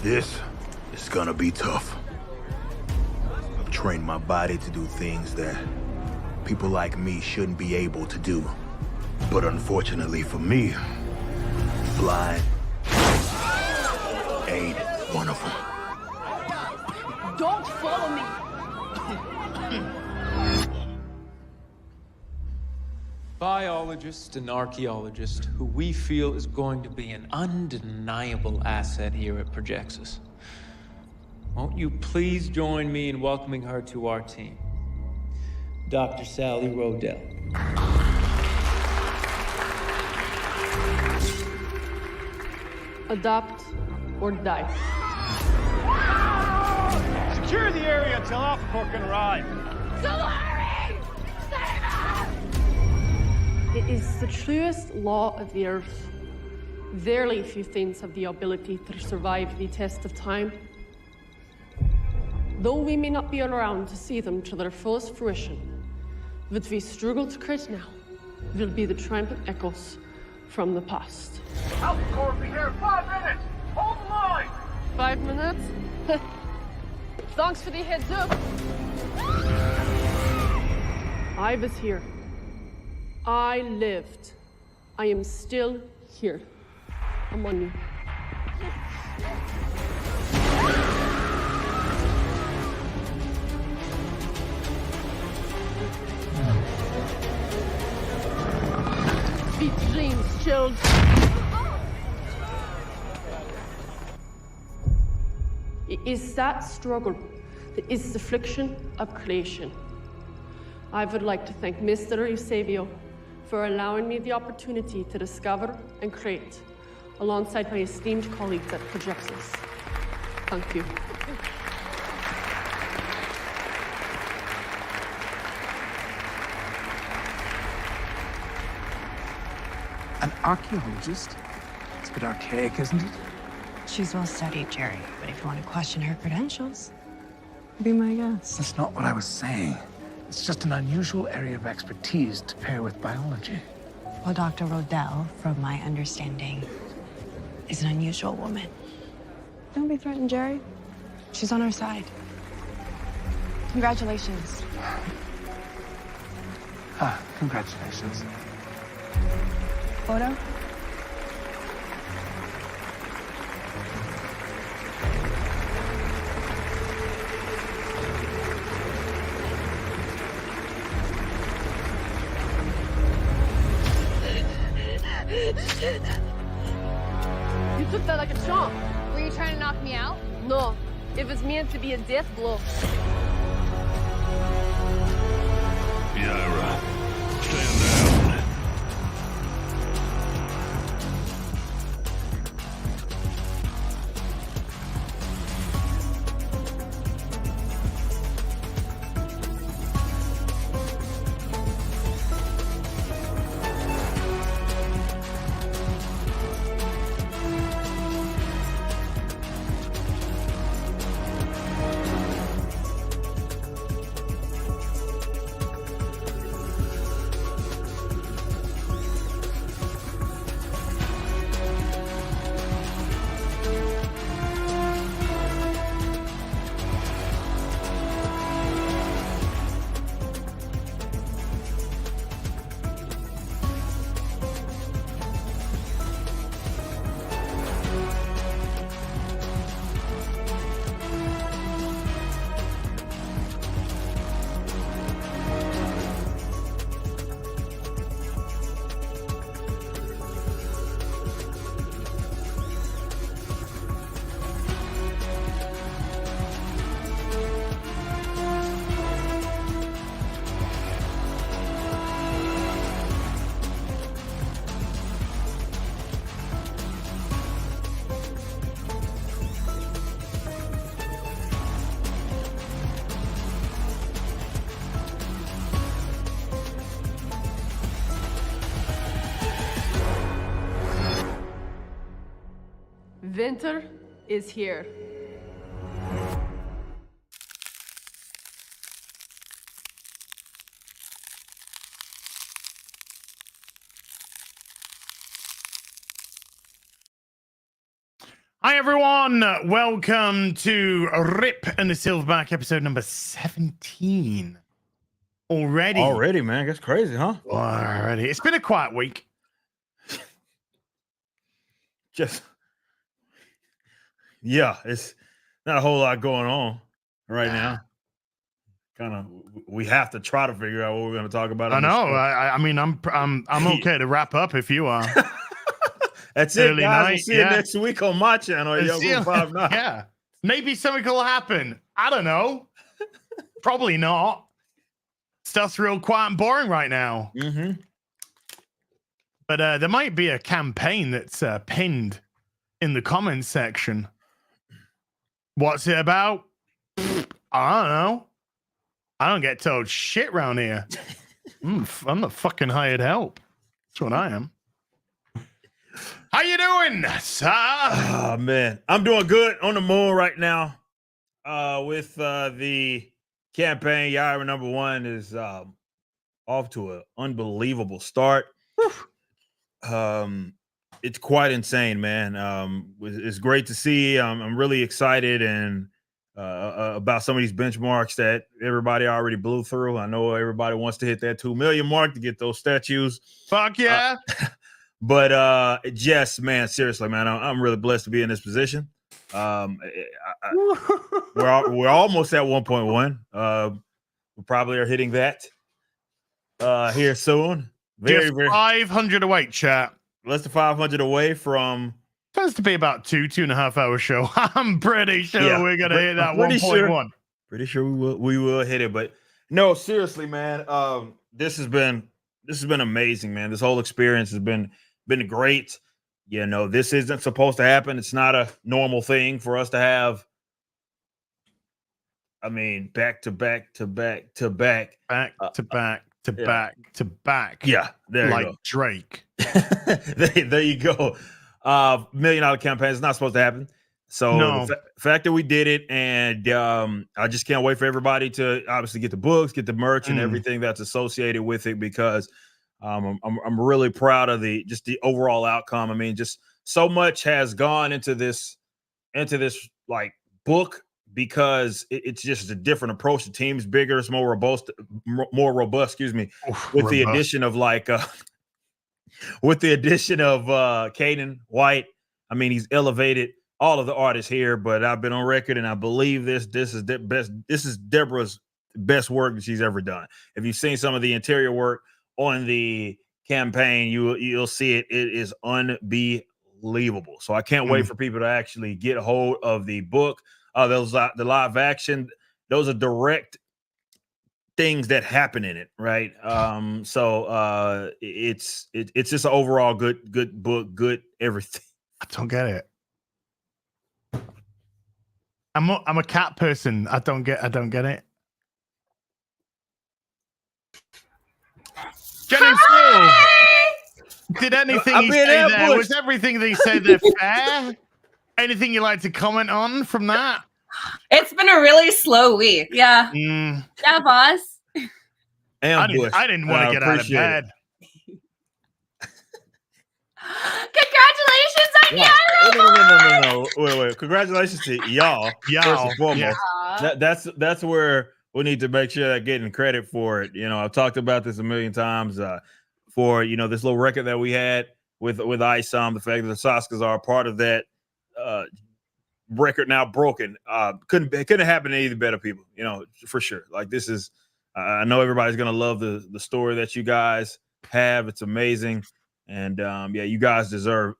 This is gonna be tough. I've trained my body to do things that people like me shouldn't be able to do. But unfortunately for me, flying ain't one of them. Don't follow me! Biologist and archaeologist who we feel is going to be an undeniable asset here at Projexus. Won't you please join me in welcoming her to our team? Dr. Sally Rodell. Adopt or die. Secure the area until Alpha can arrive. Solari! Save us! It is the truest law of the earth. Very few things have the ability to survive the test of time. Though we may not be around to see them to their fullest fruition, what we struggle to create now will be the triumphant echoes from the past. Alpha will be here in 5 minutes. Hold the line. 5 minutes? Thanks for the heads up. I was here. I lived. I am still here. Among you. Sweet dreams, children. It is that struggle that is the friction of creation. I would like to thank Mr. Eusebio for allowing me the opportunity to discover and create alongside my esteemed colleagues at Projexus. Thank you. An archaeologist? It's a bit archaic, isn't it? She's well studied, Jerry, but if you want to question her credentials, be my guest. That's not what I was saying. It's just an unusual area of expertise to pair with biology. Well, Dr. Rodell, from my understanding, is an unusual woman. Don't be threatened, Jerry. She's on our side. Congratulations. Congratulations. Photo? You took that like a chomp. Were you trying to knock me out? No, it was meant to be a death blow. YAIRA, stand down. Winter is here. Hi, everyone. Welcome to Rip and the Silverback, episode number 17. Already, man. That's crazy, huh? Already. It's been a quiet week. It's not a whole lot going on right now. Kind of, we have to try to figure out what we're going to talk about. I know. I mean, I'm okay to wrap up if you are. That's it, Early guys. night, We'll see you next week on my channel. Yo, 59. Yeah. Maybe something will happen. I don't know. Probably not. Stuff's real quiet and boring right now. Mm-hmm. But there might be a campaign that's pinned in the comments section. What's it about? I don't know. I don't get told shit around here. I'm the fucking hired help. That's what I am. How you doing, sir? Oh, man. I'm doing good on the moon right now. With the campaign, YAIRA #1 is off to an unbelievable start. It's quite insane, man. It's great to see. I'm really excited and about some of these benchmarks that everybody already blew through. I know everybody wants to hit that 2 million mark to get those statues. Fuck yeah. But yes, man, seriously, man, I'm really blessed to be in this position. We're almost at 1.1. We probably are hitting that here soon. Very 500 away, chat. Less than 500 away from. Tends to be about 2.5 hour show. I'm pretty sure we're gonna hit that 1.1. Pretty sure we will hit it. But no, seriously, man. This has been amazing, man. This whole experience has been great. You know, this isn't supposed to happen. It's not a normal thing for us to have. I mean, back to back to back to back. Back to back to back to back. Yeah, there like you go. Drake. there you go. $1 million campaign is not supposed to happen. So the fact that we did it, and I just can't wait for everybody to obviously get the books, get the merch, and everything that's associated with it, because I'm really proud of the overall outcome. I mean, just so much has gone into this like book, because it's just a different approach. The team's bigger, it's more robust. Excuse me, with the addition of Caden White. I mean, he's elevated all of the artists here, but I've been on record and I believe this is the best. This is Deborah's best work that she's ever done. If you've seen some of the interior work on the campaign, you'll see it. It is unbelievable. So I can't wait for people to actually get a hold of the book. The live action, those are direct things that happen in it, right? So it's just an overall good book, good everything. I don't get it. I'm a cat person. I don't get it. Jenny Phil, did anything he say there? Was everything they said there fair? Anything you'd like to comment on from that? It's been a really slow week. Yeah. Yeah, boss. I didn't want to get out of bed. Congratulations on YAIRA! No. Wait. Congratulations to y'all. First and foremost. That's where we need to make sure that getting credit for it. You know, I've talked about this a million times for, you know, this little record that we had with ISOM, the fact that the Saskas are a part of that record now broken. Couldn't happen to any better people, you know, for sure. Like, this is, I know everybody's going to love the story that you guys have. It's amazing. And you guys deserve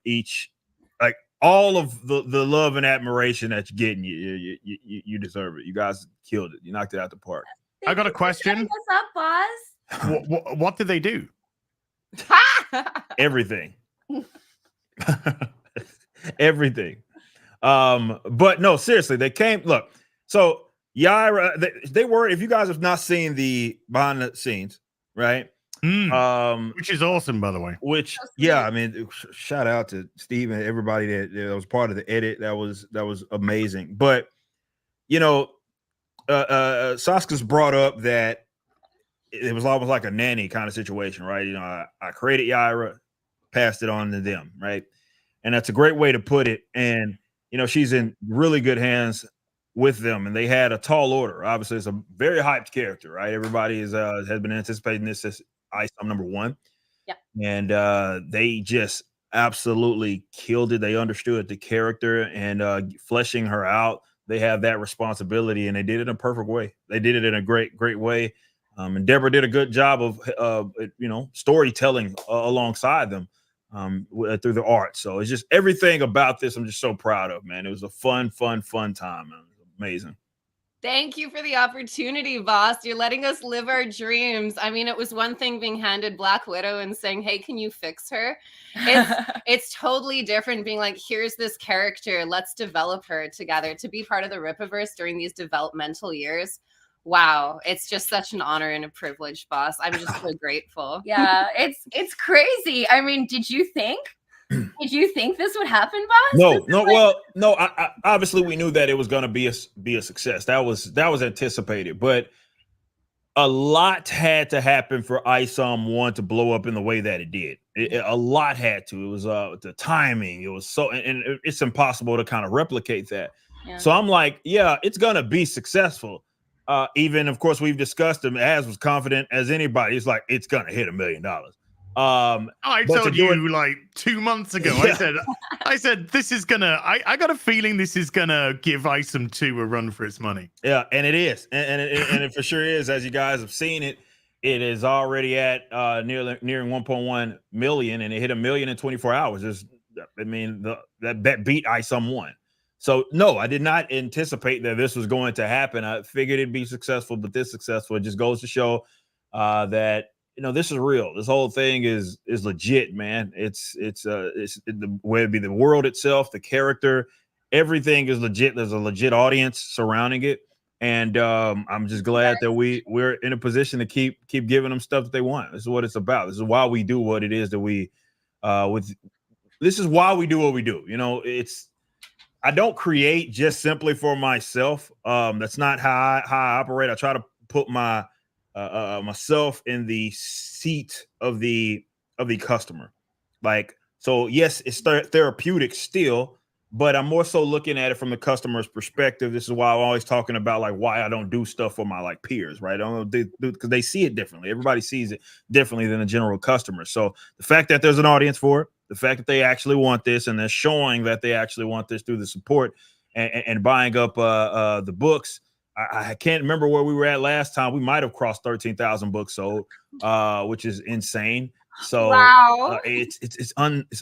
like all of the love and admiration that you're getting. You deserve it. You guys killed it. You knocked it out the park. I got a question. What's up, boss? What did they do? Everything. Everything. But no, seriously, they came. Look, so YAIRA, they were. If you guys have not seen the behind the scenes, right? Which is awesome, by the way. I mean, shout out to Steve and everybody that was part of the edit. That was amazing. But you know, Saskas brought up that it was almost like a nanny kind of situation, right? You know, I created YAIRA, passed it on to them, right? And that's a great way to put it. And she's in really good hands with them, and they had a tall order. Obviously, it's a very hyped character, right? Everybody has been anticipating this as ISOM #1. Yeah. And they just absolutely killed it. They understood the character and fleshing her out. They have that responsibility, and they did it in a perfect way. They did it in a great way. And Deborah did a good job of storytelling alongside them through the art. So it's just everything about this I'm just so proud of, man. It was a fun time, man. It was amazing. Thank you for the opportunity, boss. You're letting us live our dreams. I mean, it was one thing being handed Black Widow and saying, hey, can you fix her? It's totally different being like, here's this character. Let's develop her together. To be part of the Rippaverse during these developmental years. Wow. It's just such an honor and a privilege, boss. I'm just so grateful. Yeah, it's crazy. I mean, did you think this would happen, boss? No. I obviously we knew that it was going to be a success. That was anticipated, but a lot had to happen for ISOM 1 to blow up in the way that it did. A lot had to. It was the timing. It was and it's impossible to kind of replicate that. Yeah. So I'm like, yeah, it's going to be successful. Even of course we've discussed him as was confident as anybody. It's like it's going to hit $1 million. I told you like 2 months ago. Yeah. I said this is gonna. I got a feeling this is gonna give ISOM 2 a run for its money. Yeah, and it is, and it for sure is. As you guys have seen it, it is already at nearing 1.1 million, and it hit 1 million in 24 hours. That beat ISOM 1. So no, I did not anticipate that this was going to happen. I figured it'd be successful, but this successful. It just goes to show that. This is real. This whole thing is legit, man. It's whether it be the world itself, the character, everything is legit. There's a legit audience surrounding it, and I'm just glad that we're in a position to keep giving them stuff that they want. This is what it's about. This is why we do what it is that we this is why we do what we do. I don't create just simply for myself. That's not how I operate. I try to put myself in the seat of the customer. Like, so yes, it's therapeutic still, but I'm more so looking at it from the customer's perspective. This is why I'm always talking about like why I don't do stuff for my peers, right? I don't do because they see it differently. Everybody sees it differently than the general customer. So the fact that there's an audience for it, the fact that they actually want this, and they're showing that they actually want this through the support and buying up the books. I can't remember where we were at last time. We might have crossed 13,000 books sold, which is insane. So wow. It's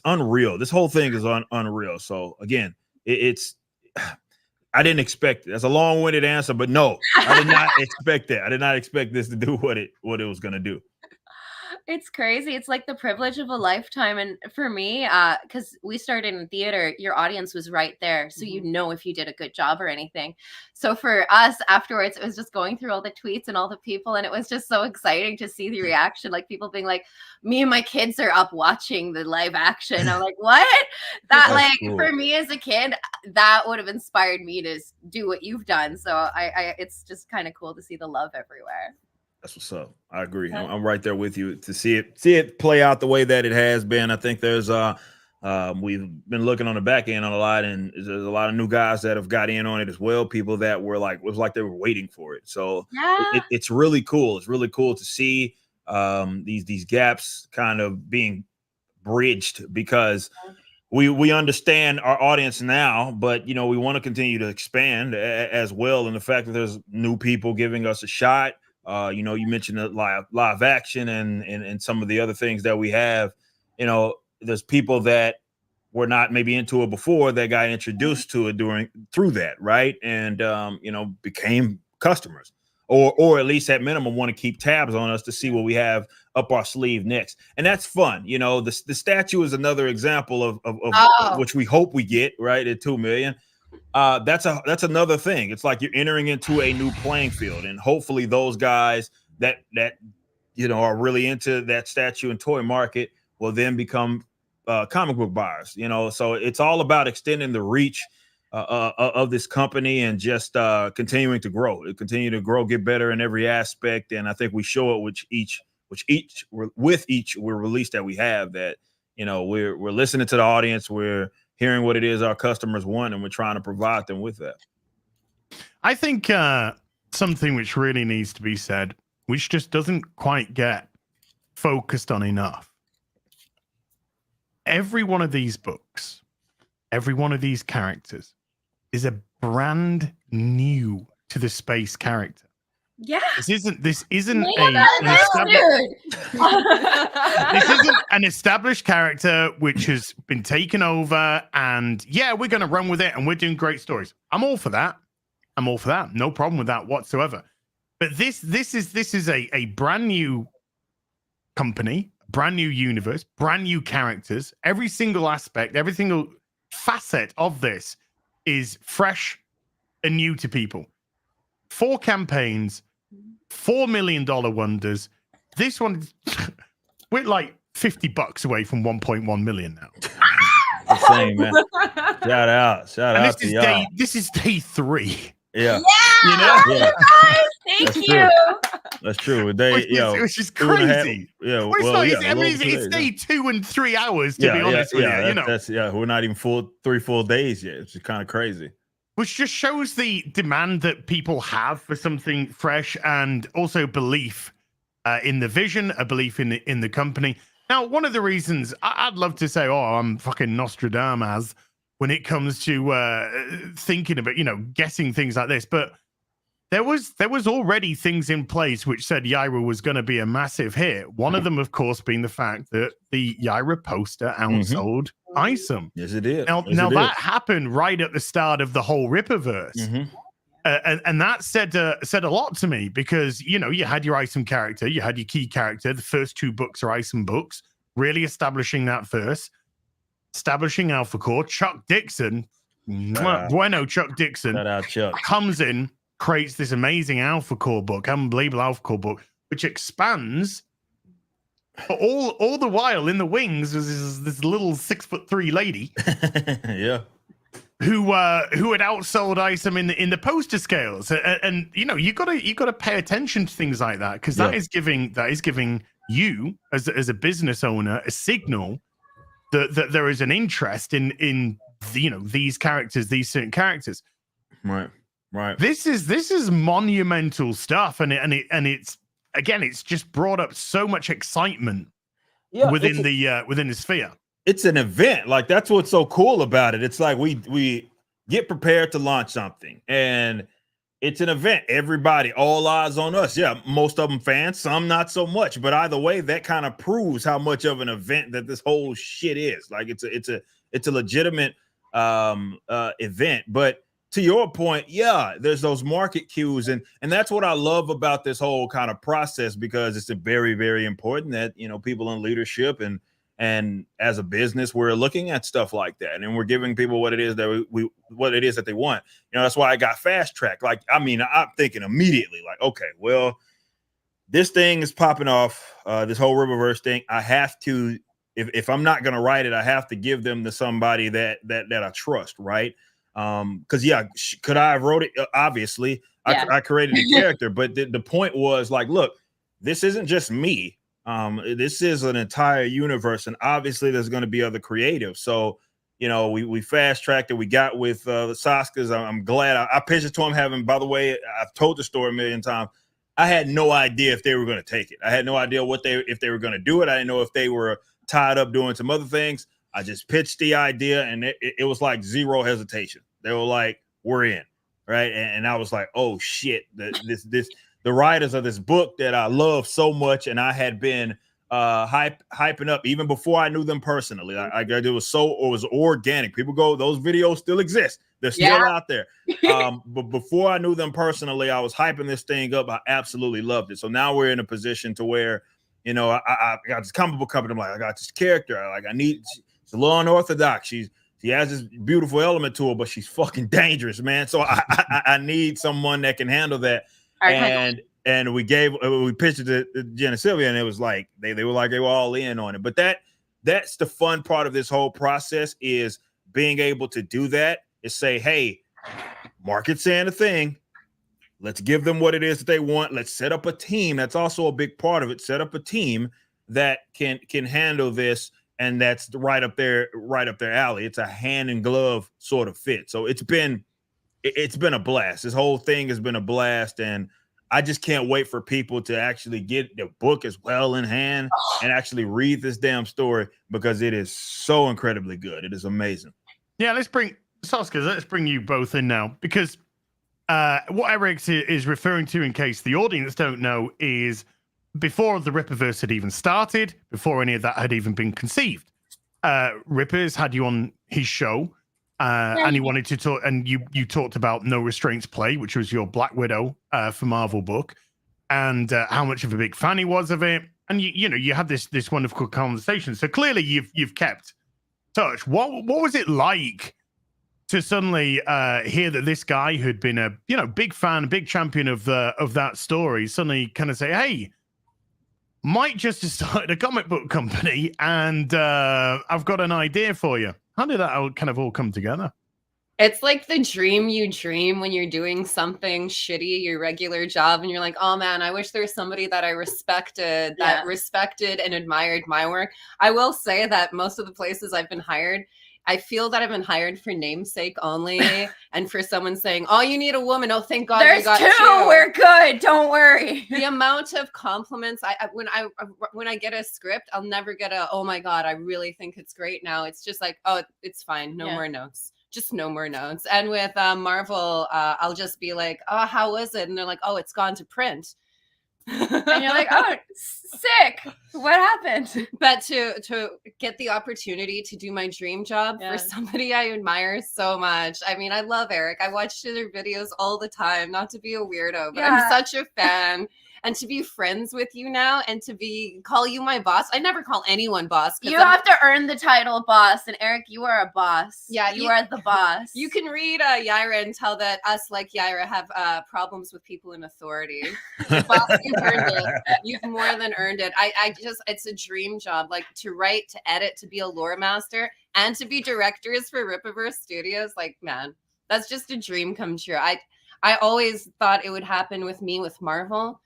unreal. This whole thing is unreal. So again, I didn't expect it. That's a long-winded answer, but no, I did not expect that. I did not expect this to do what it was going to do. It's crazy. It's like the privilege of a lifetime. And for me, because we started in theater, your audience was right there. So you know if you did a good job or anything. So for us afterwards, it was just going through all the tweets and all the people. And it was just so exciting to see the reaction. Like people being like, me and my kids are up watching the live action. I'm like, what? That cool. For me as a kid, that would have inspired me to do what you've done. So it's just kind of cool to see the love everywhere. That's what's up. I agree. I'm right there with you to see it play out the way that it has been. I think there's we've been looking on the back end on a lot, and there's a lot of new guys that have got in on it as well. People that were like, it was like they were waiting for it. So it's really cool. It's really cool to see these gaps kind of being bridged because we understand our audience now, but we want to continue to expand as well. And the fact that there's new people giving us a shot. You mentioned the live action and some of the other things that we have. There's people that were not maybe into it before that got introduced to it through that, right? And became customers, or at least at minimum want to keep tabs on us to see what we have up our sleeve next. And that's fun. The statue is another example of which we hope we get right at 2 million. That's another thing. It's like you're entering into a new playing field, and hopefully those guys that are really into that statue and toy market will then become comic book buyers. So it's all about extending the reach of this company and just continuing to grow. Get better in every aspect, and I think we show it with each release that we have. That we're listening to the audience, we're hearing what it is our customers want, and we're trying to provide them with that. I think something which really needs to be said, which just doesn't quite get focused on enough. Every one of these books, every one of these characters is a brand new to the space character. Yeah. This isn't This isn't an established character which has been taken over, and yeah, we're going to run with it, and we're doing great stories. I'm all for that. No problem with that whatsoever. But this is a brand new company, brand new universe, brand new characters. Every single aspect, every single facet of this is fresh and new to people. 4 campaigns, $4 million wonders. This one, we're like $50 away from 1.1 million now. The same, man. Shout out to y'all. This is day 3. Yeah. You know? Yeah. Thank you. True. That's true. Which is crazy. It's day 2 and 3 hours to be honest with you. You know, we're not even 3 full days yet. It's just kind of crazy. Which just shows the demand that people have for something fresh, and also belief in the vision, a belief in the company. Now, one of the reasons I'd love to say, oh, I'm fucking Nostradamus when it comes to thinking about, guessing things like this, but there was already things in place which said YAIRA was going to be a massive hit. One of them, of course, being the fact that the YAIRA poster outsold ISOM. Yes, it did. Now that happened right at the start of the whole Rippaverse. And that said a lot to me, because, you had your ISOM character, you had your key character. The first 2 books are ISOM books, really establishing that first. Establishing Alpha Core. Chuck Dixon, Chuck Dixon, shout out Chuck, comes in, creates this amazing Alpha Core book, unbelievable Alpha Core book, which expands. But all the while in the wings was this little 6'3" lady, yeah, who had outsold ISOM in the poster scales, and you gotta pay attention to things like that, because that is giving you as a business owner a signal that there is an interest in these characters, these certain characters. Right. This is monumental stuff, and it's again, it's just brought up so much excitement within the sphere. It's an event. Like, that's what's so cool about it. It's like we get prepared to launch something, and it's an event. Everybody, all eyes on us. Yeah, most of them fans, some not so much. But either way, that kind of proves how much of an event that this whole shit is. Like, it's a legitimate event. But to your point, yeah, there's those market cues, and that's what I love about this whole kind of process, because it's a very, very important that people in leadership and as a business, we're looking at stuff like that, and we're giving people what it is that they want. That's why I got fast tracked. Like, I'm thinking immediately, like, okay, well, this thing is popping off, this whole Riververse thing. I have to, if I'm not going to write it, I have to give them to somebody that I trust, right? Because could I have wrote it? Obviously, yeah. I created a character, but the point was, like, look, this isn't just me. This is an entire universe, and obviously there's going to be other creatives. So, we fast tracked it. We got with the Saskas. I'm glad I pitched it to him. Having, by the way, I've told the story a million times. I had no idea if they were going to take it. I had no idea if they were going to do it. I didn't know if they were tied up doing some other things. I just pitched the idea, and it was like zero hesitation. They were like, "We're in," right? And I was like, "Oh shit!" The writers of this book that I love so much, and I had been hyping up even before I knew them personally. It was organic. People go, those videos still exist. They're still out there. But before I knew them personally, I was hyping this thing up. I absolutely loved it. So now we're in a position to where, I got this comic book company. I'm like, I got this character. She's a little unorthodox. She has this beautiful element to her, but she's fucking dangerous, man. So I need someone that can handle that. And we pitched it to Jen and Sylvia, and it was like they were all in on it. But that's the fun part of this whole process, is being able to do that, is say, hey, market's saying a thing. Let's give them what it is that they want. Let's set up a team. That's also a big part of it. Set up a team that can handle this and that's right up their alley. It's a hand and glove sort of fit. So it's been a blast. This whole thing has been a blast, and I just can't wait for people to actually get the book as well in hand and actually read this damn story, because it is so incredibly good. It is amazing. Yeah, let's bring you both in now, because what Eric is referring to, in case the audience don't know, is before the Rippaverse had even started, before any of that had even been conceived, Rippers had you on his show, and he wanted to talk, and you talked about No Restraints Play, which was your Black Widow for Marvel book, and how much of a big fan he was of it, and you had this wonderful conversation. So clearly you've kept touch. What was it like to suddenly hear that this guy who'd been a big fan, big champion of that story, suddenly kind of say, "Hey, might just have started a comic book company, and I've got an idea for you." How did that all come together? It's like the dream you dream when you're doing something shitty, your regular job, and you're like, oh man, I wish there was somebody that I respected, that respected and admired my work. I will say that most of the places I've been hired, I feel that I've been hired for namesake only, and for someone saying, "Oh, you need a woman." Oh, thank God, there's we got two. We're good. Don't worry. The amount of compliments when I get a script, I'll never get a, "Oh my God, I really think it's great now." It's just like, "Oh, it's fine. No more notes. Just no more notes." And with Marvel, I'll just be like, "Oh, how was it?" And they're like, "Oh, it's gone to print." And you're like, "Oh, sick. What happened?" But to get the opportunity to do my dream job for somebody I admire so much. I mean, I love Eric. I watch their videos all the time, not to be a weirdo, but I'm such a fan. And to be friends with you now, and to call you my boss. I never call anyone boss. You have to earn the title boss, and Eric, you are a boss. Yeah, you are the boss. You can read YAIRA and tell that us, like YAIRA, have problems with people in authority. Boss, you've earned it. You've more than earned it. It's a dream job, like to write, to edit, to be a lore master, and to be directors for Rippaverse Studios. Like, man, that's just a dream come true. I always thought it would happen with me with Marvel.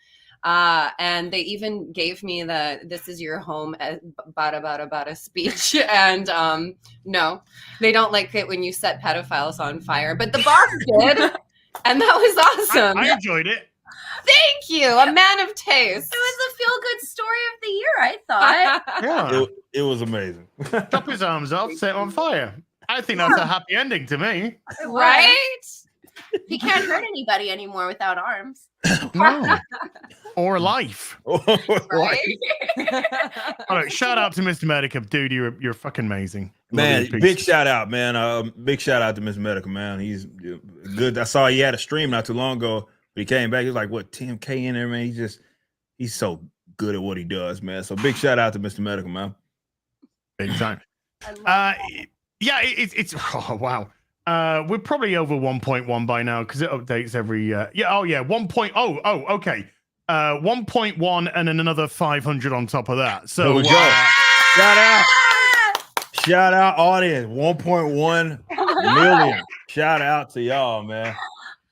And they even gave me the "this is your home" bada speech. And no, they don't like it when you set pedophiles on fire, but the boss did, and that was awesome. I enjoyed it. Thank you, a man of taste. It was a feel-good story of the year, I thought. Yeah, it was amazing. Chop his arms off, set on fire. I think that's a happy ending to me. Right? He can't hurt anybody anymore without arms. No. Or life. Right. All right, shout out to Mr. Medica, dude. You're fucking amazing, man. Big shout out, man. Big shout out to Mr. Medica, man. He's good. I saw he had a stream not too long ago, but he came back. He was like, what, 10K in there, man? He's so good at what he does, man. So big shout out to Mr. Medica, man. Big time. Yeah, it's oh wow. We're probably over 1.1 by now because it updates every 1.0. Oh, okay. 1.1 and then another 500 on top of that. So there we go. Shout out audience. 1.1 million. Shout out to y'all, man.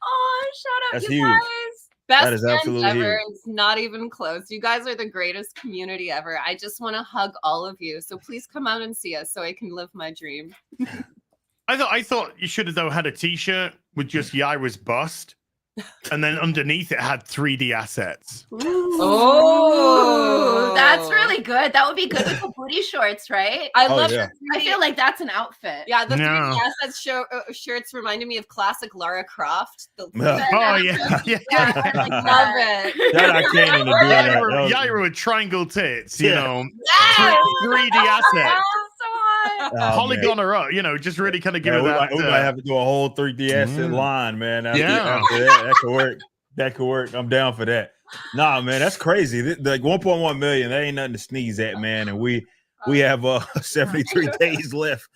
Oh, shout out, that's you huge. guys. Best that is absolutely ever. huge. It's not even close. You guys are the greatest community ever. I just want to hug all of you. So please come out and see us so I can live my dream. I thought you should have though had a t-shirt with just YAIRA's bust, and then underneath it had 3D assets. Oh, that's really good. That would be good with the booty shorts, right? I love yeah. I feel like that's an outfit. Yeah, the No. 3D assets shirts reminded me of classic Lara Croft. Oh yeah. I love it. Shout out Kanan to doing that. YAIRA with triangle tits, Yeah. you know, Yes! 3D assets. So hot. Polygon her up, you know, just really kind of give Yeah, her we, that. might have to do a whole 3D asset line, man. After that could work. That could work. I'm down for that. Nah, man, that's crazy. Like 1.1 million, that ain't nothing to sneeze at, man. And we have 73 days left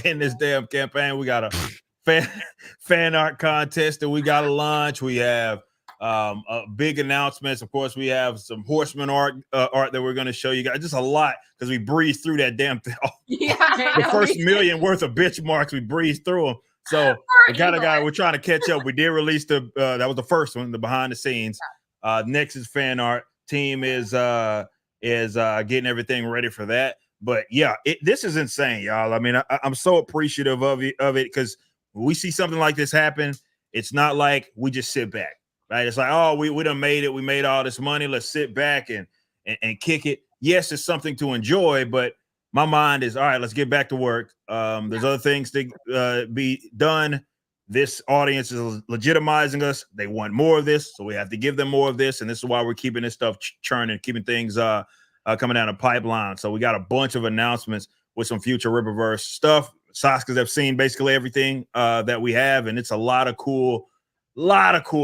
in this damn campaign. We got a fan art contest that we got to launch. We have big announcements. Of course, we have some Horseman art that we're going to show you guys. Just a lot because we breezed through that damn thing. The first million worth of bitch marks, we breezed through them. So we got a guy. We're trying to catch up. We did release that was the first one, the behind the scenes. Next is fan art. Team is getting everything ready for that. But yeah, this is insane, y'all. I mean, I'm so appreciative of it because when we see something like this happen, it's not like we just sit back, right? It's like, oh, we done made it. We made all this money. Let's sit back and kick it. Yes, it's something to enjoy, but my mind is all right. Let's get back to work. There's other things to be done. This audience is legitimizing us. They want more of this, so we have to give them more of this. And this is why we're keeping this stuff churning, keeping things coming down the pipeline. So we got a bunch of announcements with some future Rippaverse stuff. Saskas have seen basically everything that we have, and it's a lot of cool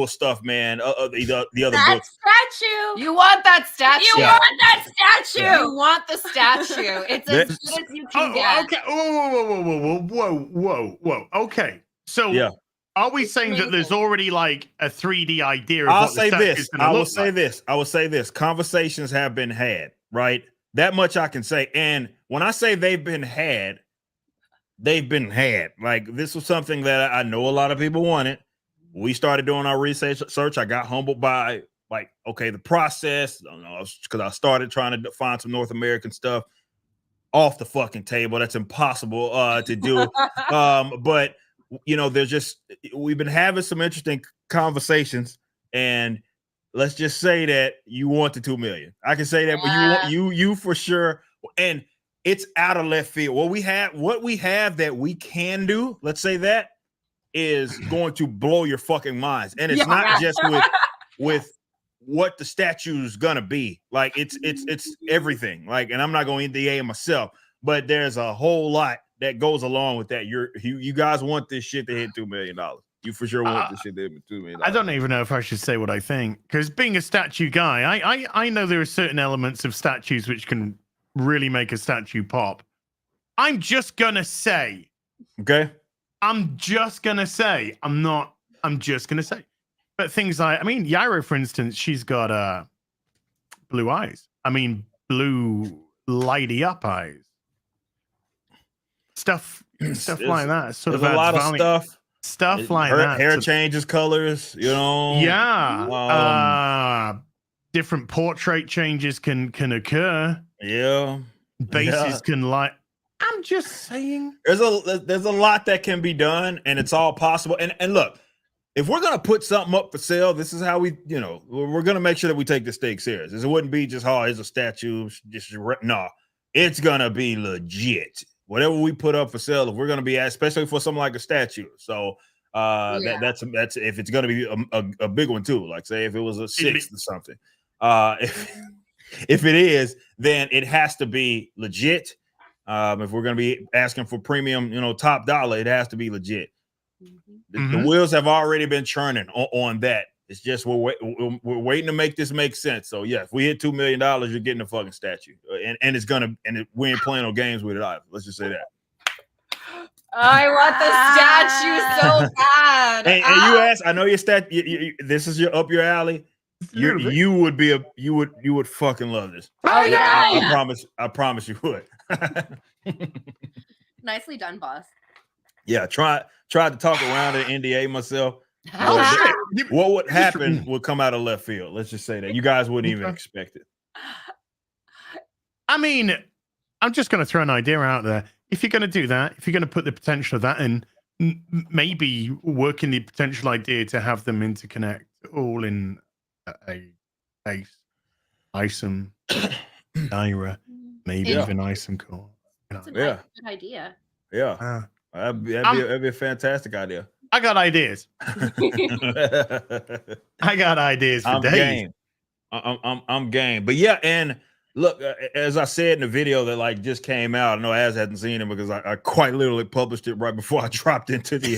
stuff, man. The other that books. Statue. You want that statue? You want that statue? Yeah. You want the statue. It's as good as you can get. Okay. Whoa. Okay. So yeah. Are we saying that there's already like a 3D idea of I'll what say the this. is I will say like? This. I will say this. Conversations have been had, right? That much I can say. And when I say they've been had. Like this was something that I know a lot of people wanted. We started doing our research. I got humbled by like, okay, the process. I don't know, because I started trying to find some North American stuff off the fucking table. That's impossible to do. But you know, we've been having some interesting conversations, and let's just say that you want the 2 million. I can say that, but you for sure. And it's out of left field. What we have that we can do, let's say that, is going to blow your fucking minds. And it's not just with what the statue's gonna be. Like it's everything. Like, and I'm not going to NDA myself, but there's a whole lot that goes along with that. You guys want this shit to hit $2 million. You for sure want this shit to hit $2 million. I don't even know if I should say what I think, because being a statue guy, I know there are certain elements of statues which can really make a statue pop. I'm just gonna say. Okay. I'm just gonna say. But things like, I mean, YAIRA, for instance, she's got blue eyes. I mean, blue lighty up eyes. Stuff like that. Sort of a lot of stuff like that. Hair changes colors, you know. Yeah. Different portrait changes can occur. Yeah. Bases can light. I'm just saying. There's a lot that can be done, and it's all possible. And look, if we're gonna put something up for sale, this is how we're gonna make sure that we take the stake serious. It wouldn't be just, oh, here's a statue. No, it's gonna be legit. Whatever we put up for sale, if we're gonna be, especially for something like a statue. So that's if it's gonna be a big one too. Like say if it was a 6th or something. If it is, then it has to be legit. If we're gonna be asking for premium, top dollar, it has to be legit. The wheels have already been churning on that. It's just we're waiting to make this make sense. So yeah, if we hit $2 million, you're getting a fucking statue, and it's gonna we ain't playing no games with it either. Let's just say that. I want the statue so bad. And you asked, I know your this is up your alley. You would fucking love this. Oh yeah. I promise you would. Nicely done, boss. Yeah, tried to talk around an NDA myself. What would happen would come out of left field. Let's just say that. You guys wouldn't even expect it. I mean, I'm just going to throw an idea out there. If you're going to do that, if you're going to put the potential of that in, maybe working the potential idea to have them interconnect all in a ISOM, YAIRA, maybe even ISOM core. That's a good idea. Yeah. That'd be a fantastic idea. I got ideas. I got ideas for days. Game. I'm game. But yeah, and look, as I said in the video that like just came out, I know Az hasn't seen it because I quite literally published it right before I dropped into the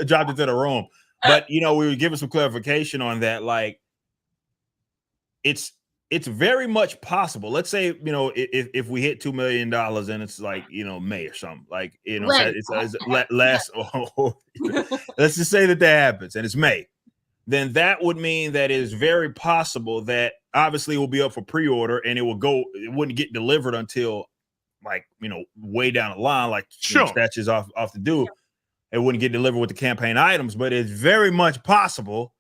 dropped into the room. But we were giving some clarification on that. Like, it's very much possible. Let's say, if we hit $2 million and it's like, May or something, like, it's last, let's just say that happens and it's May, then that would mean that it is very possible that obviously it will be up for pre-order and it wouldn't get delivered until like, way down the line, like statues off the due. It wouldn't get delivered with the campaign items, but it's very much possible.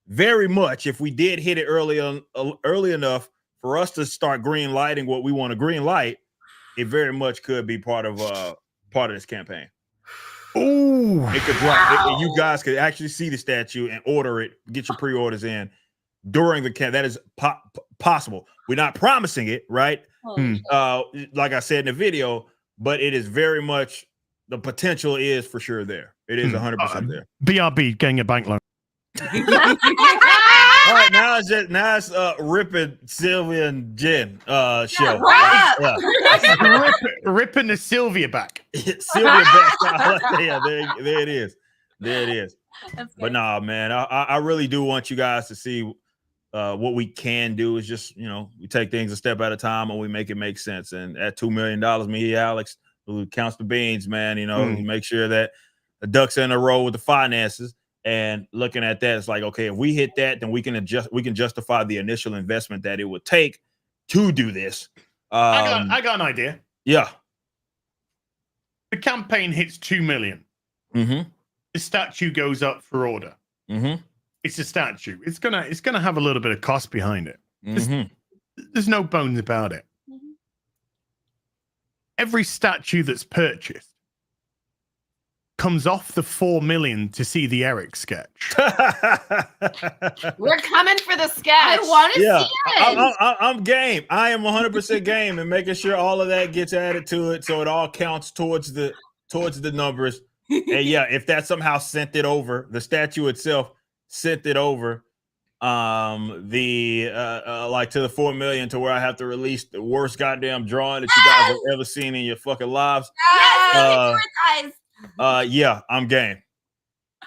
Very much, if we did hit it early enough for us to start green lighting what we want to green light, it very much could be part of this campaign. Ooh, it could drop. You guys could actually see the statue and order it, get your pre-orders in during the camp. That is possible. We're not promising it, right? Like I said in the video, but it is very much, the potential is for sure there. It is 100% there. BRB getting a bank loan. All right, now it's ripping Sylvia and Jen show. Ripping the Sylvia back. Sylvia back. Yeah, there it is. There it is. But nah, man, I really do want you guys to see what we can do is just, we take things a step at a time and we make it make sense. And at $2 million, me, Alex, who counts the beans, man, make sure that the ducks are in a row with the finances. And looking at that, it's like, okay, if we hit that, then we can justify the initial investment that it would take to do this. I got an idea. Yeah. The campaign hits 2 million. Mm-hmm. The statue goes up for order. Mm-hmm. It's a statue. It's gonna have a little bit of cost behind it. There's no bones about it. Every statue that's purchased comes off the 4 million to see the Eric sketch. We're coming for the sketch. I want to see it. I'm game. I am 100% game and making sure all of that gets added to it so it all counts towards the numbers. And yeah, if that somehow sent it over, the statue itself sent it over like to the 4 million to where I have to release the worst goddamn drawing that you guys have ever seen in your fucking lives. Yeah, I'm game.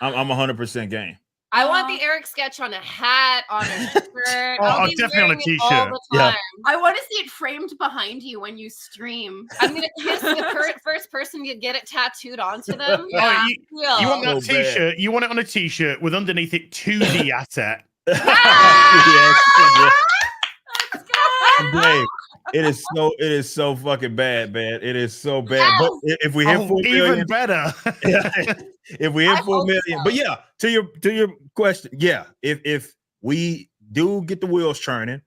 I'm 100% game. I want the Eric sketch on a hat, on a shirt. Definitely on a t-shirt. Yeah. I want to see it framed behind you when you stream. I'm gonna kiss the first person you get it tattooed onto them. Yeah. You want that t-shirt? You want it on a t-shirt with underneath it 2D asset. Dave, it is so fucking bad, man. It is so bad. But if we hit 4 million, even better. If we hit 4 million, but yeah, to your question, yeah, if we do get the wheels turning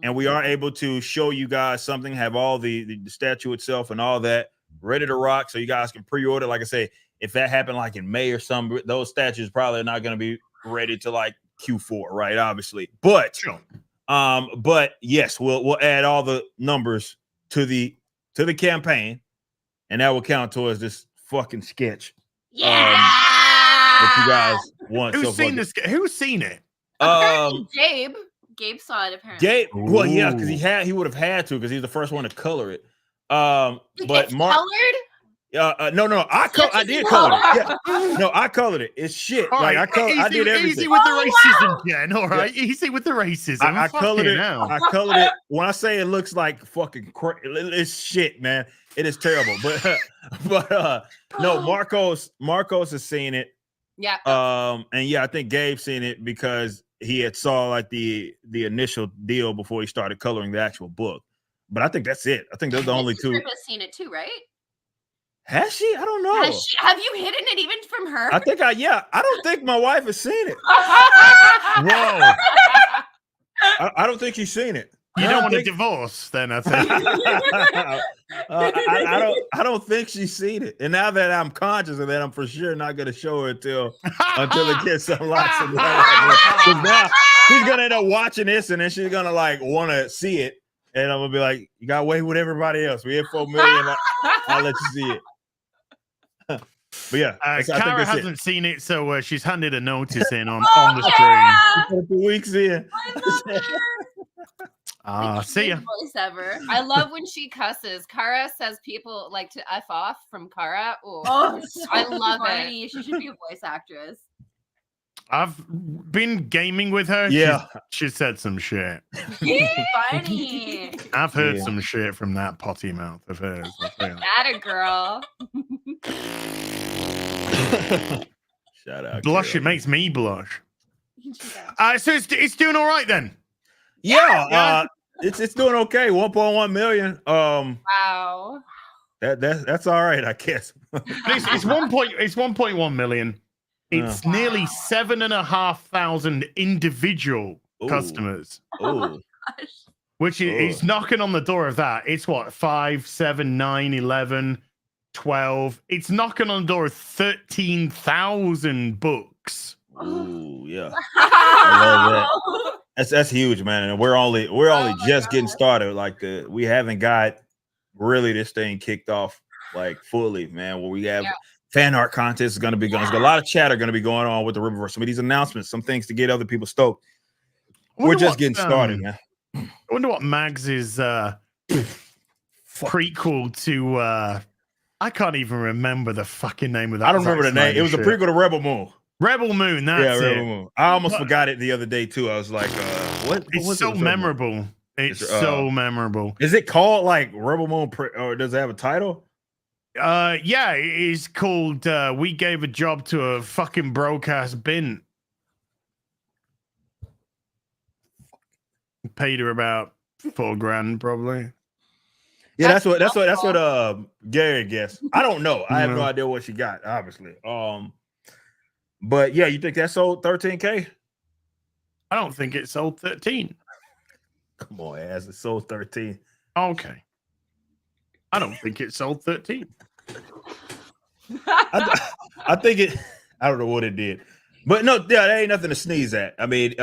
and we are able to show you guys something, have all the statue itself and all that ready to rock, so you guys can pre-order. Like I say, if that happened like in May or something, those statues probably are not going to be ready to like Q4, right? Obviously, but but yes, we'll add all the numbers to the campaign, and that will count towards this fucking sketch. That you guys want. Who's seen this? Who's seen it? Gabe. Gabe saw it apparently. Gabe. Well, yeah, because he would have had to because he's the first one to color it. But Mark colored. No, I did color it. Yeah. No, I colored it. It's shit. Right, I did everything. Easy with the racism, Jen. All right, easy with the racism. I colored it. I colored it. When I say it looks like fucking it's shit, man. It is terrible. But no, Marcos has seen it. Yeah. And yeah, I think Gabe's seen it because he had saw like the initial deal before he started coloring the actual book. But I think that's it. I think they're the only two. Has seen it too, right? Has she? I don't know. Have you hidden it even from her? I think I don't think my wife has seen it. Whoa. I don't think she's seen it. You don't want a divorce, then I think. I don't think she's seen it. And now that I'm conscious of that, I'm for sure not going to show her until it gets some lights. Now she's going to end up watching this, and then she's going to like want to see it. And I'm going to be like, you got to wait with everybody else. We hit 4 million. I'll let you see it. But yeah, Kara hasn't seen it, so she's handed a notice in on the stream. 2 weeks in. See ya. Voice ever. I love when she cusses. Kara says people like to F off from Kara. Ooh. So I love funny. it. She should be a voice actress. I've been gaming with her. Yeah. She said some shit. Funny. I've heard some shit from that potty mouth of hers. That a girl. Shout out. Blush, it makes me blush. So it's doing all right then. Yeah. It's doing okay. 1.1 million. Wow. That's all right, I guess. It's 1.1 million. It's nearly 7,500 individual customers. Oh, which is knocking on the door of that. It's what, 5, 7, 9, 11, 12. It's knocking on the door of 13,000 books. Ooh, yeah. I love that. That's huge, man. And we're only just getting started. Like we haven't got really this thing kicked off like fully, man. Where we have fan art contests is going to be going. There's a lot of chatter going to be going on with the Riververse. Some of these announcements, some things to get other people stoked. We're just getting started, man. I wonder what Mags is prequel to. I can't even remember the fucking name of that. I don't remember the name. It was a prequel to Rebel Moon. Rebel Moon. That's it. Rebel Moon. I almost forgot it the other day too. I was like, what? It's so memorable. It's so memorable. Is it called like Rebel Moon, or does it have a title? Yeah, it is called. We gave a job to a fucking broke-ass bin. Paid her about $4,000 probably. Yeah, that's what Gary guessed. I don't know. I have no idea what she got, obviously. But yeah, you think that sold 13K? I don't think it sold 13. Come on, ass, it sold 13. Okay. I don't think it sold 13. I think it. I don't know what it did, but no, yeah, there ain't nothing to sneeze at. I mean,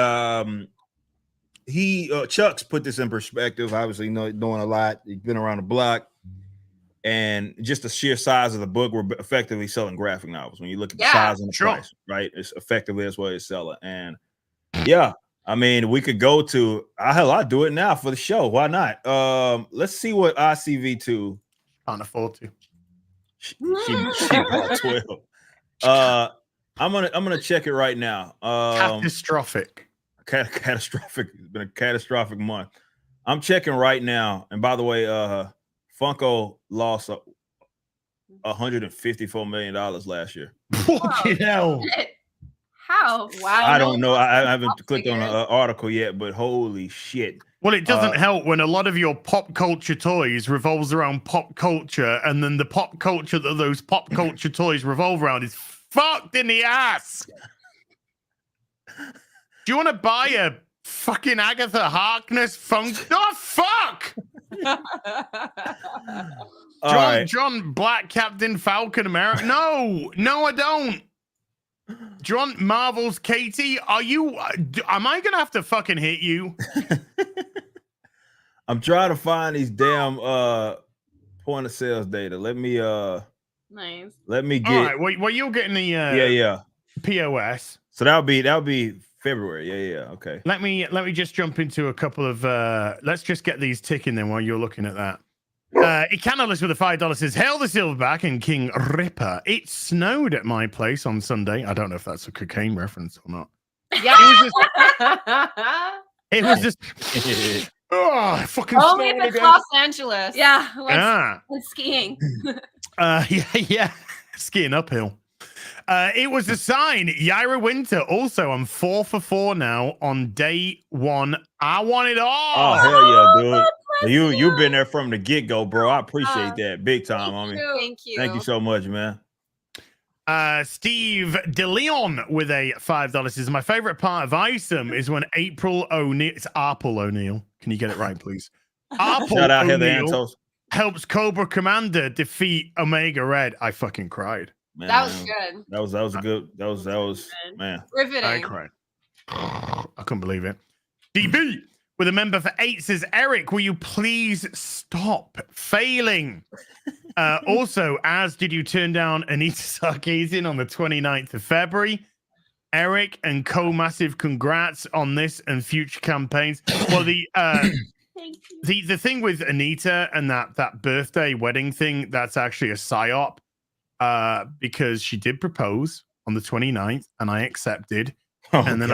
Chuck's put this in perspective. Obviously, knowing a lot, he's been around the block, and just the sheer size of the book, we're effectively selling graphic novels. When you look at the size and the price, right? It's effectively that's what it's selling. And yeah, I mean, we could go to. I'd do it now for the show. Why not? Let's see what ICV2 can't afford to. She bought 12. I'm gonna check it right now. Catastrophic. Catastrophic. It's been a catastrophic month. I'm checking right now. And by the way, Funko lost $154 million last year. Fucking hell. How? Wow. I don't know. I haven't clicked on an article yet, but holy shit. Well, it doesn't help when a lot of your pop culture toys revolves around pop culture, and then the pop culture that those pop culture toys revolve around is fucked in the ass. Do you want to buy a fucking Agatha Harkness funk? Oh, fuck! John Black Captain Falcon America. No, I don't. John Marvel's Katie. Are you? Am I gonna have to fucking hit you? I'm trying to find these damn point of sales data. Let me nice. Let me get. All right. Well, you're getting the POS. So that'll be February. Yeah. Okay. Let me just jump into a couple of. Let's just get these ticking then while you're looking at that. Ecanalist with a $5 says, "Hail the Silverback and King Ripper. It snowed at my place on Sunday." I don't know if that's a cocaine reference or not. Yeah. It was just. Oh, fucking only if it's again. Los Angeles. Yeah. When skiing. Yeah. Skiing uphill. It was a sign. YAIRA Winter. Also, I'm 4 for 4 now on day 1. I want it all. Oh, hell yeah, dude. You've been there from the get-go, bro. I appreciate that big time, homie. Thank you. Thank you so much, man. Steve DeLeon with a $5 says, "My favorite part of ISOM is when April O'Neil." It's Arple O'Neil. Can you get it right, please? Arple Shout out O'Neil helps Cobra Commander defeat Omega Red. I fucking cried. Man, that was good. That was good. That was man. Riveting. I cried. I couldn't believe it. DB with a member for 8 says, "Eric, will you please stop failing?" Also, as did you turn down Anita Sarkeesian on the 29th of February? Eric and massive congrats on this and future campaigns. Well, the thing with Anita and that birthday wedding thing, that's actually a psyop. Because she did propose on the 29th and I accepted. And then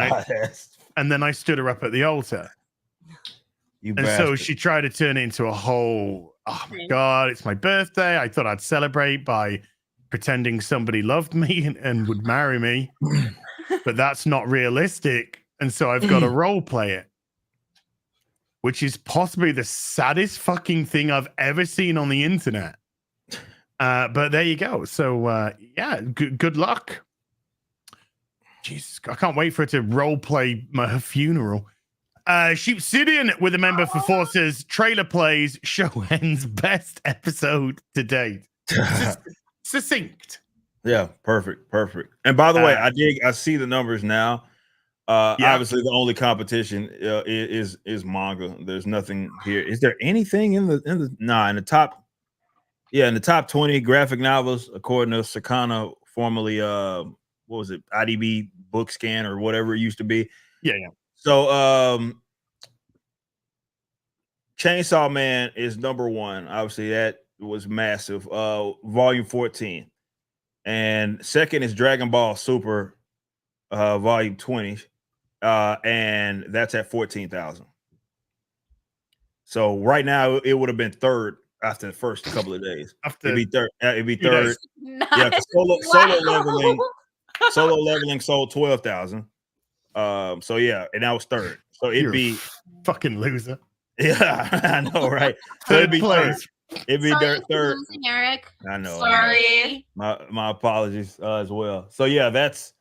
I stood her up at the altar. So she tried to turn it into a whole, oh my God, it's my birthday. I thought I'd celebrate by pretending somebody loved me and would marry me. But that's not realistic. And so I've got to role play it. Which is possibly the saddest fucking thing I've ever seen on the internet. But there you go. So yeah, good luck. Jesus, I can't wait for her to role play her funeral. Sheepsidian with a member for Forces. Trailer plays. Show ends. Best episode to date. Succinct. Yeah, perfect. And by the way, I see the numbers now. Obviously, the only competition is manga. There's nothing here. Is there anything in the top? Yeah, in the top 20 graphic novels, according to Sakana, formerly what was it, IDB Book Scan or whatever it used to be. Yeah. So Chainsaw Man is number 1. Obviously, that was massive. Volume 14, and second is Dragon Ball Super, volume 20. And that's at 14,000. So right now it would have been third after the first couple of days. It'd be third. Nice. Yeah, solo leveling sold 12,000. So yeah, and that was third. So it'd be fucking loser. Yeah, I know, right? So it'd be third. It'd be third. Losing, Eric. I know. Sorry. My apologies as well. So yeah, that's.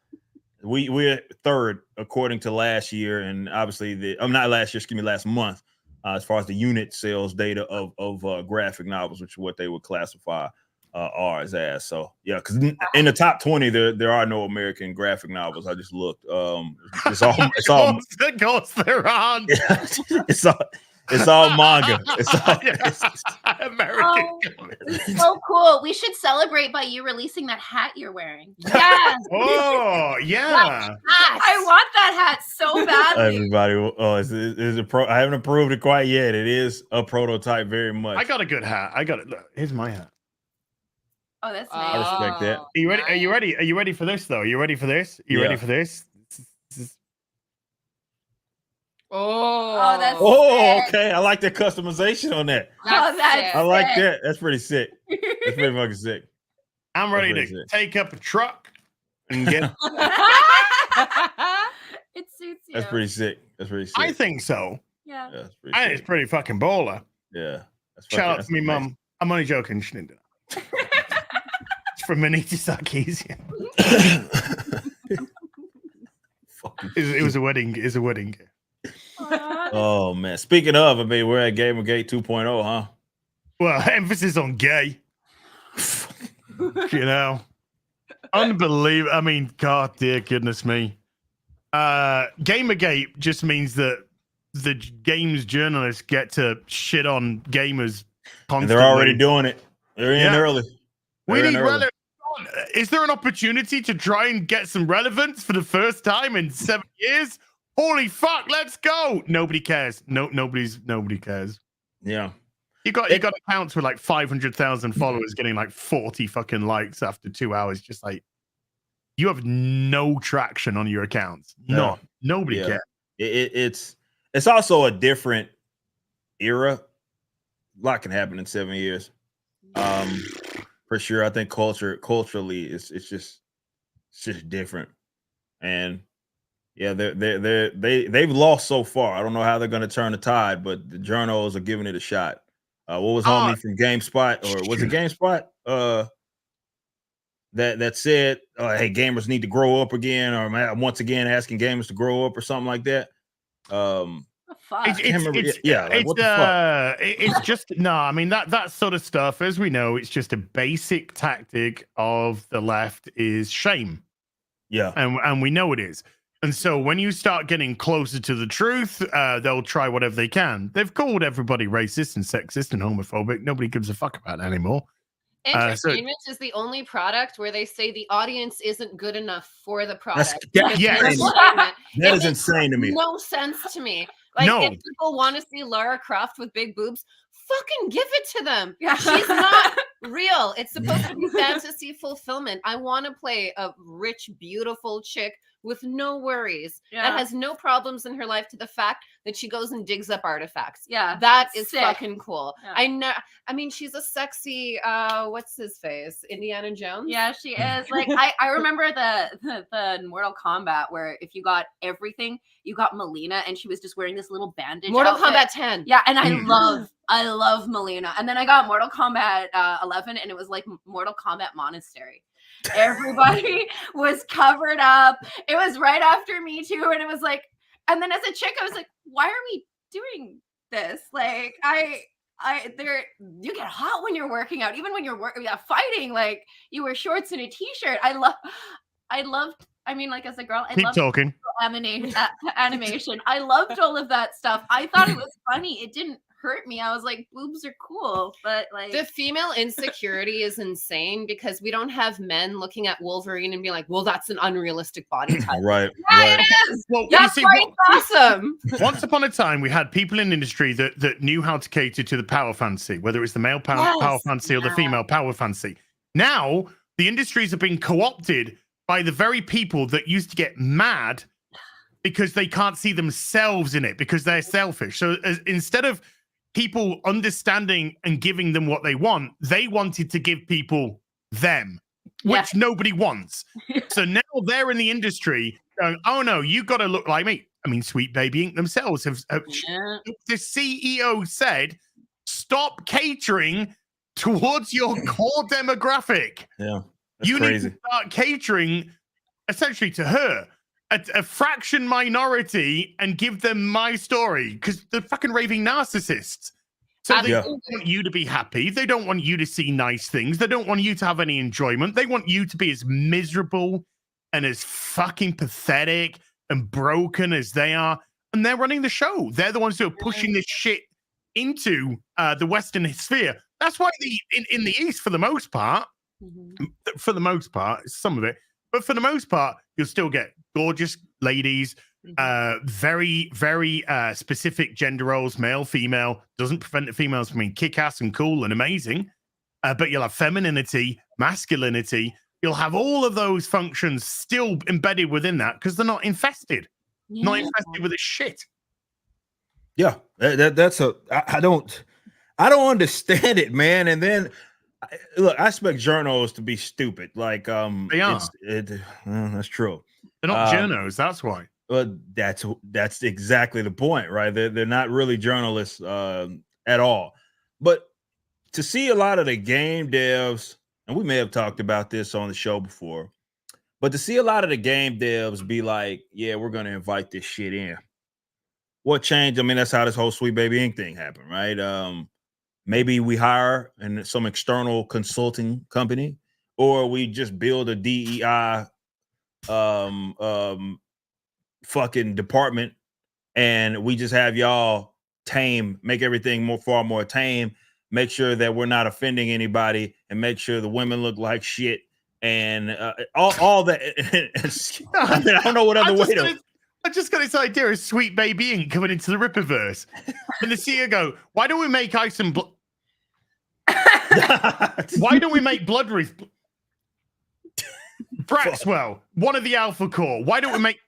We're third according to last year, and obviously not last year, excuse me, last month, as far as the unit sales data of graphic novels, which is what they would classify ours as. So yeah, because in the top 20 there are no American graphic novels. I just looked. It's all the ghosts they're on. Yeah, it's all manga. It's American. It's so cool. We should celebrate by you releasing that hat you're wearing. Yes. Oh yeah. I want that hat so badly. Everybody, is a pro. I haven't approved it quite yet. It is a prototype, very much. I got a good hat. I got it. Look, here's my hat. Oh, that's nice. I respect that. Are you ready? Nice. Are you ready? Are you ready for this though? Are you ready for this? Ready for this? Oh, that's sick. Okay. I like the customization on that. That's I like that. That's pretty sick. That's pretty fucking sick. I'm ready to take up a truck and get. It suits you. That's pretty sick. I think so. Yeah. I think it's pretty fucking baller. Yeah. Shout out to me, mum. I'm only joking. She didn't do that. It's from Maniti Sarkeesian. It was a wedding. It's a wedding. Oh man! Speaking of, I mean, we're at Gamergate 2.0, huh? Well, emphasis on gay. You know, unbelievable. I mean, God, dear goodness me. Gamergate just means that the games journalists get to shit on gamers constantly. And they're already doing it. They're in early. We need relevance. Is there an opportunity to try and get some relevance for the first time in 7 years? Holy fuck, let's go. Nobody cares. Nobody cares. Yeah. You got accounts with like 500,000 followers getting like 40 fucking likes after 2 hours. Just like, you have no traction on your accounts. Nobody cares. It's also a different era. A lot can happen in 7 years. For sure. I think culturally it's just different. And yeah, they've lost so far. I don't know how they're going to turn the tide, but the journals are giving it a shot. What was homie from GameSpot, or was it GameSpot? That said, hey, gamers need to grow up again, or once again asking gamers to grow up, or something like that. It's just no. I mean that sort of stuff, as we know, it's just a basic tactic of the left is shame. Yeah, and we know it is. And so when you start getting closer to the truth, they'll try whatever they can. They've called everybody racist and sexist and homophobic. Nobody gives a fuck about it anymore. Entertainment is the only product where they say the audience isn't good enough for the product. That is insane to me. No sense to me. Like, if people want to see Lara Croft with big boobs, fucking give it to them. She's not real. It's supposed to be fantasy fulfillment. I want to play a rich, beautiful chick with no worries, that has no problems in her life, to the fact that she goes and digs up artifacts. Yeah, that is sick. fucking cool. Yeah. I mean, she's a sexy what's his face, Indiana Jones. Yeah, she is. Like I remember the Mortal Kombat, where if you got everything, you got Melina, and she was just wearing this little bandage. Mortal outfit. Kombat 10. Yeah, and I love Melina. And then I got Mortal Kombat 11, and it was like Mortal Kombat Monastery. Everybody was covered up. It was right after Me Too, and it was like And then as a chick, I was like, why are we doing this? Like, you get hot when you're working out, even when you're fighting. Like, you wear shorts and a t-shirt. I loved. I mean, like as a girl, I Keep loved talking. animation. I loved all of that stuff. I thought it was funny. It didn't hurt me. I was like, boobs are cool, but like the female insecurity is insane because we don't have men looking at Wolverine and be like, well, that's an unrealistic body type. Right. Yeah, it is. Well, That's why it's awesome. Once upon a time, we had people in the industry that knew how to cater to the power fantasy, whether it's the male power fantasy or the female power fantasy. Now, the industries have been co-opted by the very people that used to get mad because they can't see themselves in it because they're selfish. So instead of people understanding and giving them what they want, they wanted to give people them, which nobody wants. So now they're in the industry going, oh no, you got to look like me. I mean, Sweet Baby Inc. themselves have the CEO said, stop catering towards your core demographic. Yeah. You crazy. need to start catering essentially to her, a fraction minority, and give them my story because they're fucking raving narcissists. So they don't want you to be happy. They don't want you to see nice things. They don't want you to have any enjoyment. They want you to be as miserable and as fucking pathetic and broken as they are. And they're running the show. They're the ones who are pushing this shit into the Western sphere. That's why in the East, for the most part, some of it, but for the most part, you'll still get gorgeous ladies, very, very specific gender roles, male, female. Doesn't prevent the females from being kick-ass and cool and amazing. But you'll have femininity, masculinity. You'll have all of those functions still embedded within that because they're not infested. Not infested with the shit. Yeah, I don't understand it, man. And then look, I expect journos to be stupid. Like they are. That's true. They're not journos. That's why. But that's exactly the point, right? They're not really journalists at all. But to see a lot of the game devs, and we may have talked about this on the show before, but to see a lot of the game devs be like, yeah, we're going to invite this shit in. What changed? I mean, that's how this whole Sweet Baby Inc. thing happened, right? Maybe we hire some external consulting company, or we just build a DEI fucking department, and we just have y'all make everything far more tame, make sure that we're not offending anybody, and make sure the women look like shit, and all that. I mean, I don't know what other way to. I just got this idea of Sweet Baby Inc. coming into the Rippaverse. And the CEO go, why don't we make ice and blood? Why don't we make Blood Wreath? Braxwell, one of the Alpha Core. Why don't we make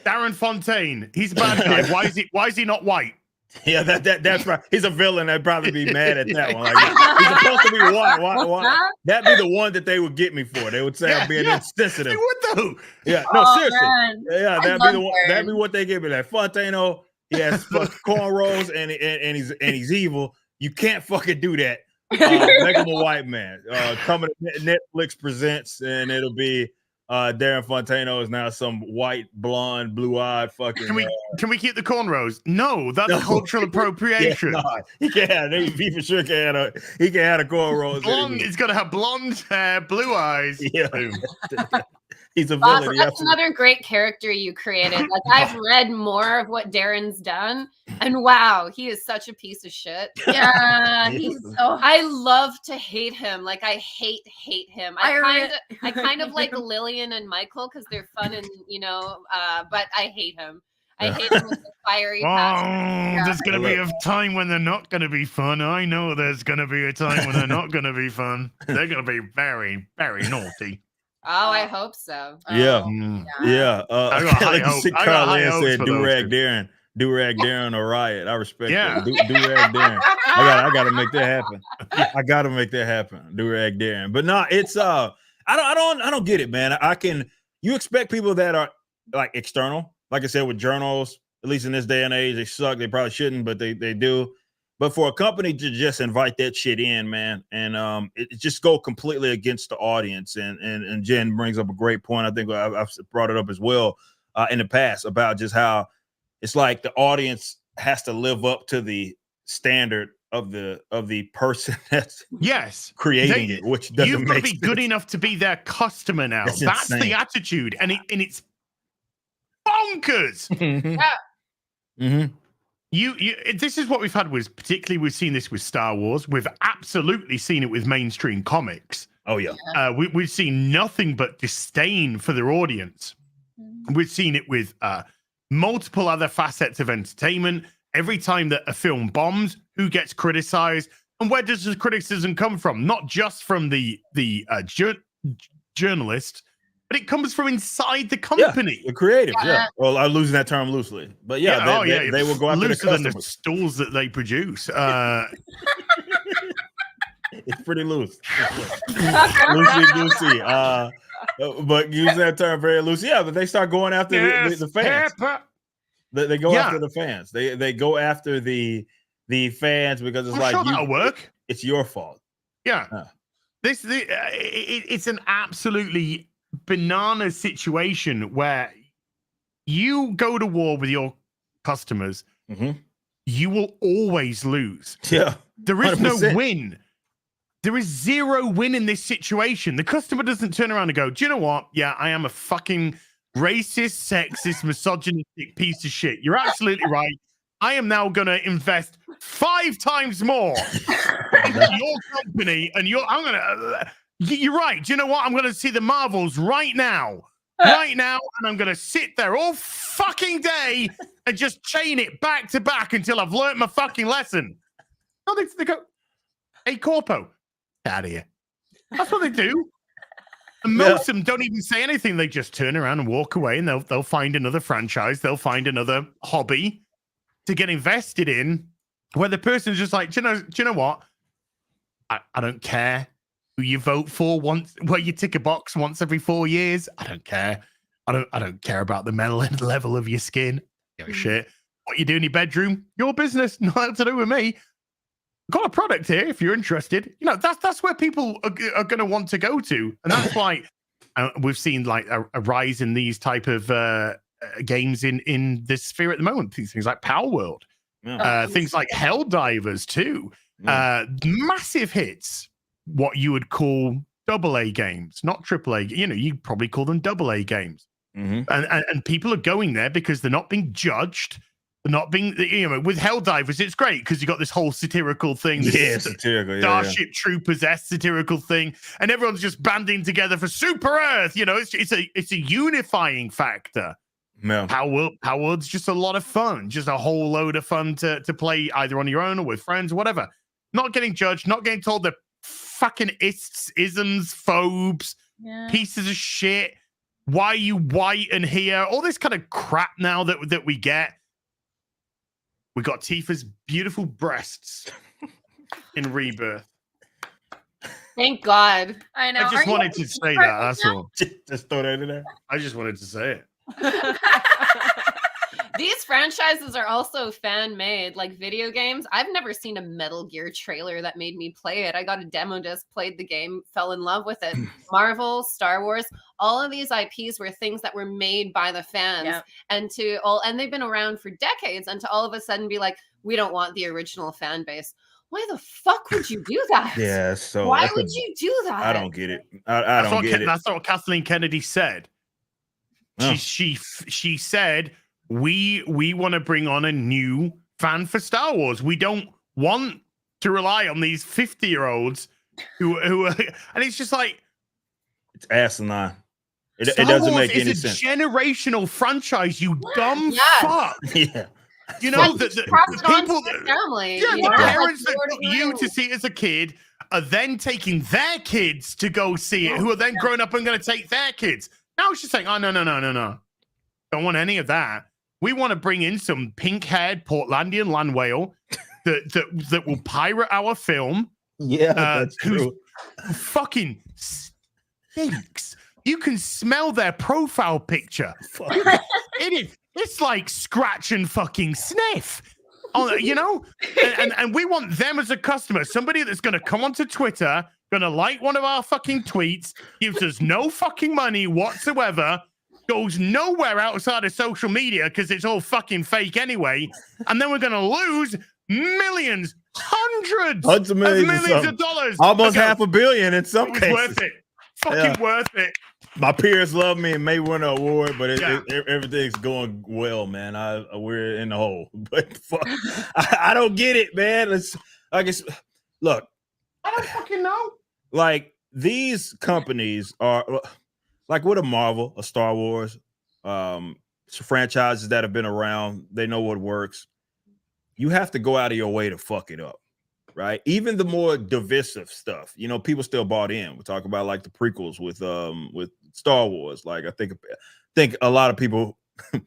Darren Fontaine? He's a bad guy. Why is he not white? Yeah, that's right. He's a villain. I'd probably be mad at that one. Like, he's supposed to be white. Why? That'd be the one that they would get me for. They would say I'm being insensitive. They would though. Yeah, no, seriously. Man. Yeah, that'd be the one. That'd be what they give me. That Fontaino, he has fucking cornrows and he's evil. You can't fucking do that. Make him a white man. Coming to Netflix presents, and it'll be Darren Fontaino is now some white, blonde, blue-eyed fucking. Can we keep the cornrows? No, that's cultural appropriation. Yeah, he can't. He for sure can have a cornrows. He's gonna have blonde hair, blue eyes. Yeah. He's a Boss, villain. that's another great character you created. Like, I've read more of what Darren's done, and wow, he is such a piece of shit. Yeah, he's so. I love to hate him. Like, I hate him. I kind of like Lillian and Michael because they're fun and but I hate him. I hate him with the fiery passion. There's going to be a time when they're not going to be fun. I know there's going to be a time when they're not going to be fun. They're going to be very, very naughty. Oh, I hope so. Yeah. I got high hopes. Said Do-Rag Darren or Riot. I respect that. Do-Rag Darren. I gotta make that happen. I gotta make that happen. Do-Rag Darren. But no, it's I don't get it, man. You expect people that are like external, like I said, with journals, at least in this day and age, they suck. They probably shouldn't, but they do. But for a company to just invite that shit in, man, and it just go completely against the audience. And Jen brings up a great point. I think I've brought it up as well in the past about just how it's like the audience has to live up to the standard of the person that's creating it, which doesn't you've got to be sense. good enough to be their customer now. That's insane. the attitude, and it's bonkers. Mm-hmm. This is what we've had with, particularly we've seen this with Star Wars. We've absolutely seen it with mainstream comics. Oh yeah. We've seen nothing but disdain for their audience. We've seen it with multiple other facets of entertainment. Every time that a film bombs, who gets criticized, and where does the criticism come from? Not just from the journalist, but it comes from inside the company. The creative, Well, I'm losing that term loosely, but they will go after the looser than the customers. stools that they produce. It's pretty loose. Loosey goosey. But use that term very loose. Yeah, but they start going after the fans. They go after the fans. They go after the fans because it's that'll work. It's your fault. Yeah. It's an absolutely banana situation where you go to war with your customers, you will always lose. Yeah. There is 100%. no win. There is zero win in this situation. The customer doesn't turn around and go, do you know what? Yeah, I am a fucking racist, sexist, misogynistic piece of shit. You're absolutely right. I am now going to invest 5 times more into your company, and you're right. Do you know what? I'm going to see the Marvels right now, and I'm going to sit there all fucking day and just chain it back to back until I've learned my fucking lesson. No, they go, hey, Corpo, get out of here. That's what they do. And most of them don't even say anything. They just turn around and walk away, and they'll find another franchise. They'll find another hobby to get invested in, where the person's just like, do you know what? I don't care who you vote for where you tick a box once every 4 years. I don't care. I don't care about the melanin level of your skin. Give a shit. What you do in your bedroom, your business, nothing to do with me. Got a product here if you're interested. That's where people are going to want to go to, and that's why we've seen like a rise in these type of games in this sphere at the moment. Things like Power World, things like Helldivers too. Massive hits. What you would call AA games, not AAA. You'd probably call them AA games. And people are going there because they're not being judged. They're not being, with Helldivers, it's great because you got this whole satirical thing. Satirical. Starship Troopers-esque satirical thing, and everyone's just banding together for Super Earth. It's a unifying factor. Yeah. Power World's just a lot of fun, just a whole load of fun to play either on your own or with friends, whatever. Not getting judged, not getting told they're fucking isms, phobes, pieces of shit. Why are you white and here? All this kind of crap now that we get. We got Tifa's beautiful breasts in Rebirth. Thank God. I know. I just wanted to say that. That's all. Just throw that in there. I just wanted to say it. These franchises are also fan-made, like video games. I've never seen a Metal Gear trailer that made me play it. I got a demo disc, played the game, fell in love with it. Marvel, Star Wars, all of these IPs were things that were made by the fans, and they've been around for decades. And to all of a sudden be like, we don't want the original fan base. Why the fuck would you do that? Yeah, so why would you do that? I don't get it. I don't get it. That's not what Kathleen Kennedy said. Oh. She said, we want to bring on a new fan for Star Wars. We don't want to rely on these 50-year-olds who are, and it's just like, it's asinine. It doesn't make any sense. It's a generational franchise, you dumb fuck. Yeah. The people, family. the parents that got you to see it as a kid are then taking their kids to go see it, who are then growing up and going to take their kids. Now it's just saying, oh, no. Don't want any of that. We want to bring in some pink-haired Portlandian land whale that will pirate our film. Yeah, that's true. Who fucking stinks. You can smell their profile picture. It's like scratch and fucking sniff. You know, and we want them as a customer, somebody that's going to come onto Twitter, going to like one of our fucking tweets, gives us no fucking money whatsoever, goes nowhere outside of social media because it's all fucking fake anyway, and then we're going to lose millions, hundreds of millions of dollars, almost $500 million in some cases. Worth it, fucking worth it. My peers love me and may win an award, but everything's going well, man. We're in the hole, but fuck, I don't get it, man. Look, I don't fucking know. Like, these companies are like, what a Marvel, a Star Wars, franchises that have been around. They know what works. You have to go out of your way to fuck it up, right? Even the more divisive stuff, you know, people still bought in. We talk about like the prequels with Star Wars. Like, I think a lot of people are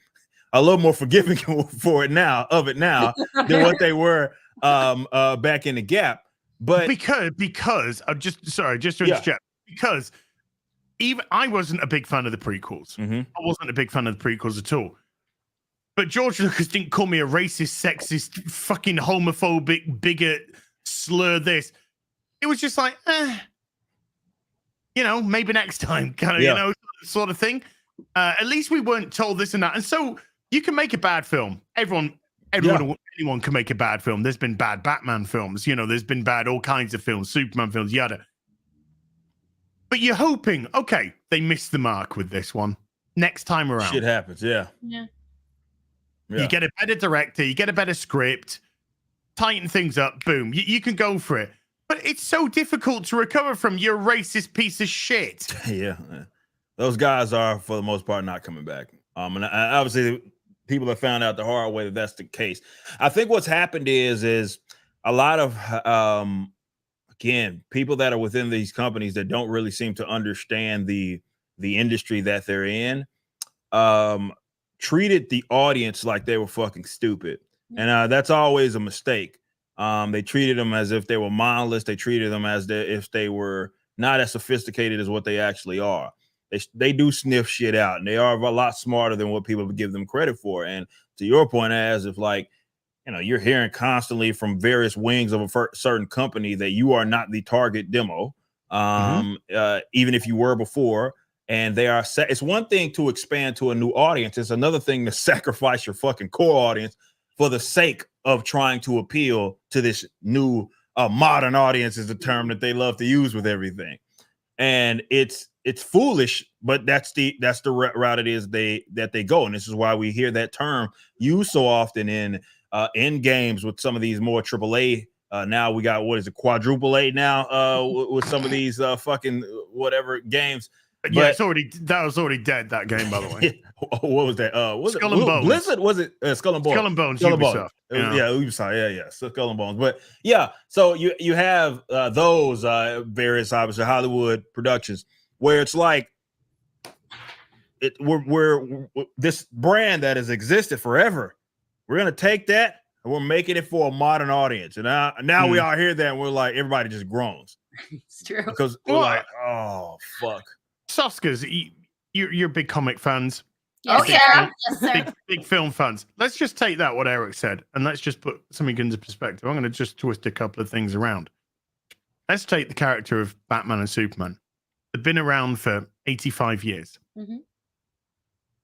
a little more forgiving for it now than what they were back in the gap. But because I'm just to interject, because even I wasn't a big fan of the prequels. I wasn't a big fan of the prequels at all. But George Lucas didn't call me a racist, sexist, fucking homophobic, bigot, slur this. It was just like, you know, maybe next time, kind of, you know, sort of thing. At least we weren't told this and that. And so you can make a bad film. Anyone can make a bad film. There's been bad Batman films, you know, there's been bad all kinds of films, Superman films, yada. But you're hoping, okay, they missed the mark with this one. Next time around. Shit happens, yeah. You get a better director, you get a better script, tighten things up, boom. You can go for it. But it's so difficult to recover from your racist piece of shit. Yeah. Those guys are, for the most part, not coming back. And obviously, people have found out the hard way that that's the case. I think what's happened is a lot of, again, people that are within these companies that don't really seem to understand the industry that they're in, treated the audience like they were fucking stupid. And that's always a mistake. They treated them as if they were mindless. They treated them as if they were not as sophisticated as what they actually are. They do sniff shit out, and they are a lot smarter than what people give them credit for. And to your point, as if, like, you know, you're hearing constantly from various wings of a certain company that you are not the target demo, even if you were before. And they are it's one thing to expand to a new audience. It's another thing to sacrifice your fucking core audience for the sake of trying to appeal to this new modern audience, is the term that they love to use with everything. And it's foolish, but that's the route it is that they go. And this is why we hear that term used so often in games with some of these more AAA. Now we got, what is it, quadruple A now with some of these fucking whatever games. Yeah, that was already dead, that game, by the way. What was that? Skull and Bones. Blizzard? Was it Skull and Bones? Skull and Bones. Skull and Bones. Ubisoft. Yeah. Skull and Bones. But yeah, so you have those various, obviously, Hollywood productions where it's like we're this brand that has existed forever. We're gonna take that and we're making it for a modern audience. And now we all hear that and we're like, everybody just groans. It's true. Because we're like, oh fuck. Soskas, you're big comic fans. Yes, yeah. Yes, sir. Big film fans. Let's just take that, what Eric said, and let's just put something into perspective. I'm going to just twist a couple of things around. Let's take the character of Batman and Superman. They've been around for 85 years.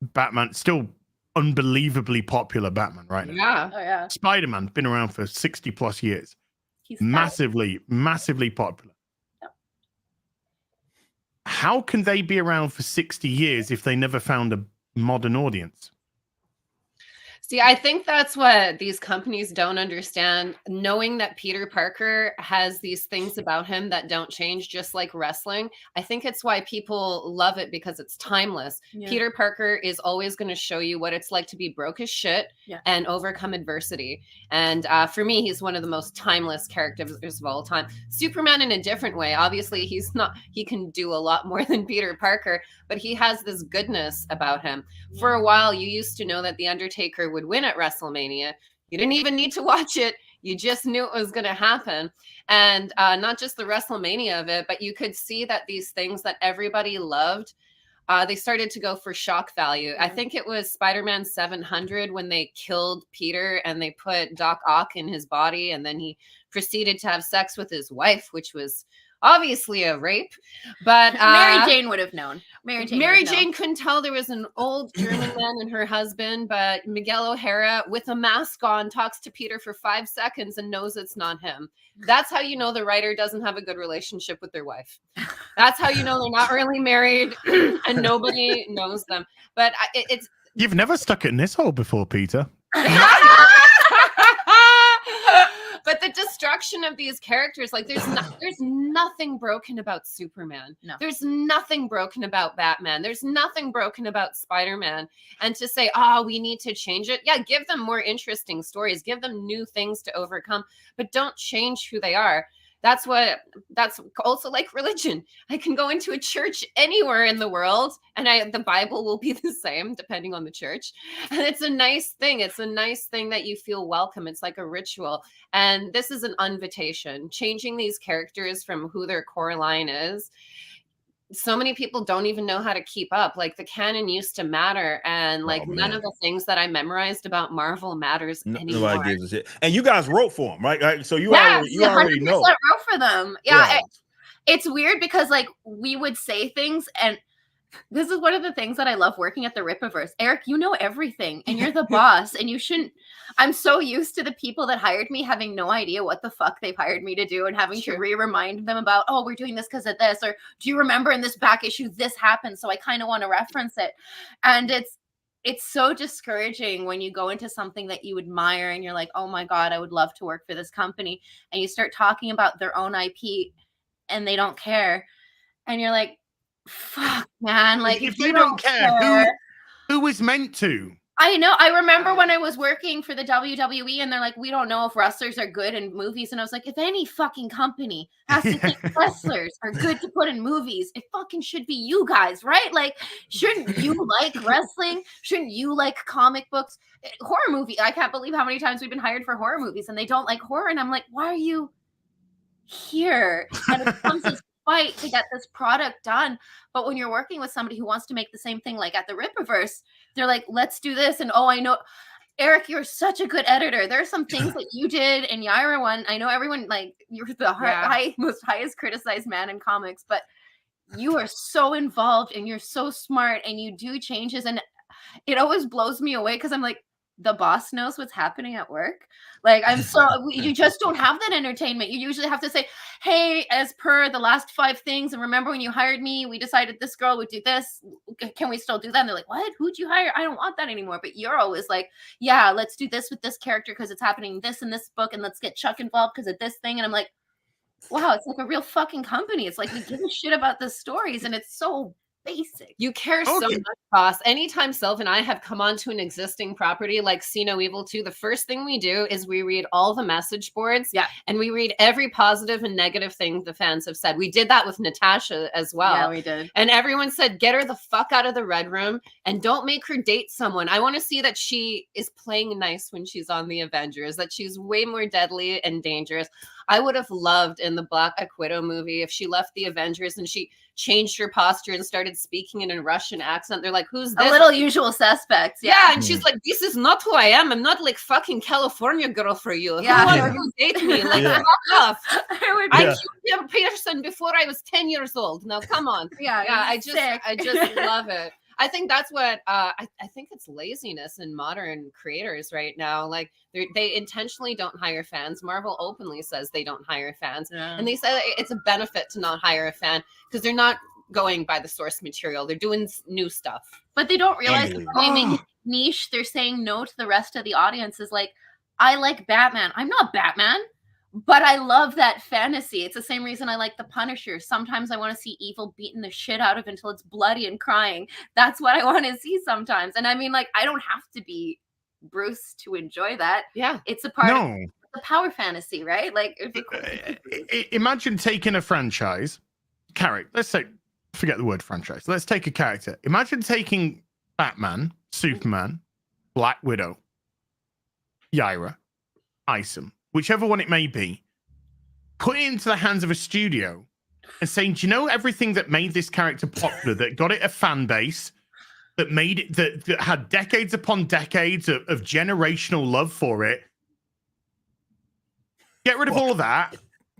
Batman, still unbelievably popular Batman right now. Yeah. Oh, yeah. Spider-Man, been around for 60 plus years. He's Massively popular. How can they be around for 60 years if they never found a modern audience? See, I think that's what these companies don't understand. Knowing that Peter Parker has these things about him that don't change, just like wrestling. I think it's why people love it, because it's timeless. Yeah. Peter Parker is always going to show you what it's like to be broke as shit and overcome adversity. And for me, he's one of the most timeless characters of all time. Superman in a different way. Obviously, he can do a lot more than Peter Parker, but he has this goodness about him. For a while, you used to know that The Undertaker would win at WrestleMania. You didn't even need to watch it. You just knew it was going to happen. And not just the WrestleMania of it, but you could see that these things that everybody loved they started to go for shock value. I think it was Spider-Man 700 when they killed Peter and they put Doc Ock in his body, and then he proceeded to have sex with his wife, which was obviously a rape. But Mary Jane would have known. Mary Jane couldn't tell there was an old German man and her husband, but Miguel O'Hara with a mask on talks to Peter for 5 seconds and knows it's not him. That's how you know the writer doesn't have a good relationship with their wife. That's how you know they're not really married and nobody knows them. But it's... You've never stuck it in this hole before, Peter. But the destruction of these characters, like there's nothing broken about Superman. No. There's nothing broken about Batman. There's nothing broken about Spider-Man. And to say, oh, we need to change it. Yeah, give them more interesting stories. Give them new things to overcome, but don't change who they are. That's also like religion. I can go into a church anywhere in the world and the Bible will be the same depending on the church. And it's a nice thing. It's a nice thing that you feel welcome. It's like a ritual. And this is an invitation. Changing these characters from who their core line is. So many people don't even know how to keep up. Like the canon used to matter, and like none of the things that I memorized about Marvel matters anymore. Nobody gives a shit. And you guys wrote for them, right? So you already know. Wrote for them. Yeah. It's weird because like we would say things, and this is one of the things that I love working at the Rippaverse. Eric, you know everything, and you're the boss, and you shouldn't. I'm so used to the people that hired me having no idea what the fuck they've hired me to do, and having to remind them about, oh, we're doing this because of this, or do you remember in this back issue this happened? So I kind of want to reference it, and it's so discouraging when you go into something that you admire and you're like, oh my god, I would love to work for this company, and you start talking about their own IP, and they don't care, and you're like, fuck, man. Like if you don't care, who is meant to? I know. I remember when I was working for the WWE and they're like, we don't know if wrestlers are good in movies. And I was like, if any fucking company has to think wrestlers are good to put in movies, it fucking should be you guys, right? Like, shouldn't you like wrestling? Shouldn't you like comic books? Horror movie. I can't believe how many times we've been hired for horror movies and they don't like horror. And I'm like, why are you here? And it becomes this fight to get this product done. But when you're working with somebody who wants to make the same thing, like at the Rippaverse, they're like, let's do this. And oh, I know, Eric, you're such a good editor. There are some things that you did in YAIRA one. I know everyone, like, you're the most highest criticized man in comics, but you are so involved and you're so smart and you do changes. And it always blows me away because I'm like, the boss knows what's happening at work. Like, you just don't have that entertainment. You usually have to say, hey, as per the last 5 things, and remember when you hired me, we decided this girl would do this. Can we still do that? And they're like, what? Who'd you hire? I don't want that anymore. But you're always like, yeah, let's do this with this character because it's happening this in this book, and let's get Chuck involved because of this thing. And I'm like, wow, it's like a real fucking company. It's like we give a shit about the stories, and it's so basic. You care so much, boss. Anytime Sylv and I have come onto an existing property like See No Evil 2, the first thing we do is we read all the message boards. Yeah. And we read every positive and negative thing the fans have said. We did that with Natasha as well. Yeah, we did. And everyone said, get her the fuck out of the Red Room and don't make her date someone. I want to see that she is playing nice when she's on the Avengers, that she's way more deadly and dangerous. I would have loved in the Black Widow movie if she left the Avengers and she changed her posture and started speaking in a Russian accent. They're like, who's this? A little Usual Suspects. Yeah, and she's like, this is not who I am. I'm not like fucking California girl for you. Yeah. Who wants to date me? Like, fuck off. I killed Jim Peterson before I was 10 years old. Now, come on. Yeah, I just love it. I think that's what I think it's laziness in modern creators right now. Like they intentionally don't hire fans. Marvel openly says they don't hire fans, and they say it's a benefit to not hire a fan because they're not going by the source material. They're doing new stuff, but they don't realize that when they make it niche, they're saying no to the rest of the audience. Is like, I like Batman. I'm not Batman. But I love that fantasy. It's the same reason I like the Punisher. Sometimes I want to see evil beating the shit out of until it's bloody and crying. That's what I want to see sometimes. And I mean, like, I don't have to be Bruce to enjoy that. Yeah. It's a part of the power fantasy, right? Like, imagine taking a franchise character. Let's say, forget the word franchise. Let's take a character. Imagine taking Batman, Superman, Black Widow, YAIRA, Isom, whichever one it may be, put it into the hands of a studio and saying, do you know everything that made this character popular, that got it a fan base, that made it, that had decades upon decades of generational love for it? Get rid of all of that.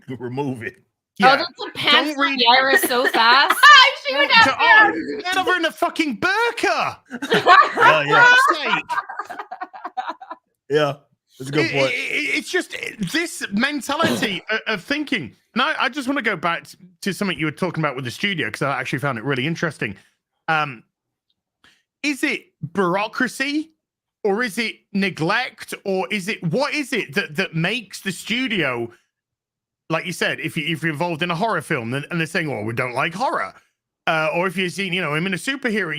Remove it. Yeah. Oh, that's a pants from YAIRA so fast. She would have get over in a fucking burqa. Yeah, that's a good point. It's just this mentality of thinking. And I just want to go back to something you were talking about with the studio, because I actually found it really interesting. Is it bureaucracy, or is it neglect, or is it, what is it that makes the studio, like you said, if you're involved in a horror film and they're saying, "Oh, we don't like horror," or if you've seen, I'm in a superhero,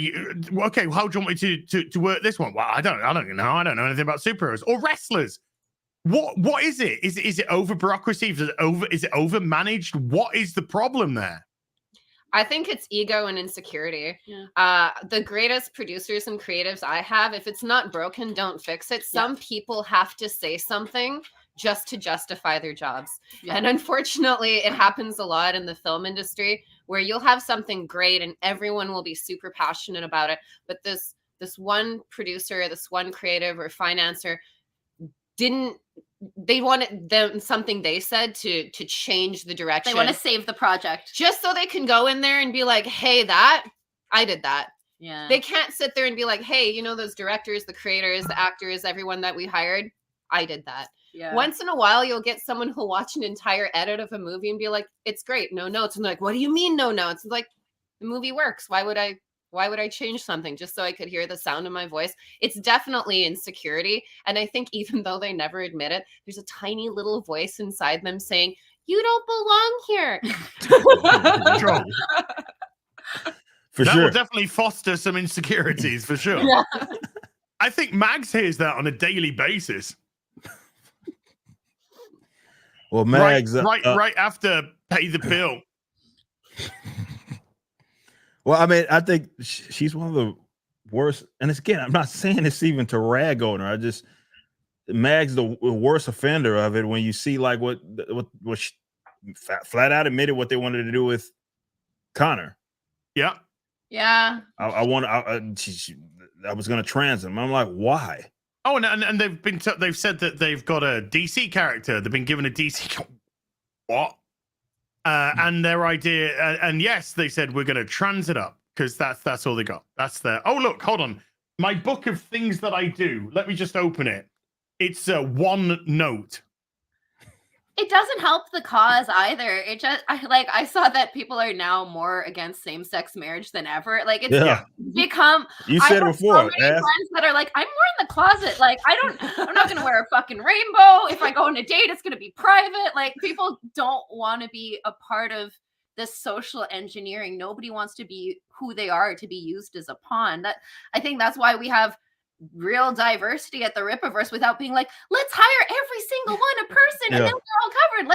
okay, well, how do you want me to work this one? Well, I don't know. I don't know anything about superheroes or wrestlers. What is it? Is it over bureaucracy? Is it over managed? What is the problem there? I think it's ego and insecurity. Yeah. The greatest producers and creatives I have, if it's not broken, don't fix it. Some people have to say something just to justify their jobs. Yeah. And unfortunately, it happens a lot in the film industry, where you'll have something great and everyone will be super passionate about it. But this one producer, this one creative or financer they wanted something they said to change the direction. They want to save the project. Just so they can go in there and be like, hey, I did that. Yeah. They can't sit there and be like, hey, those directors, the creators, the actors, everyone that we hired, I did that. Yeah. Once in a while, you'll get someone who'll watch an entire edit of a movie and be like, it's great, no notes. And they're like, what do you mean no notes? It's like, the movie works. Why would I change something just so I could hear the sound of my voice? It's definitely insecurity. And I think even though they never admit it, there's a tiny little voice inside them saying, you don't belong here. For that sure. will definitely foster some insecurities, for sure. Yeah. I think Mags hears that on a daily basis. Well, Mags... Right after Pay the Bill. Well, I mean, I think she's one of the worst. And again, I'm not saying this even to rag on her. Mag's the worst offender of it when you see like what she flat out admitted what they wanted to do with Connor. Yeah. Yeah. I was going to trans him. I'm like, why? Oh, and they've said that they've got a DC character. They've been given a DC. What? And their idea, and yes, they said we're going to trans it up, because that's all they got. That's their. Oh, look, hold on. My book of things that I do. Let me just open it. It's one note. It doesn't help the cause either. It just I saw that people are now more against same-sex marriage than ever. Like it's become. You said it before. So many friends that are like, I'm more in the closet. Like I'm not gonna wear a fucking rainbow. If I go on a date, it's gonna be private. Like people don't want to be a part of this social engineering. Nobody wants to be who they are to be used as a pawn. I think that's why we have real diversity at the Rippaverse without being like, let's hire every single one a person and then we're all covered.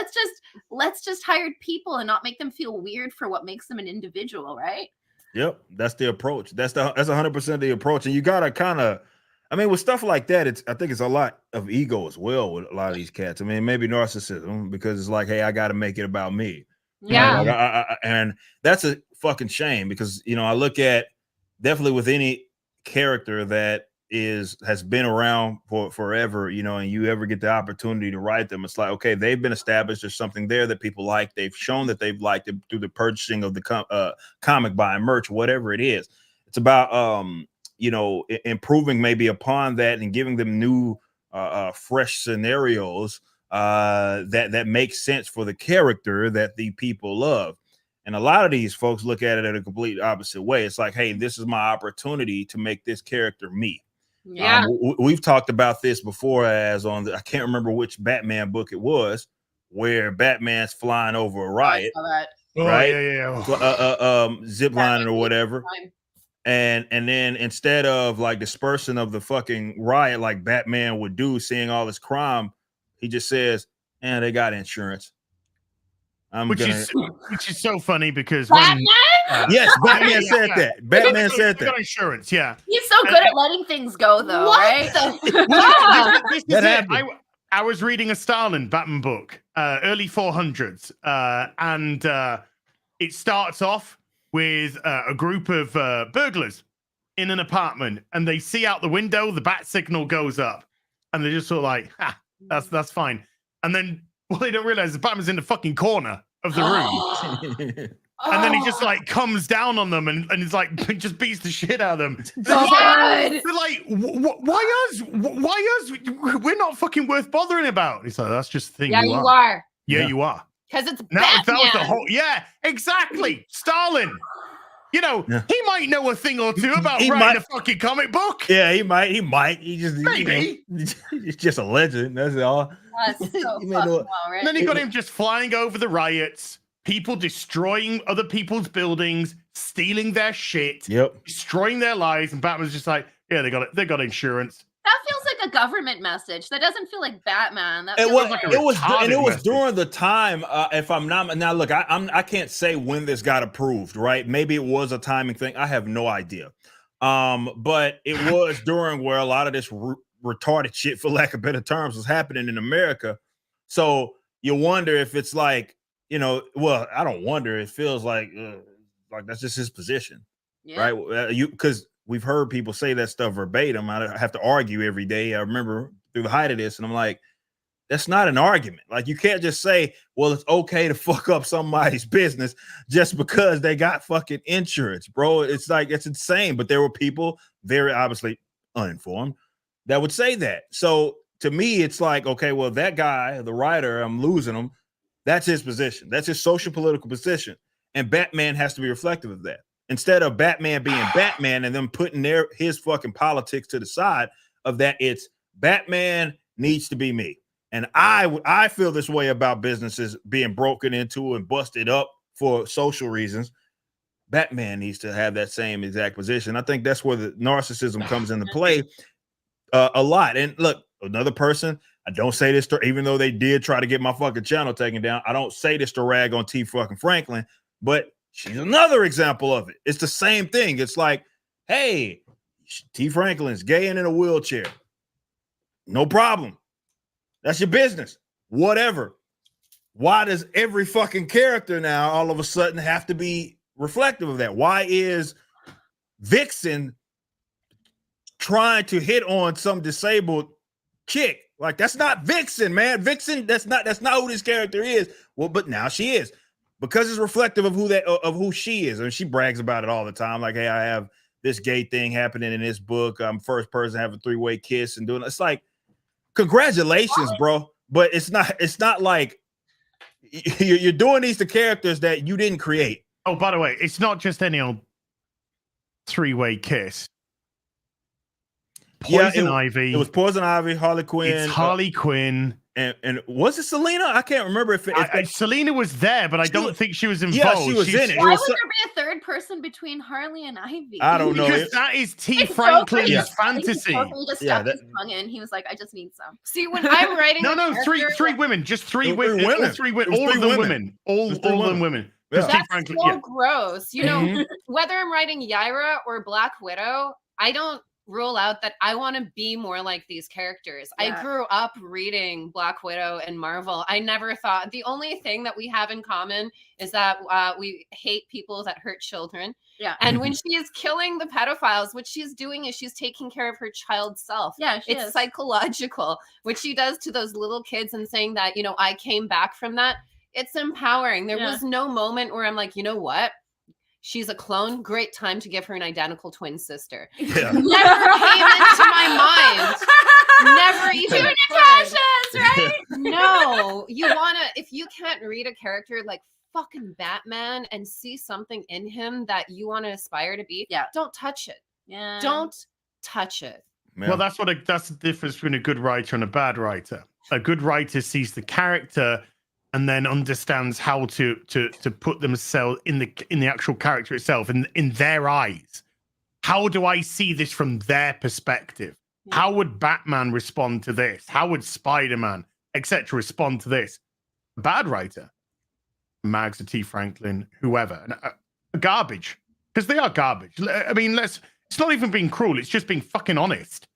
Let's just hire people and not make them feel weird for what makes them an individual, right? Yep, that's the approach. That's 100% the approach. And you gotta kind of, I mean, with stuff like that, I think it's a lot of ego as well with a lot of these cats. I mean, maybe narcissism, because it's like, hey, I got to make it about me. Yeah, like and that's a fucking shame, because I look at definitely with any character that has been around for forever, and you ever get the opportunity to write them, it's like, okay, they've been established. There's something there that people like. They've shown that they've liked it through the purchasing of the comic, buying merch, whatever it is. It's about improving maybe upon that and giving them new fresh scenarios that make sense for the character that the people love. And a lot of these folks look at it in a complete opposite way. It's like, hey, this is my opportunity to make this character me. Yeah, we've talked about this before, as on I can't remember which Batman book it was, where Batman's flying over a riot, right? Ziplining or whatever. And then instead of like dispersing of the fucking riot like Batman would do, seeing all this crime, he just says, "And they got insurance." Which is so funny, because Batman? Yes, Batman said that. Batman said that. Got insurance, yeah. He's so good at letting things go, though, right? This is it. I was reading a Stalin Batman book, early 400s, and it starts off with a group of burglars in an apartment, and they see out the window, the bat signal goes up, and they're just sort of like, ha, that's fine. And then what they don't realize is Batman's in the fucking corner of the room. And then he just like comes down on them and it's like just beats the shit out of them. They're like, why us? Why us? We're not fucking worth bothering about. He's like, that's just the thing. Yeah, you are. Yeah, you are. Because it's now, Batman. That was the whole. Yeah, exactly. Stalin. You know, he might know a thing or two about writing a fucking comic book. Yeah, he might. He just maybe. He's just a legend. That's all. That's so fucking well, right? And then you got him just flying over the riots, people destroying other people's buildings, stealing their shit, destroying their lives, and Batman's just like, yeah, they got it. They got insurance. That feels like a government message. That doesn't feel like Batman. That it feels was during the time. If I'm not now, look, I can't say when this got approved, right? Maybe it was a timing thing. I have no idea. But it was during where a lot of this retarded shit, for lack of better terms, was happening in America. So you wonder if it's like, you know, well, I don't wonder. It feels like that's just his position, right? Because we've heard people say that stuff verbatim. I have to argue every day. I remember through the height of this, and I'm like, that's not an argument. Like, you can't just say, well, it's okay to fuck up somebody's business just because they got fucking insurance, bro. It's like, it's insane. But there were people very obviously uninformed that would say that. So to me, it's like, okay, well, that guy, the writer, I'm losing him. That's his position. That's his social political position. And Batman has to be reflective of that. Instead of Batman being Batman and them putting his fucking politics to the side of that, it's Batman needs to be me. And I feel this way about businesses being broken into and busted up for social reasons. Batman needs to have that same exact position. I think that's where the narcissism comes into play a lot. And look, another person, I don't say this to, even though they did try to get my fucking channel taken down, I don't say this to rag on T fucking Franklin, but she's another example of it. It's the same thing. It's like, hey, T Franklin's gay and in a wheelchair. No problem. That's your business. Whatever. Why does every fucking character now all of a sudden have to be reflective of that? Why is Vixen trying to hit on some disabled chick? Like, that's not Vixen, man. Vixen, that's not who this character is. Well, but now she is. Because it's reflective of who she is. I mean, she brags about it all the time. Like, hey, I have this gay thing happening in this book. I'm first person to have a 3-way kiss and doing it. It's like, congratulations, bro. But it's not like you're doing these to characters that you didn't create. Oh, by the way, it's not just any old 3-way kiss. Poison Ivy. It was Poison Ivy, Harley Quinn. It's Harley Quinn. And was it Selena? I can't remember if Selena was there, but I don't think she was involved. Yeah, she was in it. Why would there be a third person between Harley and Ivy? I don't know. Because that is T. Franklin's fantasy. He just stuck his tongue in. He was like, I just need some. See, when I'm writing three women. Just three women. All of them women. All of them women. That's so gross. You know, whether I'm writing YAIRA or Black Widow, I don't rule out that I want to be more like these characters. I grew up reading Black Widow and Marvel. I never thought, the only thing that we have in common is that we hate people that hurt children. Yeah. And when she is killing the pedophiles, what she's doing is she's taking care of her child's self. Yeah, it's psychological. What she does to those little kids and saying that, you know, I came back from that. It's empowering. There was no moment where I'm like, you know what? She's a clone. Great time to give her an identical twin sister. Yeah. Never came into my mind. Never even. Two Natashas, right? No. You want to, if you can't read a character like fucking Batman and see something in him that you want to aspire to be, don't touch it. Yeah. Don't touch it. Man. Well, that's the difference between a good writer and a bad writer. A good writer sees the character and then understands how to put themselves in the actual character itself, in their eyes. How do I see this from their perspective? Yeah. How would Batman respond to this? How would Spider-Man, etc., respond to this? A bad writer, Mags or T. Franklin, whoever, garbage, because they are garbage. I mean, it's not even being cruel. It's just being fucking honest.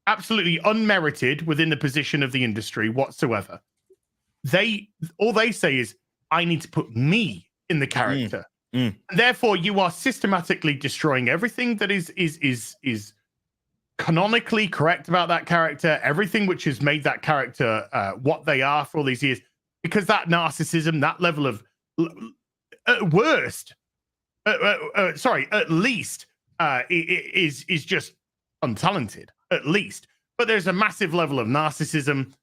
Absolutely unmerited within the position of the industry whatsoever. All they say is, I need to put me in the character. Therefore, you are systematically destroying everything that is canonically correct about that character, everything which has made that character what they are for all these years, because that narcissism, that level of at worst, at least is just untalented, at least. But there's a massive level of narcissism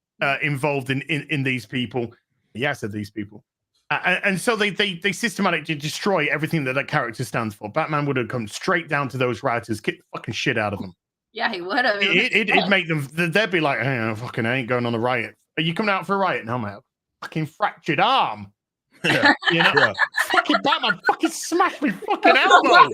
involved in these people. Yes, of these people. And so they systematically destroy everything that character stands for. Batman would have come straight down to those writers, kick the fucking shit out of them. Yeah, he would have. It'd make them, they'd be like, hey, fucking, I ain't going on a riot. Are you coming out for a riot? No, mate. Fucking fractured arm. You know, fucking Batman fucking smashed me fucking elbow.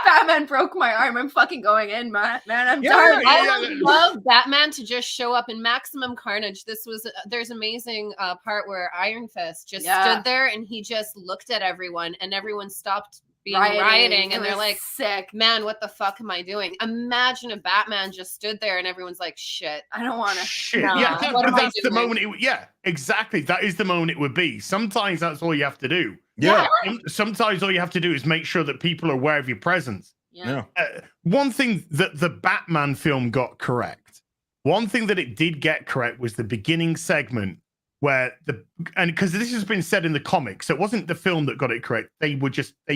Batman broke my arm. I'm fucking going in, man. I'm sorry. I would love Batman to just show up in maximum carnage. This was there's amazing part where Iron Fist just stood there and he just looked at everyone and everyone stopped being rioting and they're like, sick, man, what the fuck am I doing? Imagine if Batman just stood there and everyone's like, shit, I don't want to. Shit. Yeah, that's the moment. Yeah, exactly. That is the moment it would be. Sometimes that's all you have to do. Yeah. Sometimes all you have to do is make sure that people are aware of your presence. Yeah. One thing that the Batman film got correct, one thing that it did get correct was the beginning segment where because this has been said in the comics, so it wasn't the film that got it correct. They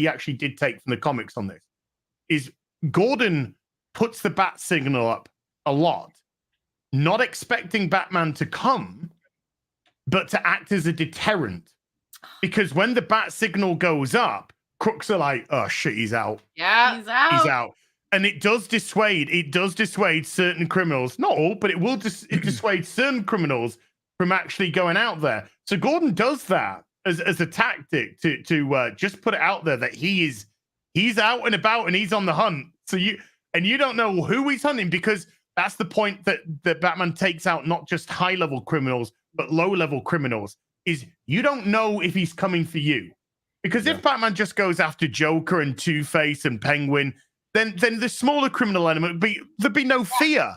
actually did take from the comics on this. Is Gordon puts the bat signal up a lot, not expecting Batman to come, but to act as a deterrent. Because when the bat signal goes up, crooks are like, oh shit, he's out. Yeah, he's out. He's out. And it does dissuade certain criminals, not all, but it dissuade certain criminals from actually going out there. So Gordon does that as a tactic to just put it out there that he's out and about and he's on the hunt. So you don't know who he's hunting, because that's the point that Batman takes out not just high-level criminals, but low-level criminals, is you don't know if he's coming for you. Because if Batman just goes after Joker and Two-Face and Penguin, then the smaller criminal element there'd be no fear.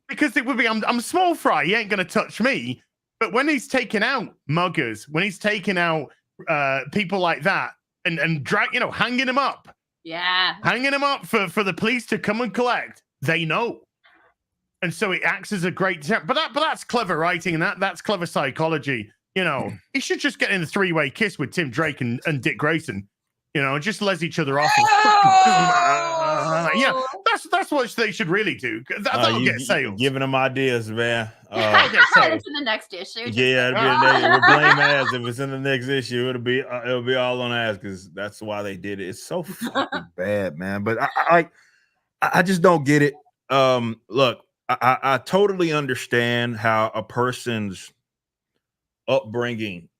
Because it would be, I'm small fry, he ain't gonna touch me. But when he's taking out muggers, when he's taking out people like that and hanging them up, hanging them up for the police to come and collect, they know. And so it acts as a great, but that's clever writing, and that's clever psychology. You know, he should just get in a three-way kiss with Tim Drake and Dick Grayson. You know, just les each other off. Yeah, that's what they should really do. That'll get sales. Giving them ideas, man. It's in the next issue. Yeah, we'll blame ass if it's in the next issue. It'll be all on ass, because that's why they did it. It's so fucking bad, man. But I just don't get it. Look, I totally understand how a person's upbringing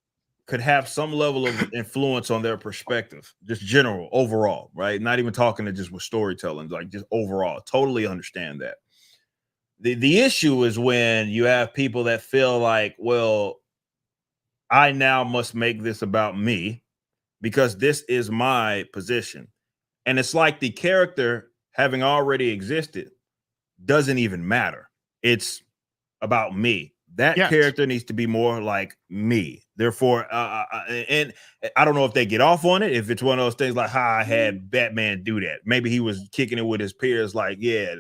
could have some level of influence on their perspective, just general, overall, right? Not even talking to just with storytelling, like just overall. Totally understand that. The issue is when you have people that feel like, well, I now must make this about me because this is my position. And it's like the character, having already existed, doesn't even matter. It's about me. That character needs to be more like me. Therefore, and I don't know if they get off on it, if it's one of those things like how I had Batman do that. Maybe he was kicking it with his peers, like, yeah,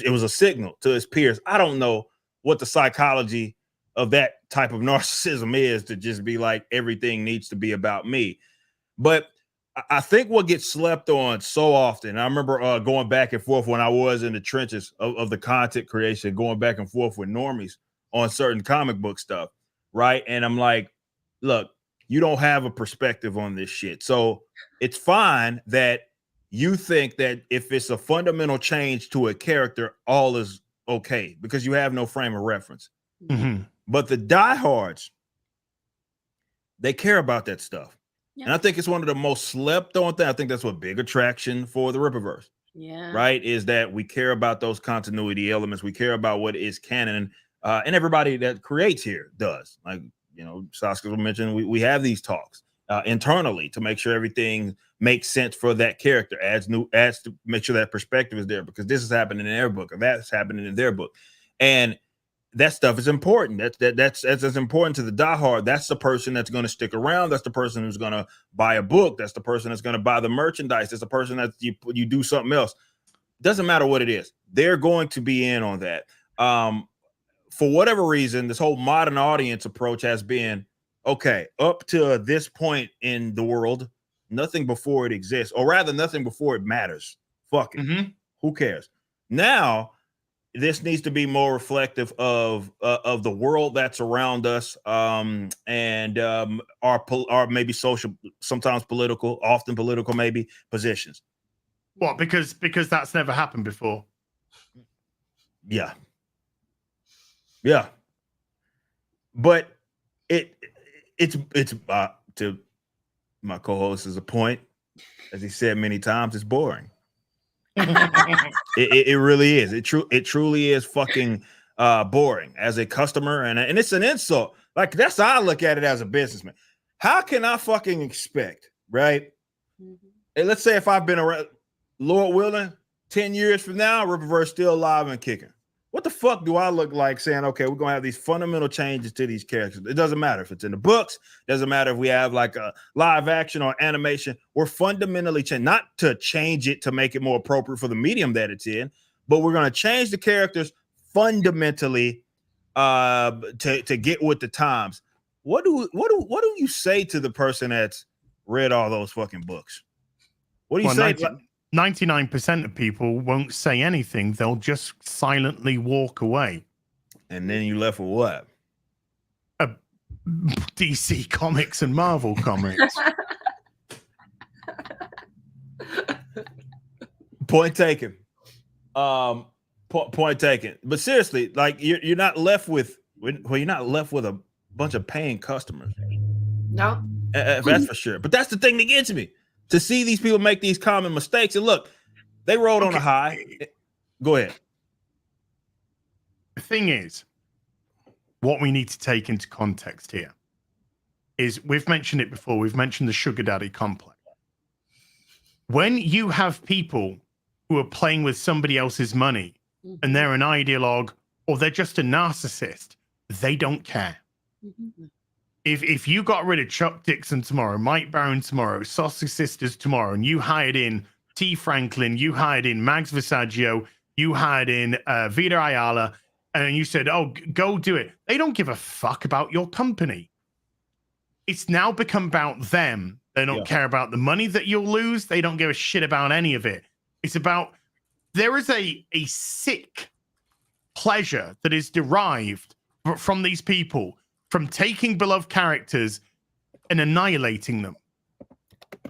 it was a signal to his peers. I don't know what the psychology of that type of narcissism is, to just be like, everything needs to be about me. But I think what gets slept on so often, I remember going back and forth when I was in the trenches of the content creation, going back and forth with normies on certain comic book stuff, right? And I'm like, look, you don't have a perspective on this shit. So it's fine that you think that if it's a fundamental change to a character, all is okay, because you have no frame of reference. But the diehards, they care about that stuff. And I think it's one of the most slept on things. I think that's what big attraction for the Rippaverse, right? Is that we care about those continuity elements. We care about what is canon. And everybody that creates here does. Like, you know, Saskia mentioned, we have these talks internally to make sure everything makes sense for that character, adds to make sure that perspective is there, because this is happening in their book or that's happening in their book. And that stuff is important. That's as important to the diehard. That's the person that's going to stick around. That's the person who's going to buy a book. That's the person that's going to buy the merchandise. That's the person that you do something else. Doesn't matter what it is. They're going to be in on that. For whatever reason, this whole modern audience approach has been, okay, up to this point in the world, nothing before it exists, or rather nothing before it matters. Fuck it. Mm-hmm. Who cares? Now, this needs to be more reflective of the world that's around us, and our maybe social, sometimes political, often political, maybe positions. What? Because that's never happened before. Yeah. But it's to my co-host's point, as he said many times, it's boring. It really is. It truly is fucking boring as a customer, and it's an insult. Like, that's how I look at it as a businessman. How can I fucking expect, right? And let's say if I've been around, Lord willing, 10 years from now, Rippaverse still alive and kicking. What the fuck do I look like saying, okay, we're going to have these fundamental changes to these characters? It doesn't matter if it's in the books. It doesn't matter if we have like a live action or animation. We're fundamentally changing, not to change it to make it more appropriate for the medium that it's in, but we're going to change the characters fundamentally to get with the times. What do you say to the person that's read all those fucking books? What do you say? 99% of people won't say anything. They'll just silently walk away. And then you left with what? DC Comics and Marvel Comics. Point taken. Point taken. But seriously, like you're not left with a bunch of paying customers. No, that's for sure. But that's the thing that gets me. To see these people make these common mistakes. And look, they rolled on a high. Go ahead. The thing is, what we need to take into context here is, we've mentioned it before, we've mentioned the sugar daddy complex. When you have people who are playing with somebody else's money and they're an ideologue or they're just a narcissist, they don't care. If you got rid of Chuck Dixon tomorrow, Mike Barron tomorrow, Sausage Sisters tomorrow, and you hired in T. Franklin, you hired in Mags Visaggio, you hired in Vida Ayala, and you said, oh, go do it. They don't give a fuck about your company. It's now become about them. They don't care about the money that you'll lose. They don't give a shit about any of it. It's about, there is a sick pleasure that is derived from these people, from taking beloved characters and annihilating them.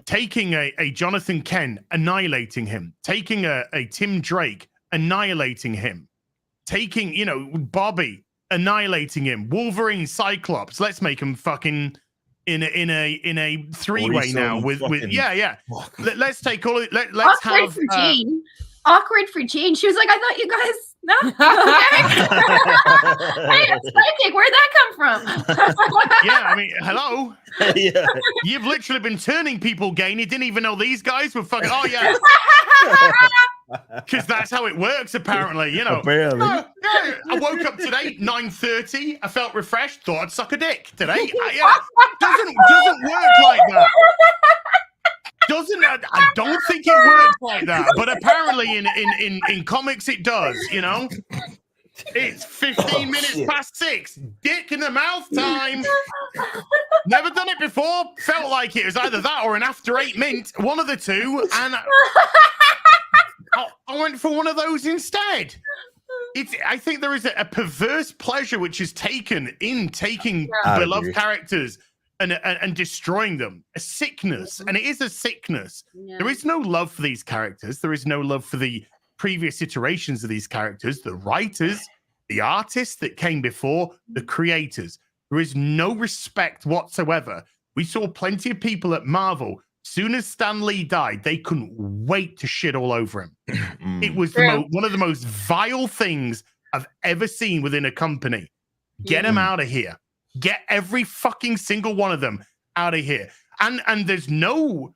Taking a Jonathan Kent, annihilating him. Taking a Tim Drake, annihilating him. Taking, Bobby, annihilating him. Wolverine, Cyclops. Let's make him fucking in a three-way now with Let's take all of it. Let's have for Jean. Awkward for Jean. She was like, I thought you guys. No. Hey, it's psychic. Where'd that come from? Yeah, I mean, hello. Yeah. You've literally been turning people gay, and you didn't even know these guys were fucking. Oh yeah. Because that's how it works, apparently. Apparently. I woke up today, 9:30. I felt refreshed. Thought I'd suck a dick today. Doesn't work like that. I don't think it works like that, but apparently in comics it does. It's 15 minutes past 6. Dick in the mouth time. Never done it before. Felt like it was either that or an after 8 mint, one of the two, and I went for one of those instead. I think there is a perverse pleasure which is taken in taking beloved characters and destroying them. A sickness, and it is a sickness. There is no love for these characters. There is no love for the previous iterations of these characters, the writers, the artists that came before, the creators. There is no respect whatsoever. We saw plenty of people at Marvel. Soon as Stan Lee died, they couldn't wait to shit all over him. It was one of the most vile things I've ever seen within a company. Get him out of here. Get every fucking single one of them out of here. And there's no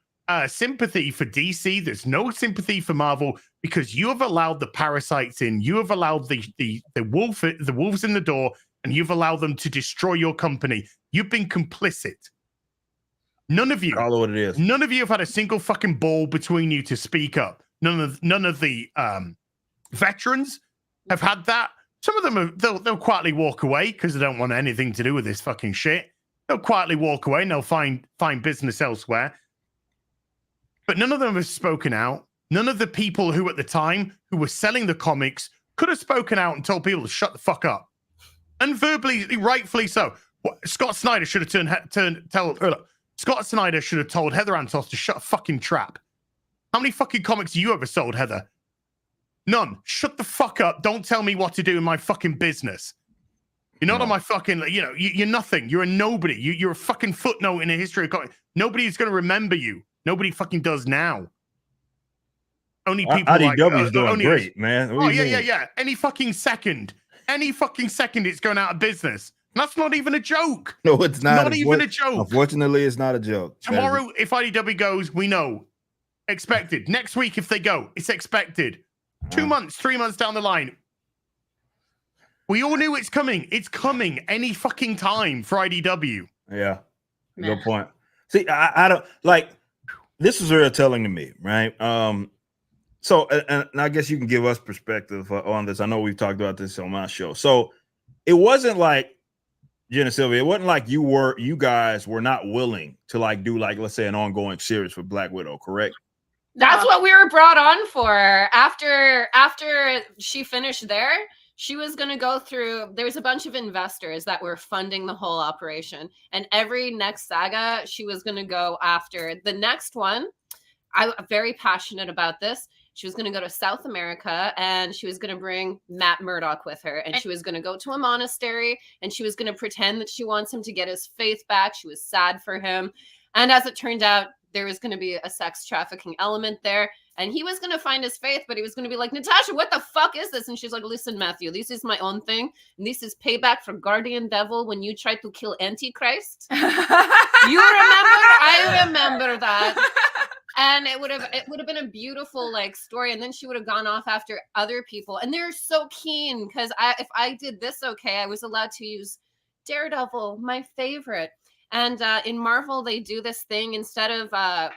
sympathy for DC. There's no sympathy for Marvel because you have allowed the parasites in. You have allowed the wolves in the door, and you've allowed them to destroy your company. You've been complicit. None of you. Call it what it is. None of you have had a single fucking ball between you to speak up. None of the veterans have had that. Some of them they'll quietly walk away because they don't want anything to do with this fucking shit. They'll quietly walk away and they'll find business elsewhere. But none of them have spoken out. None of the people who at the time who were selling the comics could have spoken out and told people to shut the fuck up. And verbally, rightfully so. Scott Snyder should have Scott Snyder should have told Heather Antos to shut a fucking trap. How many fucking comics have you ever sold, Heather? None. Shut the fuck up. Don't tell me what to do in my fucking business. You're not on my fucking, you're nothing. You're a nobody. You're a fucking footnote in the history of comics. Nobody's going to remember you. Nobody fucking does now. Only people IDW's doing great, man. Oh, yeah. Any fucking second, it's going out of business. And that's not even a joke. No, it's not. Not even a joke. Unfortunately, it's not a joke. Tomorrow, if IDW goes, we know. Expected. Next week, if they go, it's expected. 2 months, 3 months down the line. We all knew it's coming. It's coming any fucking time for IDW. Yeah. Good point. See, I don't like this is real telling to me, right? So and I guess you can give us perspective on this. I know we've talked about this on my show. So it wasn't like Jen and Sylvia, it wasn't like you guys were not willing to like do like, let's say, an ongoing series for Black Widow, correct? That's what we were brought on for. After she finished there, she was going to go through, there was a bunch of investors that were funding the whole operation. And every next saga, she was going to go after. The next one, I'm very passionate about this. She was going to go to South America and she was going to bring Matt Murdock with her. And she was going to go to a monastery and she was going to pretend that she wants him to get his faith back. She was sad for him. And as it turned out, there was going to be a sex trafficking element there. And he was going to find his faith, but he was going to be like, Natasha, what the fuck is this? And she's like, listen, Matthew, this is my own thing. And this is payback for Guardian Devil when you tried to kill Antichrist. You remember? I remember that. And it would have been a beautiful like story. And then she would have gone off after other people. And they're so keen because if I did this okay, I was allowed to use Daredevil, my favorite. And in Marvel, they do this thing instead of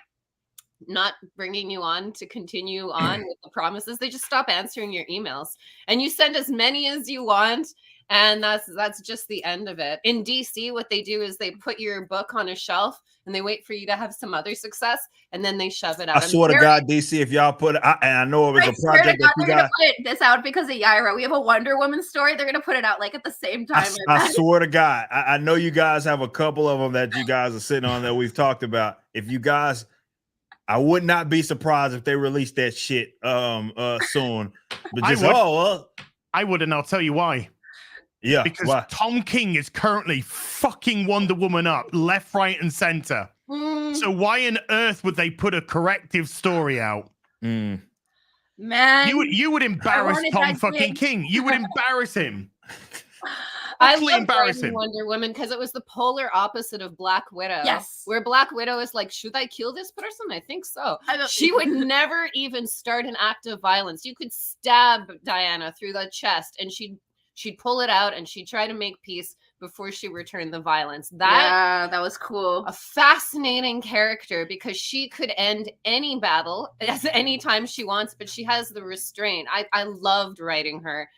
not bringing you on to continue on with the promises. They just stop answering your emails and you send as many as you want. And that's just the end of it. In DC, what they do is they put your book on a shelf and they wait for you to have some other success and then they shove it out. I swear to God, DC, if y'all put it, and I know it was a project that you guys. They're going to put this out because of YAIRA. We have a Wonder Woman story. They're going to put it out like at the same time. I swear to God, I know you guys have a couple of them that you guys are sitting on that we've talked about. If you guys, I would not be surprised if they release that shit soon. But just I would, and I'll tell you why. Yeah, because Tom King is currently fucking Wonder Woman up left, right, and center. So why on earth would they put a corrective story out? Man, you would embarrass Tom fucking King. You would embarrass him. I love writing Wonder Woman because it was the polar opposite of Black Widow. Yes, where Black Widow is like, should I kill this person? I think so. She would never even start an act of violence. You could stab Diana through the chest, and she'd pull it out and she'd try to make peace before she returned the violence. That was cool. A fascinating character because she could end any battle at any time she wants, but she has the restraint. I loved writing her.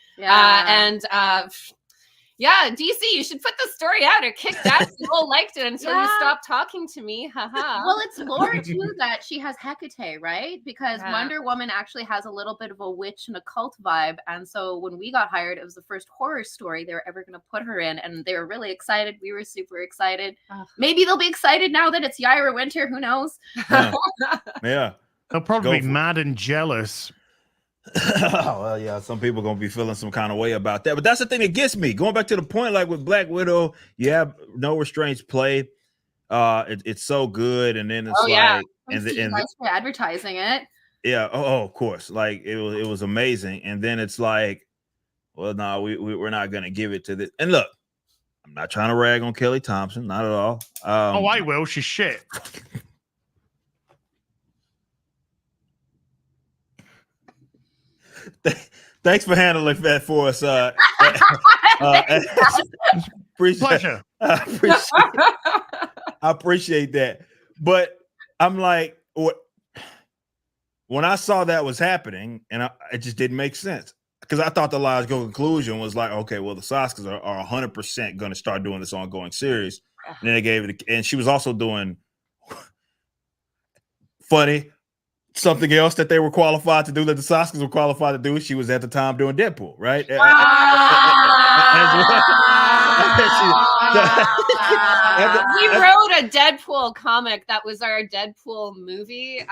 Yeah, DC, you should put the story out. It kicked ass. You all liked it until you stopped talking to me. Haha. Well, it's lore too that she has Hecate, right? Because Wonder Woman actually has a little bit of a witch and occult vibe. And so when we got hired, it was the first horror story they were ever going to put her in. And they were really excited. We were super excited. Maybe they'll be excited now that it's YAIRA Winter. Who knows? Yeah. They'll probably be mad and jealous. Oh, well, yeah, some people are gonna be feeling some kind of way about that, but that's the thing that gets me. Going back to the point, like with Black Widow, you have no restraints play. It's so good, and then it's and for advertising it. Yeah, of course. Like it was amazing, and then it's like, well, no, we're not gonna give it to this. And look, I'm not trying to rag on Kelly Thompson, not at all. I will. She's shit. Thanks for handling that for us. Pleasure. I appreciate that. But I'm like, when I saw that was happening, and it just didn't make sense. Because I thought the logical conclusion was like, okay, well, the Saskas are 100% going to start doing this ongoing series. And then they gave it, and she was also doing funny, something else that they were qualified to do, that the Saskas were qualified to do. She was at the time doing Deadpool, right? We wrote a Deadpool comic that was our Deadpool movie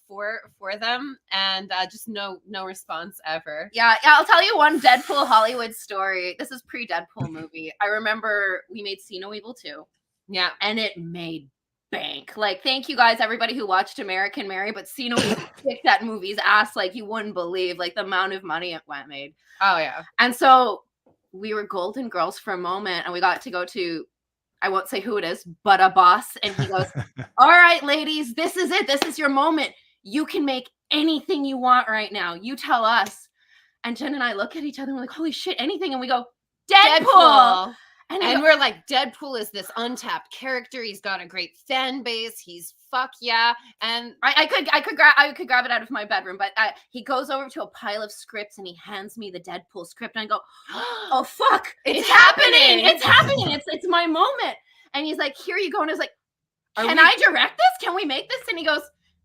for them, and just no response ever. Yeah, I'll tell you one Deadpool Hollywood story. This is pre-Deadpool movie. I remember we made See No Evil 2. Yeah, and it made bank. Like, thank you guys, everybody who watched American Mary, but See No Evil kicked that movie's ass like you wouldn't believe, like the amount of money it made. Oh yeah. And so we were Golden Girls for a moment, and we got to go to, I won't say who it is, but a boss, and he goes, all right, ladies, this is it. This is your moment. You can make anything you want right now. You tell us. And Jen and I look at each other and we're like, holy shit, anything. And we go, Deadpool. And we're like, Deadpool is this untapped character. He's got a great fan base. He's fuck yeah. And I could grab it out of my bedroom, but he goes over to a pile of scripts and he hands me the Deadpool script, and I go, oh fuck, it's happening. It's happening. It's my moment. And he's like, here you go. And I was like, can I direct this? Can we make this? And he goes,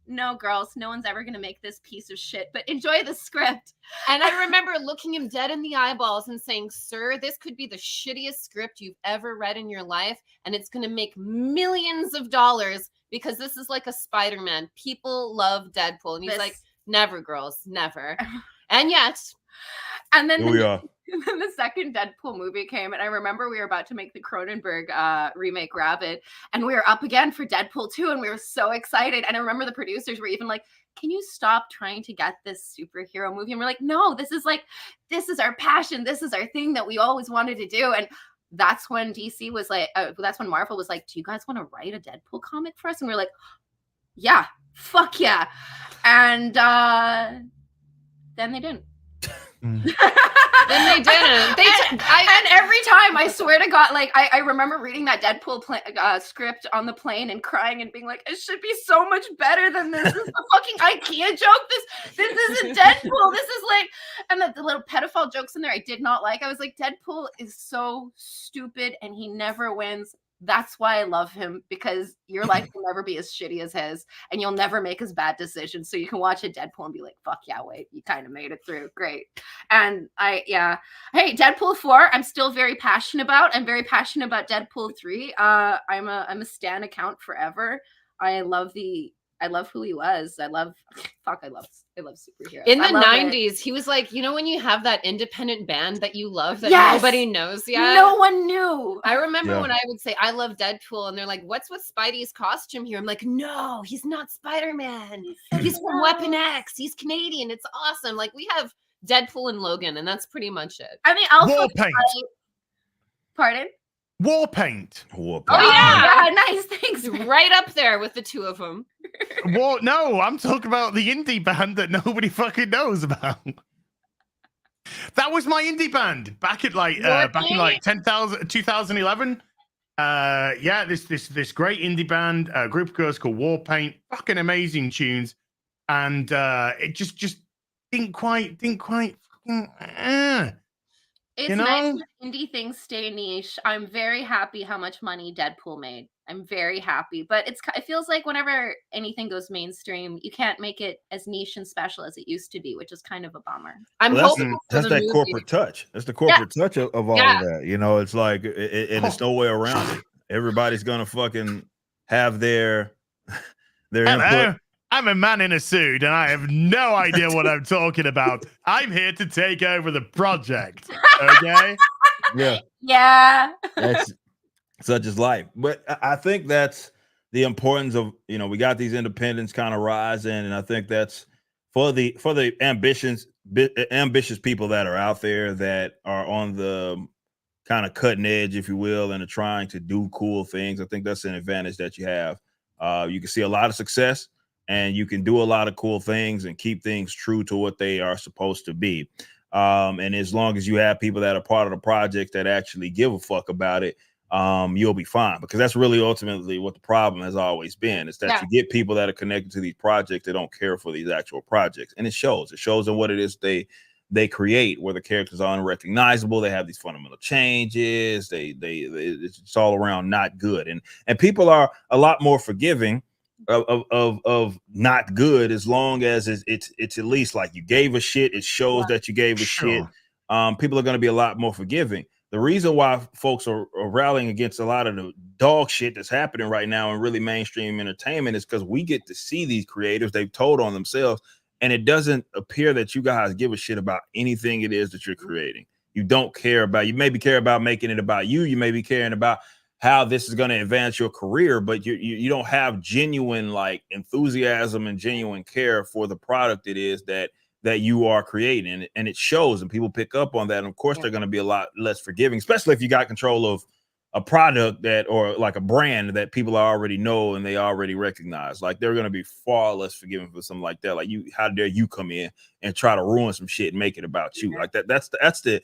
no, girls, no one's ever going to make this piece of shit, but enjoy the script. And I remember looking him dead in the eyeballs and saying, sir, this could be the shittiest script you've ever read in your life, and it's going to make millions of dollars because this is like a Spider-Man. People love Deadpool. And he's like, never, girls, never. And yet. And then here we are. Then the second Deadpool movie came, and I remember we were about to make the Cronenberg remake Rabid, and we were up again for Deadpool 2, and we were so excited. And I remember the producers were even like, can you stop trying to get this superhero movie? And we're like, no, this is our passion. This is our thing that we always wanted to do. And that's when DC was like, that's when Marvel was like, do you guys want to write a Deadpool comic for us? And we were like, yeah, fuck yeah. And then they didn't. Then they didn't. And every time, I swear to God, like I remember reading that Deadpool script on the plane and crying and being like, it should be so much better than this. This is a fucking IKEA joke. This isn't Deadpool. This is like, and the little pedophile jokes in there I did not like. I was like, Deadpool is so stupid and he never wins. That's why I love him, because your life will never be as shitty as his, and you'll never make as bad decisions. So you can watch a Deadpool and be like, fuck yeah, wait, you kind of made it through. Great. And hey, Deadpool 4, I'm still very passionate about. I'm very passionate about Deadpool 3. I'm a stan account forever. I love who he was. I love superheroes. In the 90s, he was like, you know, when you have that independent band that you love that nobody knows yet? No one knew. I remember when I would say, I love Deadpool, and they're like, what's with Spidey's costume here? I'm like, no, he's not Spider-Man. He's from Weapon X. He's Canadian. It's awesome. Like, we have Deadpool and Logan, and that's pretty much it. I mean, also, War paint. Pardon? War paint. War paint. Oh, yeah. Nice. Thanks. Right up there with the two of them. No, I'm talking about the indie band that nobody fucking knows about. That was my indie band back in 2011. This great indie band, group of girls called War Paint, fucking amazing tunes, and it just didn't quite fucking. It's nice when indie things stay niche. I'm very happy how much money Deadpool made. I'm very happy, but it feels like whenever anything goes mainstream, you can't make it as niche and special as it used to be, which is kind of a bummer. That's that corporate touch. That's the corporate touch of all of that. You know, it's like, and it's no way around it. Everybody's gonna fucking have their input. I'm a man in a suit, and I have no idea what I'm talking about. I'm here to take over the project. Okay? Yeah. That's such is life. But I think that's the importance of, you know, we got these independents kind of rising, and I think that's for the ambitious people that are out there that are on the kind of cutting edge, if you will, and are trying to do cool things. I think that's an advantage that you have. You can see a lot of success. and you can do a lot of cool things and keep things true to what they are supposed to be. And as long as you have people that are part of the project that actually give a fuck about it, you'll be fine, because that's really ultimately what the problem has always been, is that you get people that are connected to these projects that don't care for these actual projects. And it shows in what it is they create, where the characters are unrecognizable. They have these fundamental changes. It's all around not good. And people are a lot more forgiving of not good, as long as it's at least like you gave a shit. It shows that you gave a shit. People are going to be a lot more forgiving. The reason why folks are rallying against a lot of the dog shit that's happening right now in really mainstream entertainment is because we get to see these creators. They've told on themselves, and it doesn't appear that you guys give a shit about anything it is that you're creating. You don't care about, you maybe care about making it about you. You may be caring about how this is going to advance your career, but you don't have genuine like enthusiasm and genuine care for the product it is that you are creating, and it shows, and people pick up on that. And of course, they're going to be a lot less forgiving, especially if you got control of a product that, or like a brand that people already know and they already recognize. Like, they're going to be far less forgiving for something like that. Like, how dare you come in and try to ruin some shit and make it about you? Like that's the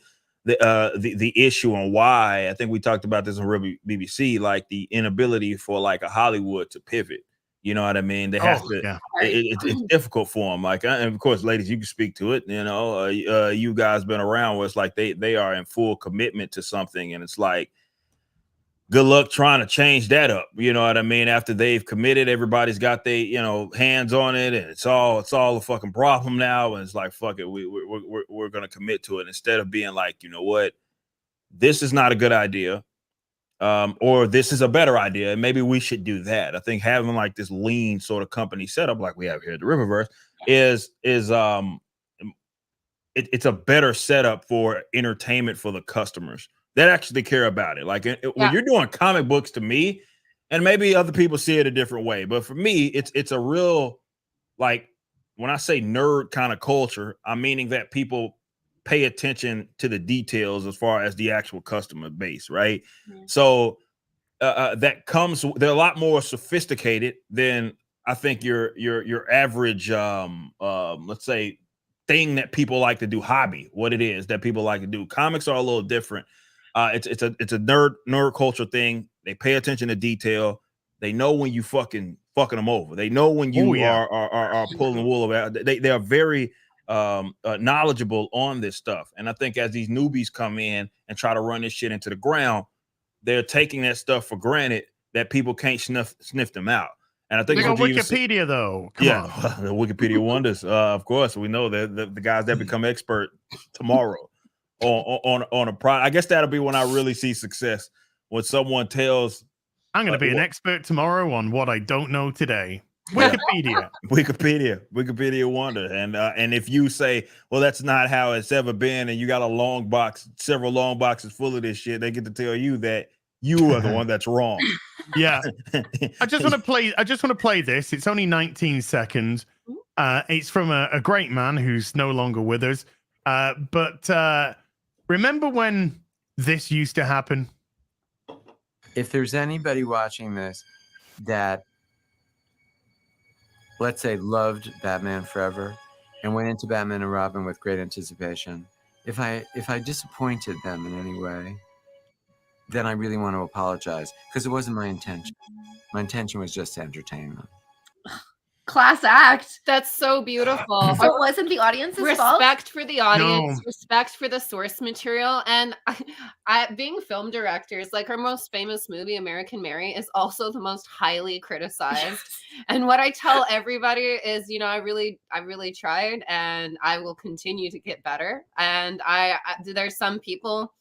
issue, and why I think we talked about this on Real BBC, like the inability for like a Hollywood to pivot. You know what I mean? They have to. It's difficult for them. Like, and of course, ladies, you can speak to it. You know, you guys been around where it's like they are in full commitment to something, and it's like, good luck trying to change that up. You know what I mean? After they've committed, everybody's got their hands on it, and it's all a fucking problem now. And it's like, fuck it, we're gonna commit to it, instead of being like, you know what, this is not a good idea. Or this is a better idea, and maybe we should do that. I think having like this lean sort of company setup like we have here at the Riververse is it's a better setup for entertainment for the customers that actually care about it. Like when you're doing comic books, to me, and maybe other people see it a different way, but for me, it's a real, like, when I say nerd kind of culture, I'm meaning that people pay attention to the details as far as the actual customer base, right? So that comes, they're a lot more sophisticated than I think your average let's say thing that people like to do, hobby, what it is that people like to do. Comics are a little different. It's a nerd culture thing. They pay attention to detail. They know when you fucking them over. They know when you are pulling wool about. They are very knowledgeable on this stuff. And I think as these newbies come in and try to run this shit into the ground, they're taking that stuff for granted, that people can't sniff them out. And I think on Wikipedia, though. Come on. The Wikipedia wonders. Of course, we know that the guys that become expert tomorrow on a product. I guess that'll be when I really see success, when someone tells, I'm going to be an expert tomorrow on what I don't know today. Wikipedia wonder. And if you say, well, that's not how it's ever been, and you got a long box, several long boxes full of this shit, they get to tell you that you are the one that's wrong. Yeah. I just want to play this. It's only 19 seconds. It's from a great man who's no longer with us. But remember when this used to happen? If there's anybody watching this that, let's say, loved Batman Forever and went into Batman and Robin with great anticipation, if I disappointed them in any way, then I really want to apologize, because it wasn't my intention. My intention was just to entertain them. Class act. That's so beautiful. So it wasn't the audience's fault? Respect for the audience, respect for the source material. And I being film directors, like our most famous movie, American Mary, is also the most highly criticized. And what I tell everybody is, I really tried, and I will continue to get better. And there's some people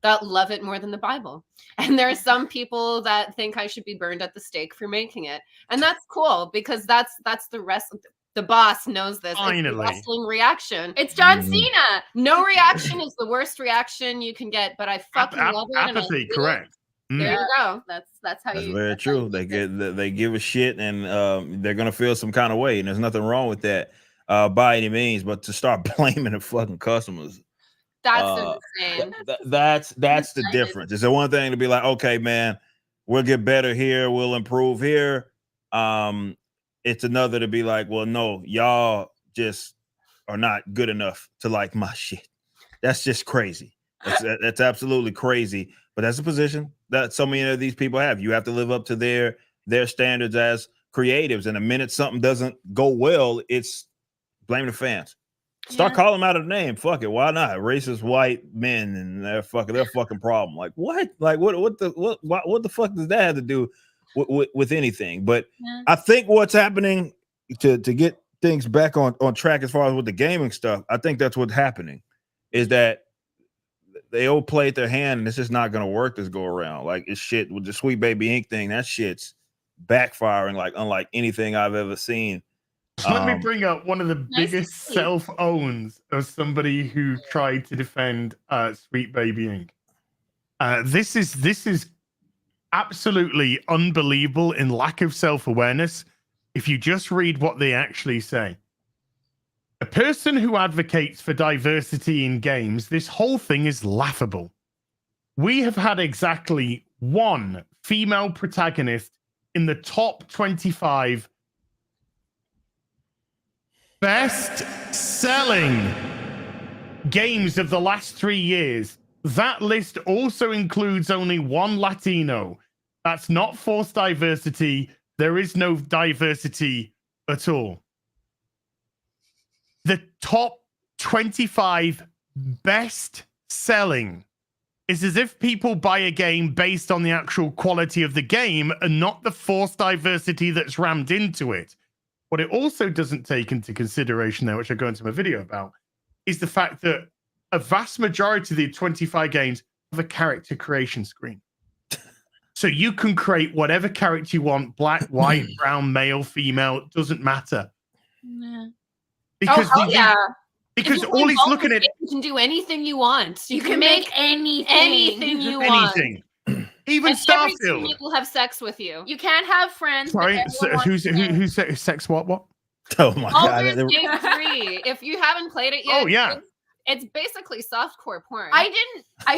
that love it more than the Bible. And there are some people that think I should be burned at the stake for making it. And that's cool, because that's the rest. The boss knows this. It's the wrestling reaction. It's John Cena. No reaction is the worst reaction you can get, but I fucking love it. Apathy, correct. There you go. That's how you. Very true. They give a shit, and they're gonna feel some kind of way, and there's nothing wrong with that by any means. But to start blaming the fucking customers, that's insane. That's the difference. It's the one thing to be like, okay, man, we'll get better here, we'll improve here. it's another to be like, well, no, y'all just are not good enough to like my shit. That's just crazy. That's absolutely crazy. But that's a position that so many of these people have. You have to live up to their standards as creatives. And the minute something doesn't go well, it's blame the fans. Start calling them out of the name. Fuck it. Why not? Racist white men and their fucking problem. Like what? Like what the fuck does that have to do with anything? But I think what's happening to get things back on track as far as with the gaming stuff, I think that's what's happening is that they all played their hand and it's just not gonna work this go around. Like it's shit with the Sweet Baby Inc thing. That shit's backfiring like unlike anything I've ever seen. Let me bring up one of the biggest self-owns of somebody who tried to defend Sweet Baby Inc. This is absolutely unbelievable in lack of self-awareness. If you just read what they actually say. A person who advocates for diversity in games, this whole thing is laughable. We have had exactly one female protagonist in the top 25 best-selling games of the last 3 years. That list also includes only one Latino. That's not forced diversity. There is no diversity at all. The top 25 best-selling is as if people buy a game based on the actual quality of the game and not the forced diversity that's rammed into it. What it also doesn't take into consideration, though, which I'll go into my video about, is the fact that a vast majority of the 25 games have a character creation screen. So you can create whatever character you want, black, white, brown, male, female, it doesn't matter. Yeah. Because Because all he's looking at, you can do anything you want. You can make anything you want. anything. Even Every Starfield. teammate will have sex with you. You can't have friends. Sorry, who's sex what? Oh my Baldur's god. Gate 3. If you haven't played it yet, Oh yeah. it's basically softcore porn. I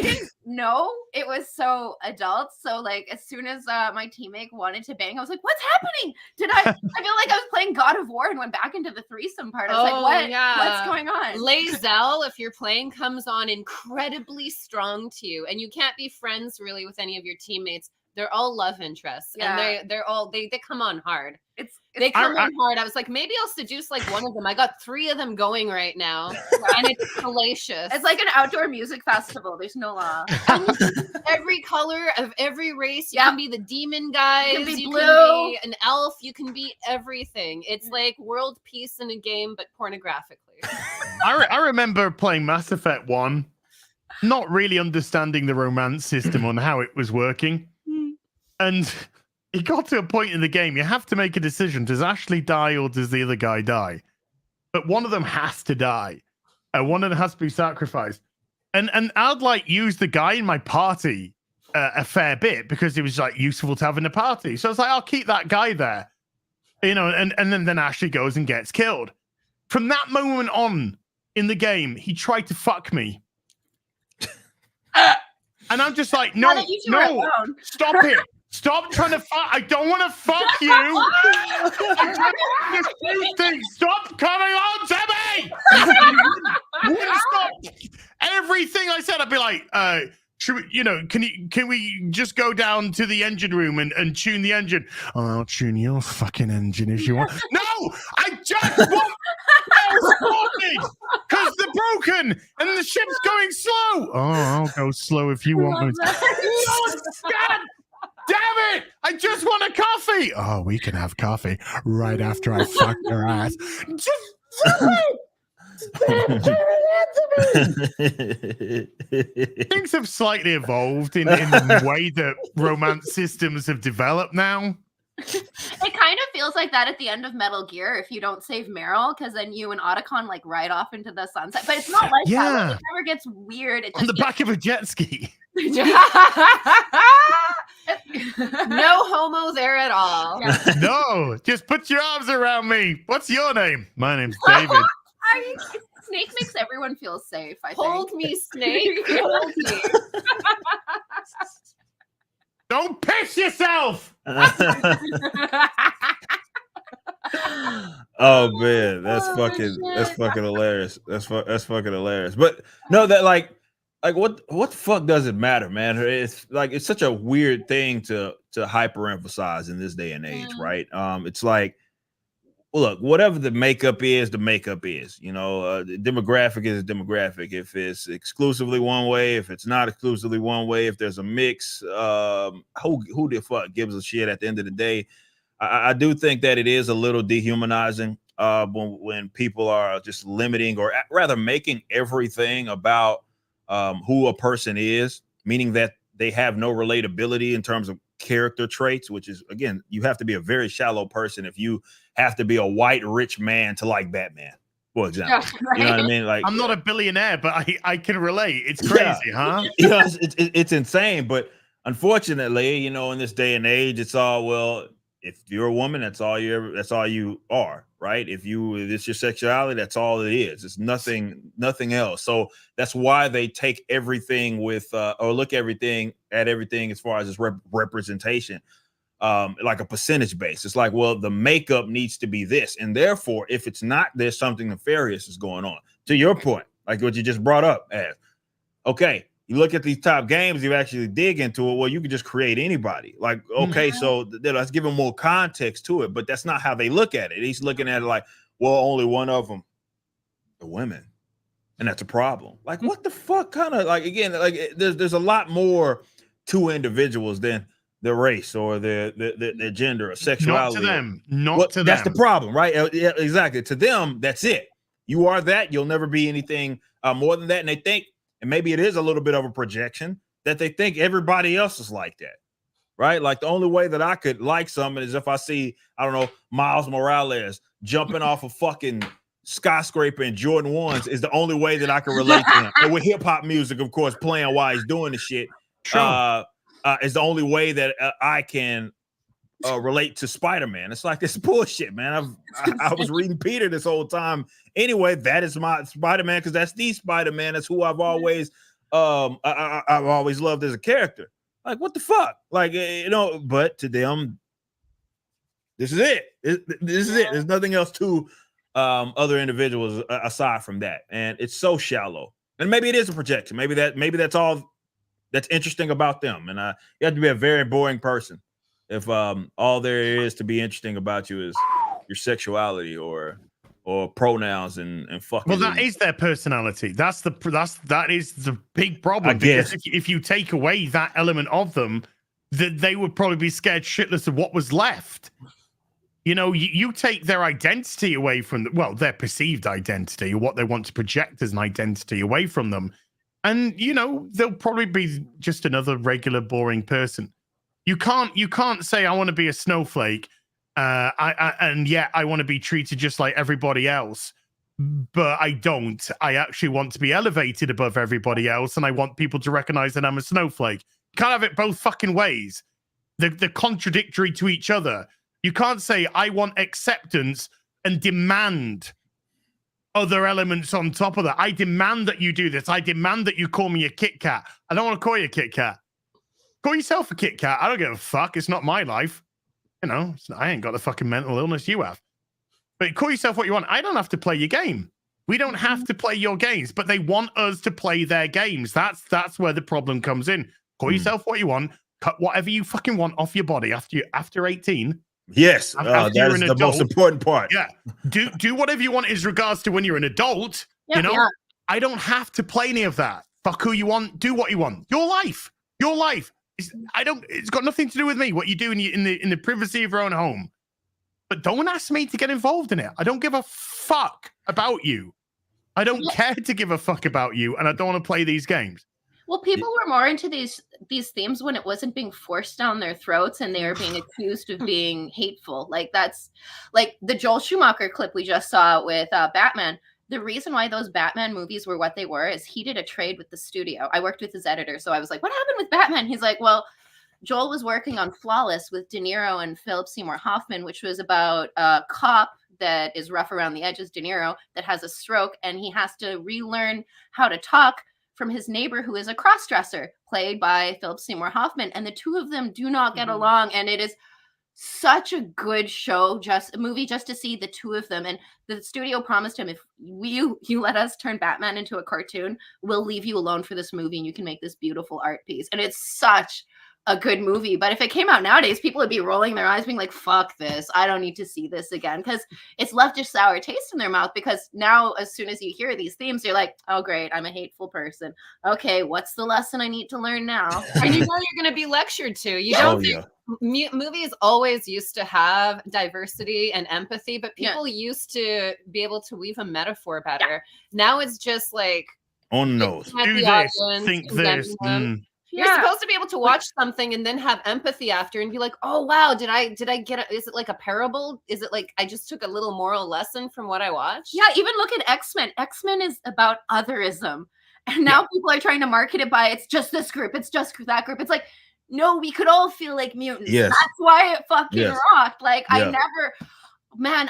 didn't know it was so adult. So like as soon as my teammate wanted to bang, I was like, "What's happening?" I feel like I was playing God of War and went back into the threesome part. I was like, "What? What's going on?" Lae'zel, if you're playing, comes on incredibly strong to you, and you can't be friends really with any of your teammates. They're all love interests, and they're all they come on hard. They come on hard. I was like, maybe I'll seduce like one of them. I got 3 of them going right now, and it's hellacious. It's like an outdoor music festival. There's no law. Every color of every race. You can be the demon guys. You can be you blue. can be an elf. You can be everything. It's like world peace in a game, but pornographically. I remember playing Mass Effect 1, not really understanding the romance system on how it was working. And it got to a point in the game, you have to make a decision. Does Ashley die or does the other guy die? But one of them has to die. One of them has to be sacrificed. And I'd like use the guy in my party a fair bit because it was like useful to have in the party. So I was like, I'll keep that guy there. You know, and then Ashley goes and gets killed. From that moment on in the game, he tried to fuck me. And I'm just like, no, stop it. Stop trying to fuck. I don't want to fuck you. I'm trying to do things. Stop coming on to me. Stop. Everything I said, I'd be like, should we, can we just go down to the engine room and tune the engine? Oh, I'll tune your fucking engine if you want. No, I just want because they're broken and the ship's going slow. Oh, I'll go slow if you want me. God damn it! I just want a coffee. Oh, we can have coffee right after I fuck your ass. Just things have slightly evolved in the way that romance systems have developed now. It kind of feels like that at the end of Metal Gear if you don't save Meryl, because then you and Otacon like ride off into the sunset. But it's not like that. Like, it never gets weird. It just on the back of a jet ski. No homo there at all. Yeah. No, just put your arms around me. What's your name? My name's David. Snake makes everyone feel safe. I Hold think. me, Snake. Hold me. Don't piss yourself. Oh man, that's shit. fucking hilarious. That's fucking hilarious. But no, that like what the fuck does it matter, man? It's like it's such a weird thing to hyper emphasize in this day and age, right? It's like, look, whatever the makeup is, the makeup is. You know, the demographic is a demographic. If it's exclusively one way, if it's not exclusively one way, if there's a mix, who the fuck gives a shit at the end of the day? I do think that it is a little dehumanizing when people are just limiting or rather making everything about who a person is, meaning that they have no relatability in terms of character traits, which is, again, you have to be a very shallow person if you have to be a white rich man to like Batman, for example. Yeah, right. You know what I mean? Like, I'm not a billionaire, but I can relate. It's crazy, huh? Yeah, it's insane. But unfortunately, you know, in this day and age, it's all, well, if you're a woman, that's all you are, right? If it's your sexuality, that's all it is. It's nothing else. So that's why they take everything with or look at everything as far as its representation, like a percentage base. It's like, well, the makeup needs to be this, and therefore, if it's not, there's something nefarious is going on. To your point, like what you just brought up, as okay. You look at these top games, you actually dig into it. Well, you can just create anybody. Like, okay, so let's give them more context to it. But that's not how they look at it. He's looking at it like, well, only one of them are women, and that's a problem. Like, what the fuck? Kind of like, again, like there's a lot more to individuals than their race or their gender or sexuality. Not to them. Not to them. That's the problem, right? Yeah, exactly. To them, that's it. You are that. You'll never be anything more than that. And they think. And maybe it is a little bit of a projection that they think everybody else is like that, right? Like the only way that I could like someone is if I see, I don't know, Miles Morales jumping off a fucking skyscraper in Jordan 1s is the only way that I can relate to him. And with hip hop music, of course, playing while he's doing the shit, is the only way that I can relate to Spider-Man. It's like this bullshit, man. I was reading Peter this whole time. Anyway, that is my Spider-Man because that's the Spider-Man. That's who I've always I've always loved as a character. Like, what the fuck? Like, you know, but to them, this is it. This is it. There's nothing else to other individuals aside from that. And it's so shallow. And maybe it is a projection. Maybe that's all that's interesting about them. And you have to be a very boring person if all there is to be interesting about you is your sexuality or pronouns and fucking. Well, that is their personality. That is the big problem. Because if you take away that element of them, that they would probably be scared shitless of what was left. You know, you take their identity away from their perceived identity or what they want to project as an identity away from them, and you know they'll probably be just another regular boring person. You can't say I want to be a snowflake, I want to be treated just like everybody else, but I don't. I actually want to be elevated above everybody else, and I want people to recognize that I'm a snowflake. You can't have it both fucking ways. They're contradictory to each other. You can't say I want acceptance and demand other elements on top of that. I demand that you do this. I demand that you call me a Kit Kat. I don't want to call you a Kit Kat. Call yourself a Kit Kat. I don't give a fuck. It's not my life. You know, I ain't got the fucking mental illness you have. But call yourself what you want. I don't have to play your game. We don't have to play your games, but they want us to play their games. That's where the problem comes in. Call yourself what you want. Cut whatever you fucking want off your body after 18. Yes, that is the most important part. Yeah, do whatever you want as regards to when you're an adult. Yeah, you know, I don't have to play any of that. Fuck who you want. Do what you want. Your life. Your life. It's got nothing to do with me. What you do in the privacy of your own home. But don't ask me to get involved in it. I don't give a fuck about you. I don't care to give a fuck about you, and I don't want to play these games. Well, people were more into these themes when it wasn't being forced down their throats and they were being accused of being hateful. Like that's like the Joel Schumacher clip we just saw with Batman. The reason why those Batman movies were what they were is he did a trade with the studio. I worked with his editor, so I was like, what happened with Batman? He's like, well, Joel was working on Flawless with De Niro and Philip Seymour Hoffman, which was about a cop that is rough around the edges, De Niro, that has a stroke, and he has to relearn how to talk from his neighbor who is a cross-dresser, played by Philip Seymour Hoffman. And the two of them do not get along, and it is such a good show, just a movie just to see the two of them. And the studio promised him, if you let us turn Batman into a cartoon, we'll leave you alone for this movie and you can make this beautiful art piece. And it's such a good movie. But if it came out nowadays, people would be rolling their eyes being like, fuck this, I don't need to see this again, because it's left a sour taste in their mouth. Because now as soon as you hear these themes, you're like, oh great, I'm a hateful person. Okay, what's the lesson I need to learn now? And you know you're going to be lectured to. You don't think movies always used to have diversity and empathy, but people used to be able to weave a metaphor better. Now it's just like on the nose. Do this, think this. You're supposed to be able to watch something and then have empathy after and be like, oh wow, did I get it? Is it like a parable? Is it like I just took a little moral lesson from what I watched? Yeah, even look at X-Men. X-Men is about otherism. And now people are trying to market it by it's just this group, it's just that group. It's like, no, we could all feel like mutants. Yes. That's why it fucking rocked. Like Yeah.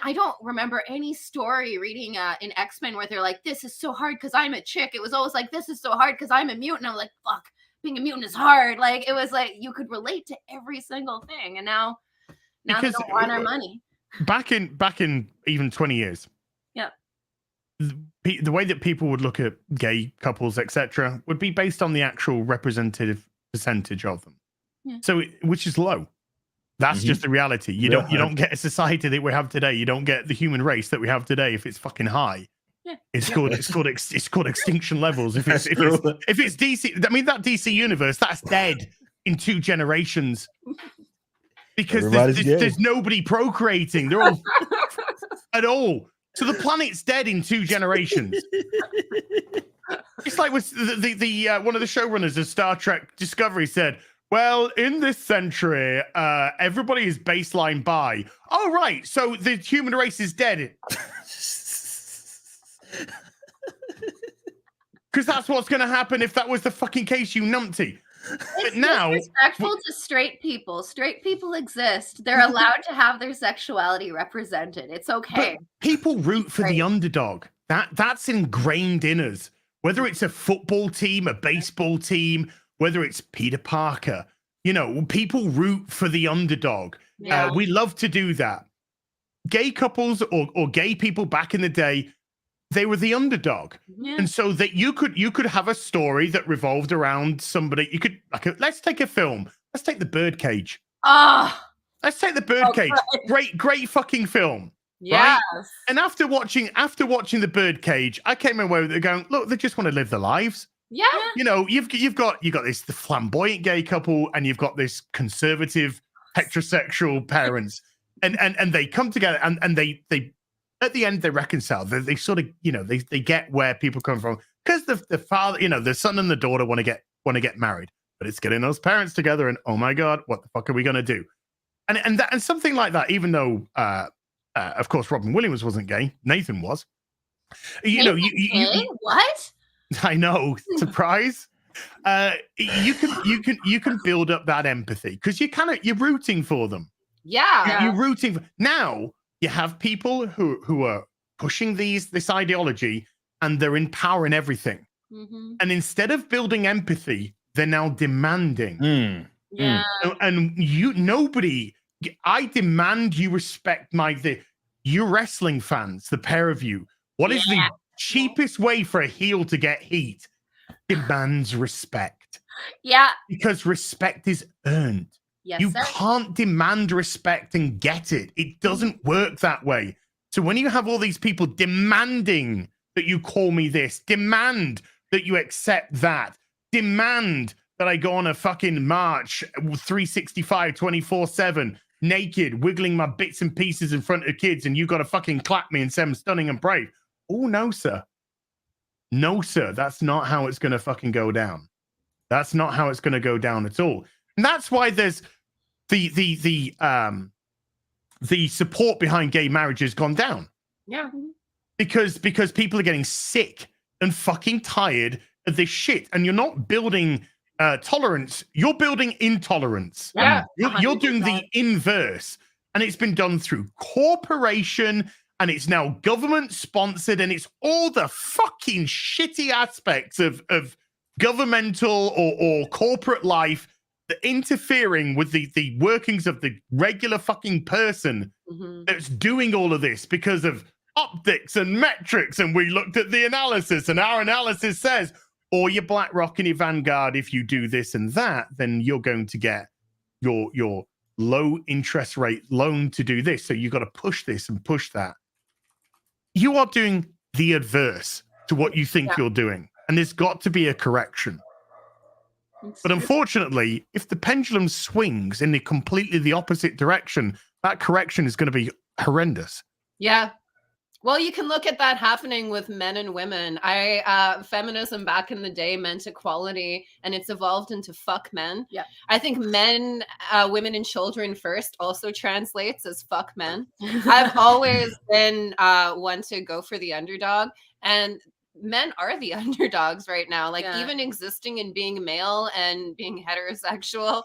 I don't remember any story reading in X-Men where they're like, this is so hard because I'm a chick. It was always like, this is so hard because I'm a mutant. I'm like, fuck, being a mutant is hard. Like, it was like you could relate to every single thing. And now they don't want our money. Back in even 20 years. Yeah. The way that people would look at gay couples, etc., would be based on the actual representative percentage of them. Yeah. So, which is low. That's just the reality. You don't get a society that we have today. You don't get the human race that we have today if it's fucking high. Yeah. It's called extinction levels. If it's DC, I mean that DC universe that's dead in 2 generations because there's nobody procreating. They're all at all. So the planet's dead in 2 generations. It's like with the one of the showrunners of Star Trek Discovery said, well, in this century, everybody is baseline bi. Oh, right. So the human race is dead. Because that's what's going to happen if that was the fucking case, you numpty. But now, disrespectful to straight people. Straight people exist. They're allowed to have their sexuality represented. It's okay. But people root for the underdog. That's ingrained in us. Whether it's a football team, a baseball team, whether it's Peter Parker, people root for the underdog. Yeah. We love to do that. Gay couples or gay people back in the day, they were the underdog. Yeah. And so that you could have a story that revolved around somebody. You could let's take a film. Let's take The Birdcage. Let's take The Birdcage. Great fucking film. Yes. Right? And after watching The Birdcage, I came away with it going, look, they just want to live their lives. Yeah. You've got the flamboyant gay couple and you've got this conservative heterosexual parents. And they come together and they at the end they reconcile. They sort of, they get where people come from. Because the father, the son and the daughter want to get married. But it's getting those parents together and oh my God, what the fuck are we gonna do? And something like that, even though of course Robin Williams wasn't gay, Nathan was. What? I know, surprise. You can build up that empathy because you're rooting for them. Yeah. You're rooting for. Now you have people who are pushing this ideology and they're in power in everything. Mm-hmm. And instead of building empathy, they're now demanding. Yeah. And I demand you respect you wrestling fans, the pair of you. What is the cheapest way for a heel to get heat? Demands respect. Yeah. Because respect is earned. Yes, you sir. can't demand respect and get it. It doesn't work that way. So when you have all these people demanding that you call me this, demand that you accept that, demand that I go on a fucking march 365, 24/7, naked, wiggling my bits and pieces in front of kids, and you got to fucking clap me and say I'm stunning and brave. Oh, no, sir. No, sir. That's not how it's going to fucking go down. That's not how it's going to go down at all. And that's why there's the support behind gay marriage has gone down. Yeah. Because people are getting sick and fucking tired of this shit. And you're not building tolerance. You're building intolerance. Yeah. You're doing the inverse. And it's been done through corporation and it's now government sponsored and it's all the fucking shitty aspects of governmental or corporate life interfering with the workings of the regular fucking person that's doing all of this because of optics and metrics. And we looked at the analysis, and our analysis says, or your BlackRock and your Vanguard, if you do this and that, then you're going to get your low interest rate loan to do this. So you've got to push this and push that. You are doing the adverse to what you think you're doing. And there's got to be a correction. But unfortunately, if the pendulum swings in the completely the opposite direction, that correction is going to be horrendous. Yeah. Well, you can look at that happening with men and women. Feminism back in the day meant equality, and it's evolved into fuck men. Yeah. I think men, women, and children first also translates as fuck men. I've always been one to go for the underdog, and men are the underdogs right now. Like even existing and being male and being heterosexual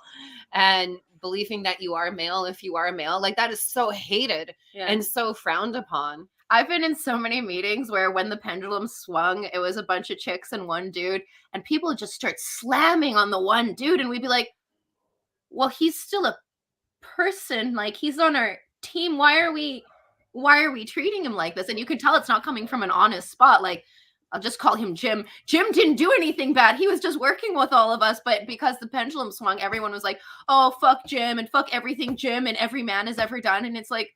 and believing that you are male if you are male, like that is so hated and so frowned upon. I've been in so many meetings where when the pendulum swung, it was a bunch of chicks and one dude, and people just start slamming on the one dude, and we'd be like, well, he's still a person, like he's on our team. Why are we treating him like this? And you can tell it's not coming from an honest spot. Like, I'll just call him Jim. Jim didn't do anything bad. He was just working with all of us. But because the pendulum swung, everyone was like, oh, fuck Jim and fuck everything Jim and every man has ever done. And it's like,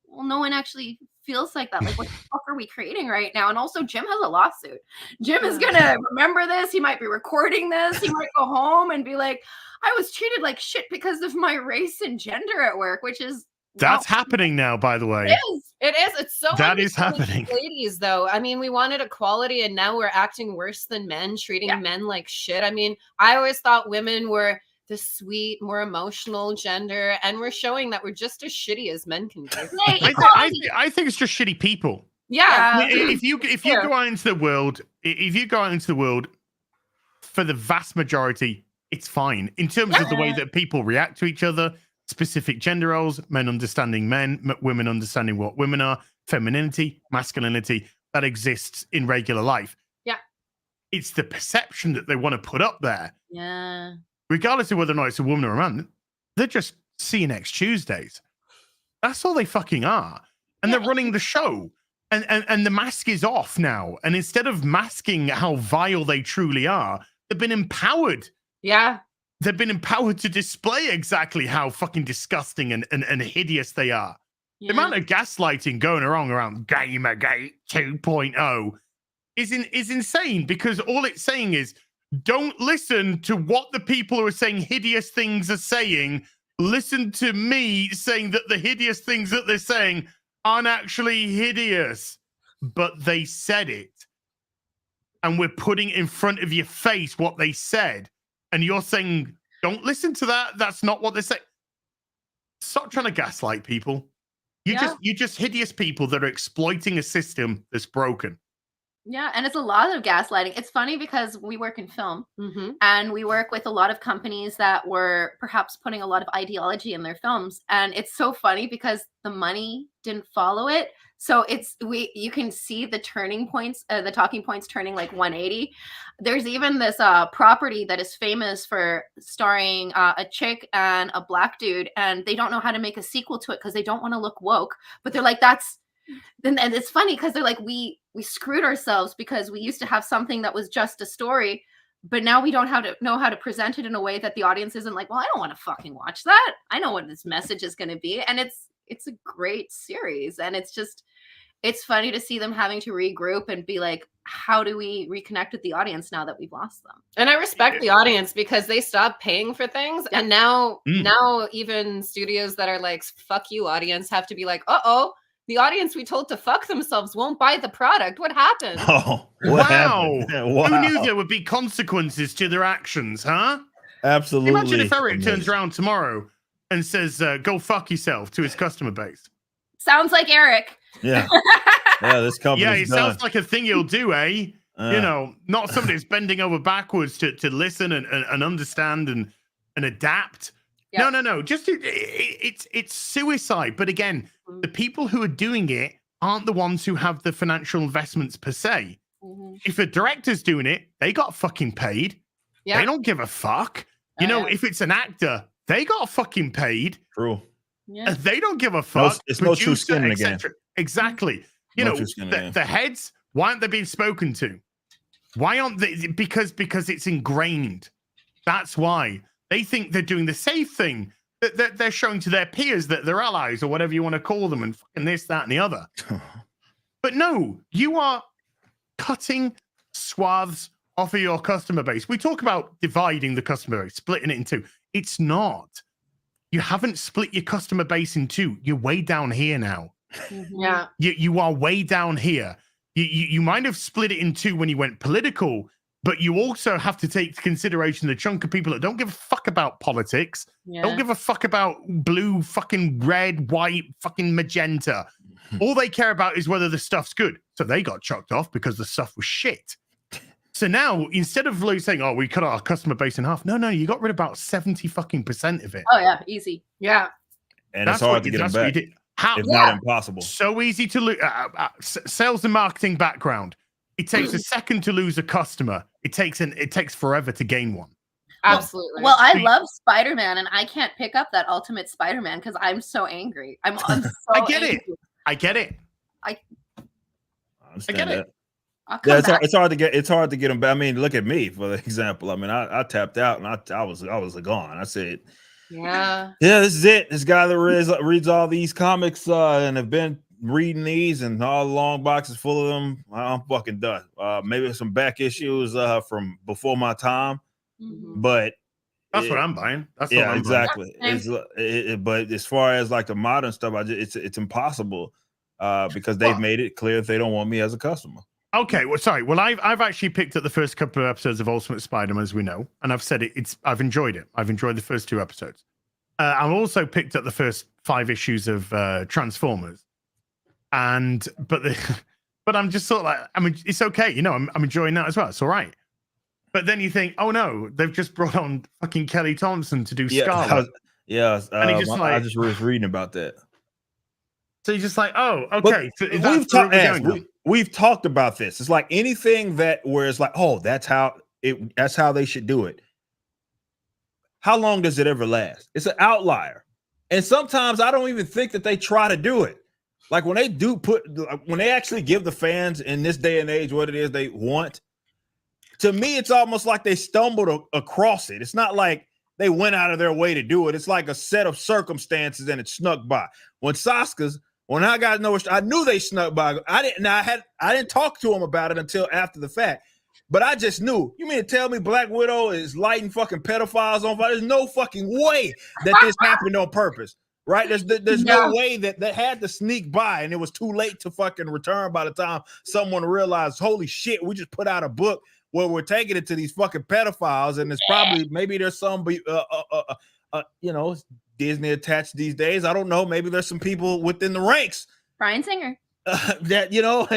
well, no one actually feels like that. Like, what the fuck are we creating right now? And also, Jim has a lawsuit. Jim is going to remember this. He might be recording this. He might go home and be like, I was treated like shit because of my race and gender at work, which is that's happening now, by the way. It is. It's so that is happening. Ladies, though. I mean, we wanted equality, and now we're acting worse than men, treating men like shit. I mean, I always thought women were the sweet, more emotional gender, and we're showing that we're just as shitty as men can be. I think it's just shitty people. Yeah. If you go out into the world, for the vast majority, it's fine in terms of the way that people react to each other. Specific gender roles, men understanding men, women understanding what women are, femininity, masculinity that exists in regular life. Yeah. It's the perception that they want to put up there. Yeah. Regardless of whether or not it's a woman or a man, they're just see you next Tuesdays. That's all they fucking are. And they're running the show. And the mask is off now. And instead of masking how vile they truly are, they've been empowered. Yeah. They've been empowered to display exactly how fucking disgusting and hideous they are. Yeah. The amount of gaslighting going around Gamergate 2.0 is insane, because all it's saying is, don't listen to what the people who are saying hideous things are saying. Listen to me saying that the hideous things that they're saying aren't actually hideous, but they said it. And we're putting in front of your face what they said. And you're saying, don't listen to that. That's not what they say. Stop trying to gaslight people. You're just hideous people that are exploiting a system that's broken. Yeah, and it's a lot of gaslighting. It's funny because we work in film, and we work with a lot of companies that were perhaps putting a lot of ideology in their films. And it's so funny because the money didn't follow it. So you can see the turning points, the talking points turning like 180. There's even this property that is famous for starring a chick and a black dude, and they don't know how to make a sequel to it because they don't want to look woke. But they're like, and it's funny because they're like, we screwed ourselves because we used to have something that was just a story, but now we don't know how to present it in a way that the audience isn't like, well, I don't want to fucking watch that. I know what this message is going to be. And it's a great series, and it's funny to see them having to regroup and be like, how do we reconnect with the audience now that we've lost them? And I respect the audience because they stopped paying for things. Yeah. And now even studios that are like, fuck you, audience, have to be like, uh-oh, the audience we told to fuck themselves won't buy the product. What happened? Oh, wow. Wow. Who knew there would be consequences to their actions, huh? Absolutely. Imagine if Eric turns around tomorrow and says, go fuck yourself to his customer base. Sounds like Eric. Yeah. Yeah, this company. Yeah, it sounds like a thing he'll do, eh? You know, not somebody who's bending over backwards to listen and understand and adapt. Yep. No. Just it's suicide. But again, the people who are doing it aren't the ones who have the financial investments per se. If a director's doing it, they got fucking paid. They don't give a fuck. You know, if it's an actor, they got fucking paid. True. Yeah. They don't give a fuck. It's no true skin in the game. Exactly. You No know, true skin in the game. the heads, why aren't they being spoken to? Why aren't they? Because it's ingrained. That's why. They think they're doing the safe thing. That they're showing to their peers that they're allies or whatever you want to call them and fucking this, that, and the other. But no, you are cutting swaths off of your customer base. We talk about dividing the customer base, splitting it in two. It's not. You haven't split your customer base in two. You're way down here now. Yeah. You are way down here. You might have split it in two when you went political, but you also have to take into consideration the chunk of people that don't give a fuck about politics, don't give a fuck about blue, fucking red, white, fucking magenta. All they care about is whether the stuff's good. So they got chucked off because the stuff was shit. So now, instead of like saying, oh, we cut our customer base in half, no, you got rid of about 70% of it. Oh, yeah, easy. Yeah. And it's hard to get them back. If not impossible. So easy to lose. Sales and marketing background. It takes a second to lose a customer. It takes forever to gain one. Absolutely. Well, I love Spider-Man, and I can't pick up that Ultimate Spider-Man because I'm so angry. I'm so I get angry. it. I get it. I get it. Yeah, it's hard to get. It's hard to get them back. I mean, look at me for example. I mean, I tapped out and I was gone. I said, yeah, this is it. This guy that reads all these comics and have been reading these and all the long boxes full of them. I'm fucking done. Maybe some back issues from before my time, but that's what I'm buying. That's yeah, what I'm exactly. buying. But as far as like the modern stuff, it's impossible because they've made it clear that they don't want me as a customer. Okay, well, sorry. Well, I've actually picked up the first couple of episodes of Ultimate Spider-Man, as we know, and I've said I've enjoyed it. I've enjoyed the first 2 episodes. I've also picked up the first 5 issues of Transformers, but I'm just sort of like, I mean, it's okay, you know, I'm enjoying that as well. It's all right. But then you think, oh no, they've just brought on fucking Kelly Thompson to do Scarlet. And I just was reading about that. So you're just like, oh, okay. So we've talked about this. It's like anything where it's like, oh, that's how they should do it. How long does it ever last? It's an outlier. And sometimes I don't even think that they try to do it. Like when they actually give the fans in this day and age what it is they want, to me, it's almost like they stumbled across it. It's not like they went out of their way to do it. It's like a set of circumstances and it snuck by. When I got noticed, I knew they snuck by. I didn't talk to them about it until after the fact. But I just knew. You mean to tell me Black Widow is lighting fucking pedophiles on fire? There's no fucking way that this happened on purpose, right? There's no way that had to sneak by and it was too late to fucking return by the time someone realized, holy shit, we just put out a book where we're taking it to these fucking pedophiles, and it's probably maybe there's some you know, Disney attached these days. I don't know. Maybe there's some people within the ranks. Bryan Singer. That, you know,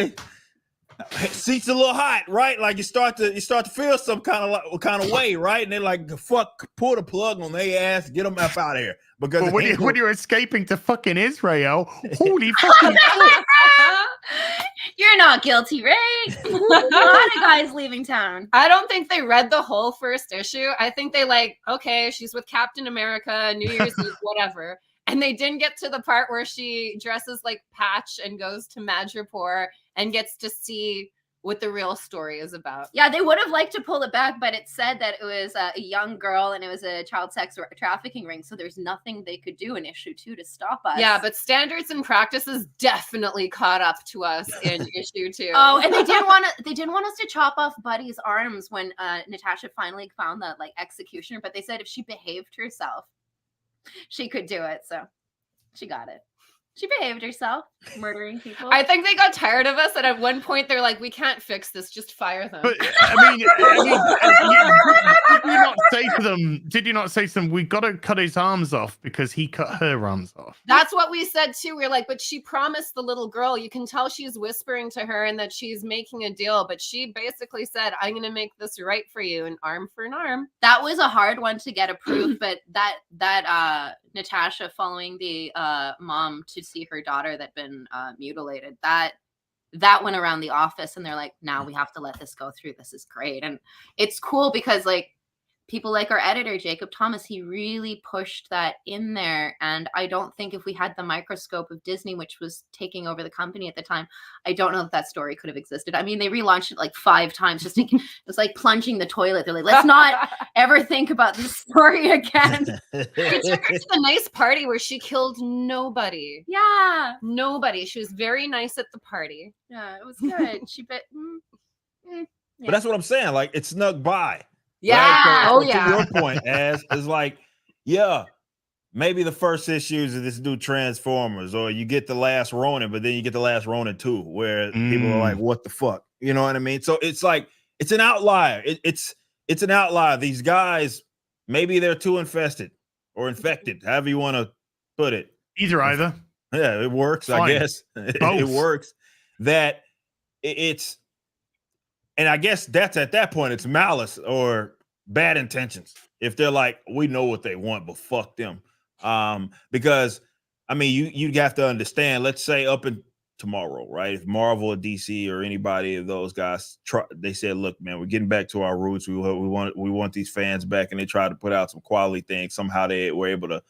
seats a little hot, right? Like you start to feel some kind of way, right? And they're like, fuck, pull the plug on their ass, get them up out of here. Because when you're escaping to fucking Israel, holy fucking shit. You're not guilty, right? A lot of guys leaving town. I don't think they read the whole first issue. I think they okay, she's with Captain America, New Year's Eve, whatever. And they didn't get to the part where she dresses like Patch and goes to Madripoor and gets to see what the real story is about. Yeah, they would have liked to pull it back, but it said that it was a young girl and it was a child sex trafficking ring. So there's nothing they could do in issue 2 to stop us. Yeah, but standards and practices definitely caught up to us in issue 2. Oh, and they didn't want us to chop off Buddy's arms when Natasha finally found the executioner. But they said if she behaved herself, she could do it. So she got it. She behaved herself, murdering people. I think they got tired of us, and at one point they're like, "We can't fix this. Just fire them." But I mean, did you not say to them, we got to cut his arms off because he cut her arms off? That's what we said too. We're like, but she promised the little girl. You can tell she's whispering to her and that she's making a deal. But she basically said, "I'm going to make this right for you, an arm for an arm." That was a hard one to get approved, but that Natasha following the mom to see her daughter that'd been mutilated, that went around the office, and they're like, now we have to let this go through. This is great. And it's cool because people like our editor, Jacob Thomas, he really pushed that in there. And I don't think if we had the microscope of Disney, which was taking over the company at the time, I don't know if that story could have existed. I mean, they relaunched it like 5 times. Just thinking, it was like plunging the toilet. They're like, let's not ever think about this story again. They took her to the nice party where she killed nobody. Yeah. Nobody. She was very nice at the party. Yeah, it was good. She bit. But that's what I'm saying. Like, it snuck by. Yeah. Right? So, Oh, to yeah. your point, as is like, yeah, maybe the first issues of this new Transformers, or you get the last Ronin, but then you get the last Ronin 2, where people are like, what the fuck? You know what I mean? So it's like, it's an outlier. It's an outlier. These guys, maybe they're too infested or infected, however you want to put it. Either. Yeah, it works, Fine. I guess. It works. That it's, and I guess that's at that point, it's malice or bad intentions. If they're like, we know what they want, but fuck them. Because I mean, you have to understand, let's say up in tomorrow, right? If Marvel or DC or anybody of those guys they said, look, man, we're getting back to our roots. We want these fans back, and they tried to put out some quality things. Somehow they were able to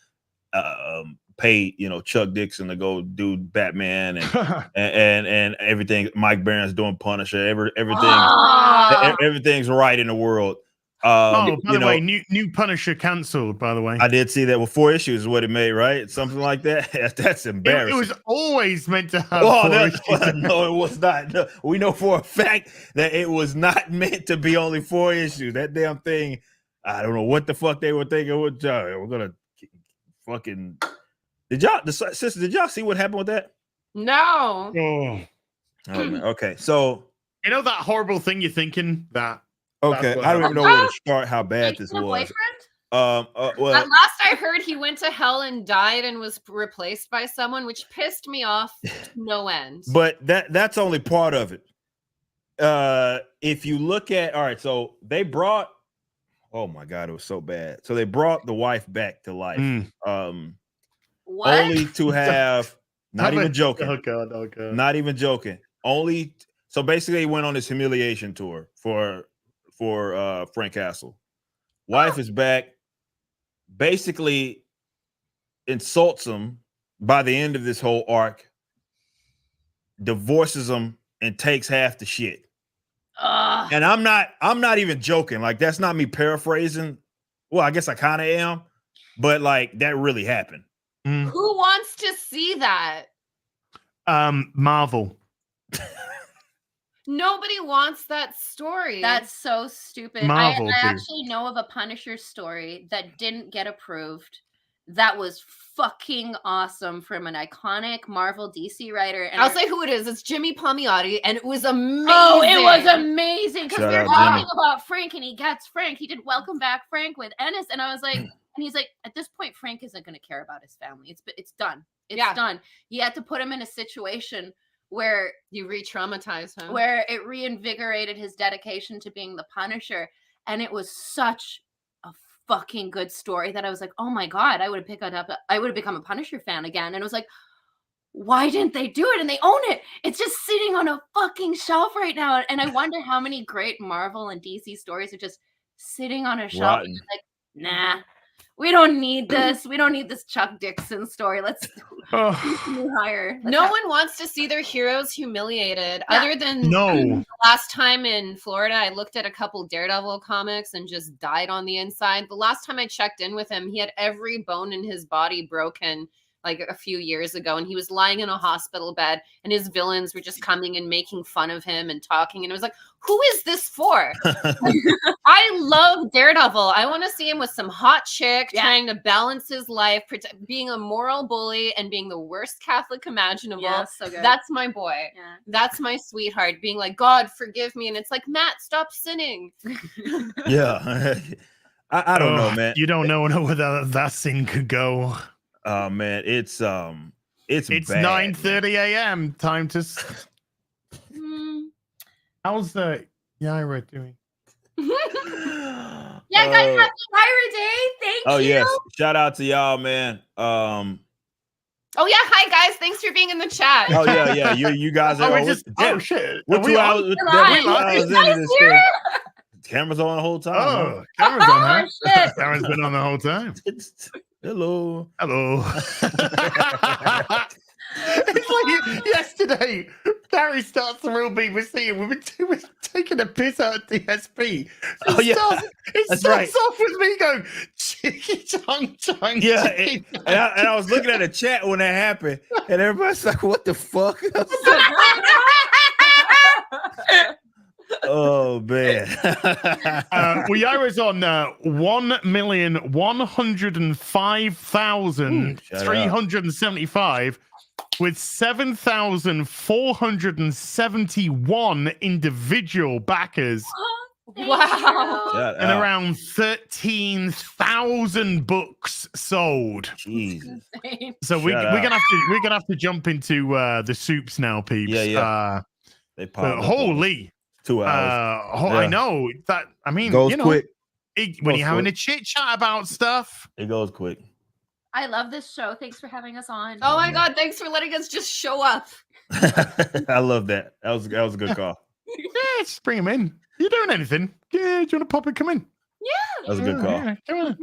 pay, Chuck Dixon to go do Batman and everything. Mike Barron's doing Punisher. Everything's right in the world. By the way, new Punisher canceled. By the way, I did see that. Well, 4 issues is what it made, right? Something like that. That's embarrassing. It was always meant to have 4 issues. No, it was not. No, we know for a fact that it was not meant to be only 4 issues. That damn thing. I don't know what the fuck they were thinking. We're gonna fucking. Did y'all see what happened with that? No. Oh man. Okay, so that horrible thing you're thinking that. Okay, I don't even know where to start. How bad this was. Well, last I heard, he went to hell and died and was replaced by someone, which pissed me off to no end. But that's only part of it. If you look at, all right, so they brought. Oh my God, it was so bad. So they brought the wife back to life. What? Only to have. Not even joking. Oh God. Not even joking. Only. So basically, he went on this humiliation tour for Frank Castle. Wife is back, basically insults him by the end of this whole arc, divorces him, and takes half the shit. And I'm not even joking. Like, that's not me paraphrasing. Well, I guess I kind of am, but like, that really happened. Who wants to see that? Marvel. Nobody wants that story. That's so stupid. Marvel, I actually know of a Punisher story that didn't get approved. That was fucking awesome from an iconic Marvel DC writer. And I'll say who it is. It's Jimmy Palmiotti, and it was amazing. Oh, it was amazing because Shout we were out talking Jimmy. about Frank, and he gets Frank. He did Welcome Back Frank with Ennis, and I was like, and he's like, at this point, Frank isn't going to care about his family. It's done. It's done. You had to put him in a situation where you re-traumatize him, where it reinvigorated his dedication to being the Punisher, and it was such a fucking good story that I was like, oh my God, I would have become a Punisher fan again. And it was like, why didn't they do it? And they own it. It's just sitting on a fucking shelf right now. And I wonder how many great Marvel and DC stories are just sitting on a shelf. And you're like, nah, we don't need this. We don't need this Chuck Dixon story. Let's hire. No one wants to see their heroes humiliated. Other than No. last time in Florida, I looked at a couple Daredevil comics and just died on the inside. The last time I checked in with him, he had every bone in his body broken like a few years ago, and he was lying in a hospital bed, and his villains were just coming and making fun of him and talking, and it was like, who is this for? I love Daredevil. I want to see him with some hot chick trying to balance his life, being a moral bully and being the worst Catholic imaginable. Yeah, so good. That's my boy. Yeah. That's my sweetheart, being like, God, forgive me. And it's like, Matt, stop sinning. Yeah. I don't know, man. You don't know where that scene could go. Oh man, it's bad, 9:30 a.m. Time to. How's the YAIRA doing? Yeah, guys, happy YAIRA Day. Thank you. Oh yes, shout out to y'all, man. Oh yeah, hi guys. Thanks for being in the chat. Oh yeah. You guys are. Shit. We're 2 hours into this thing. Camera's on the whole time. Oh, camera's on, huh? Shit. Camera's been on the whole time. Hello. Hello. It's like yesterday, Gary starts the real BBC and we were taking a piss out of DSP. It starts off with me going, cheeky chong chong. Yeah, and I was looking at the chat when that happened, and everybody's like, what the fuck? Oh man. YAIRA's on 1,105,375 with 7,471 individual backers. Wow. And around 13,000 books sold. Jesus. So we're gonna have to jump into the soups now, peeps. They holy 2 hours. I know that. I mean, goes quick. When you're having a chit chat about stuff, it goes quick. I love this show. Thanks for having us on. Oh my God! Thanks for letting us just show up. I love that. That was a good call. Yeah, just bring him in. You doing anything? Yeah, do you want to pop and come in? Yeah, that was a good call. Yeah, come on.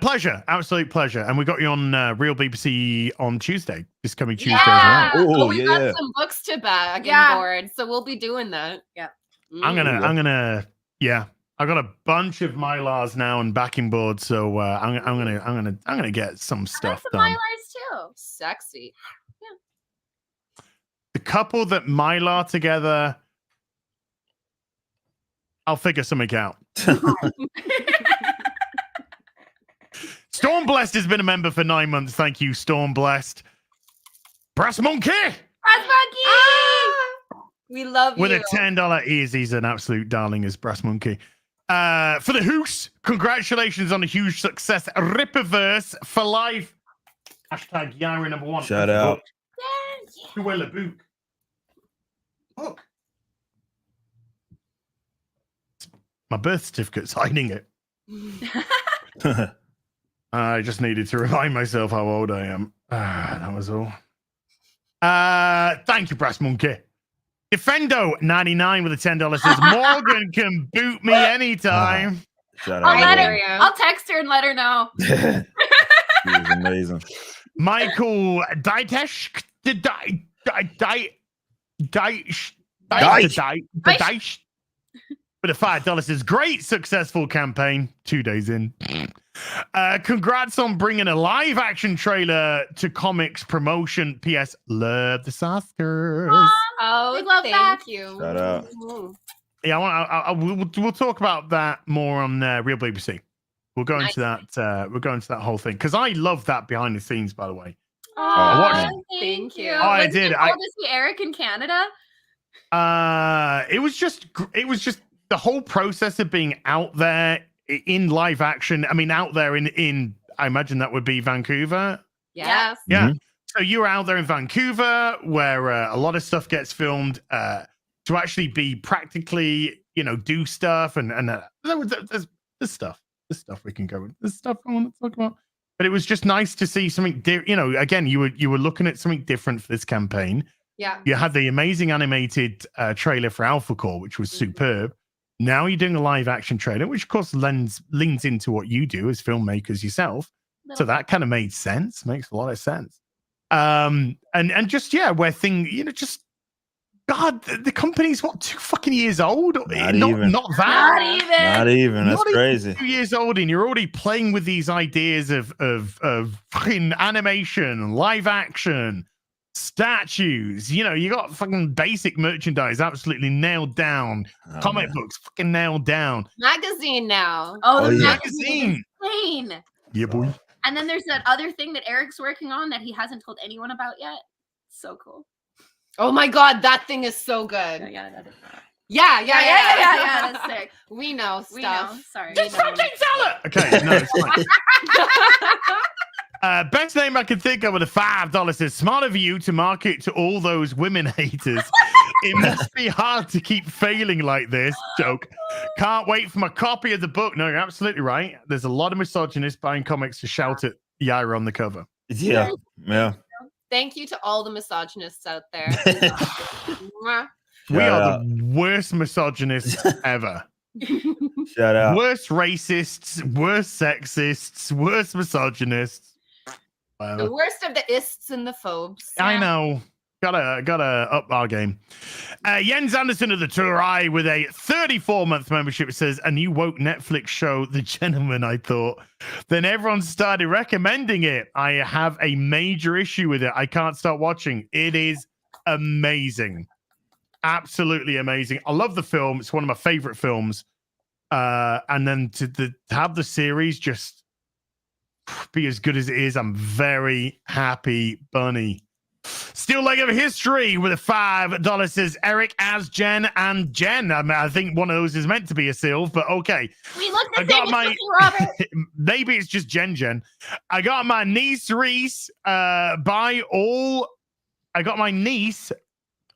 Pleasure, absolute pleasure. And we got you on Real BBC on Tuesday, this coming Tuesday as well. Oh, we got some books to bag and board, so we'll be doing that. Yeah. I'm gonna I got a bunch of Mylars now and backing boards, so I'm gonna get some stuff done. Mylars too. Sexy. Yeah. The couple that Mylar together, I'll figure something out. Stormblessed has been a member for 9 months. Thank you, Stormblessed. Brass Monkey! Brass Monkey! We love With you. a $10 ears, he's an absolute darling as Brass Monkey. For the Hoos, congratulations on a huge success. Ripperverse for life. Hashtag YAIRA #1. Shout out. Who will a book? Look. My birth certificate signing it. I just needed to remind myself how old I am. That was all. Thank you, Brass Monkey. Defendo 99 with a $10 says Morgan can boot me anytime. I'll text her and let her know. She was amazing. Michael Daitesh with a $5 says great successful campaign 2 days in. Congrats on bringing a live action trailer to comics promotion. PS love the Oscars. Oh, thank you. Shout out. Yeah, we'll talk about that more on Real BBC. We'll go into that. We'll go into that whole thing because I love that behind the scenes. By the way, Thank you. Oh, I did. I to see Eric in Canada. It was just the whole process of being out there in live action. I mean, out there in I imagine that would be Vancouver. Yes. Yeah. So you were out there in Vancouver where a lot of stuff gets filmed to actually be practically, do stuff. And there's stuff we can go with. There's stuff I want to talk about. But it was just nice to see something, again, you were looking at something different for this campaign. Yeah. You had the amazing animated trailer for Alpha Core, which was superb. Now you're doing a live action trailer, which of course leans into what you do as filmmakers yourself. So that kind of made sense. Makes a lot of sense. And just where things, God, the company's what 2 fucking years old? Not that. Not even. That's crazy. 2 years old, and you're already playing with these ideas of fucking animation, live action, statues. You got fucking basic merchandise absolutely nailed down. Comic books fucking nailed down. Magazine now. Oh, the magazine. Insane. Yeah, boy. And then there's that other thing that Eric's working on that he hasn't told anyone about yet. So cool. Oh my God, that thing is so good. Yeah, that is. Yeah. That's sick. We know stuff. We know. Sorry. Just fucking tell it. Okay, no, it's fine. Best name I can think of with a $5 is smart of you to market to all those women haters. It must be hard to keep failing like this. Joke. Can't wait for my copy of the book. No, you're absolutely right. There's a lot of misogynists buying comics to shout at YAIRA on the cover. Yeah. Thank you to all the misogynists out there. We are the worst misogynists ever. Shout out. Worst racists, worst sexists, worst misogynists. The worst of the ists and the phobes. I know. Gotta up our game. Jens Anderson of the Tourai with a 34-month membership says, a new woke Netflix show, The Gentleman, I thought. Then everyone started recommending it. I have a major issue with it. I can't start watching. It is amazing. Absolutely amazing. I love the film. It's one of my favorite films. And then to have the series just be as good as it is, I'm very happy, Bunny. Steel Leg of History with a $5 says Eric as Jen and Jen. I think one of those is meant to be a Sylv, but okay. We look the same as Robert. Maybe it's just Jen. I got my niece Reese buy all. I got my niece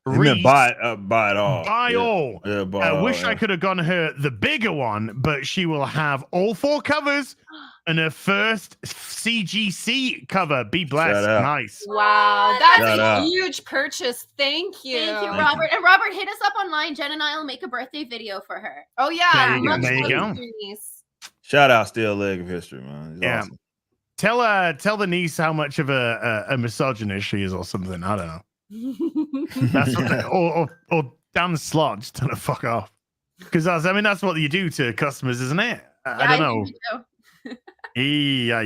Reese. Buy it all. Buy all. Yeah, I wish I could have gotten her the bigger one, but she will have all 4 covers and her first CGC cover. Be blessed. Nice. Wow, that's a huge purchase. Thank you. Thank you, Robert. And Robert, hit us up online. Jen and I will make a birthday video for her. Oh, yeah. There you go. Shout out Steel Leg of History, man. He's awesome. Tell the niece how much of a misogynist she is or something. I don't know. That's what or down the slot, just tell her fuck off. Because that's what you do to customers, isn't it? I don't know. Yeah.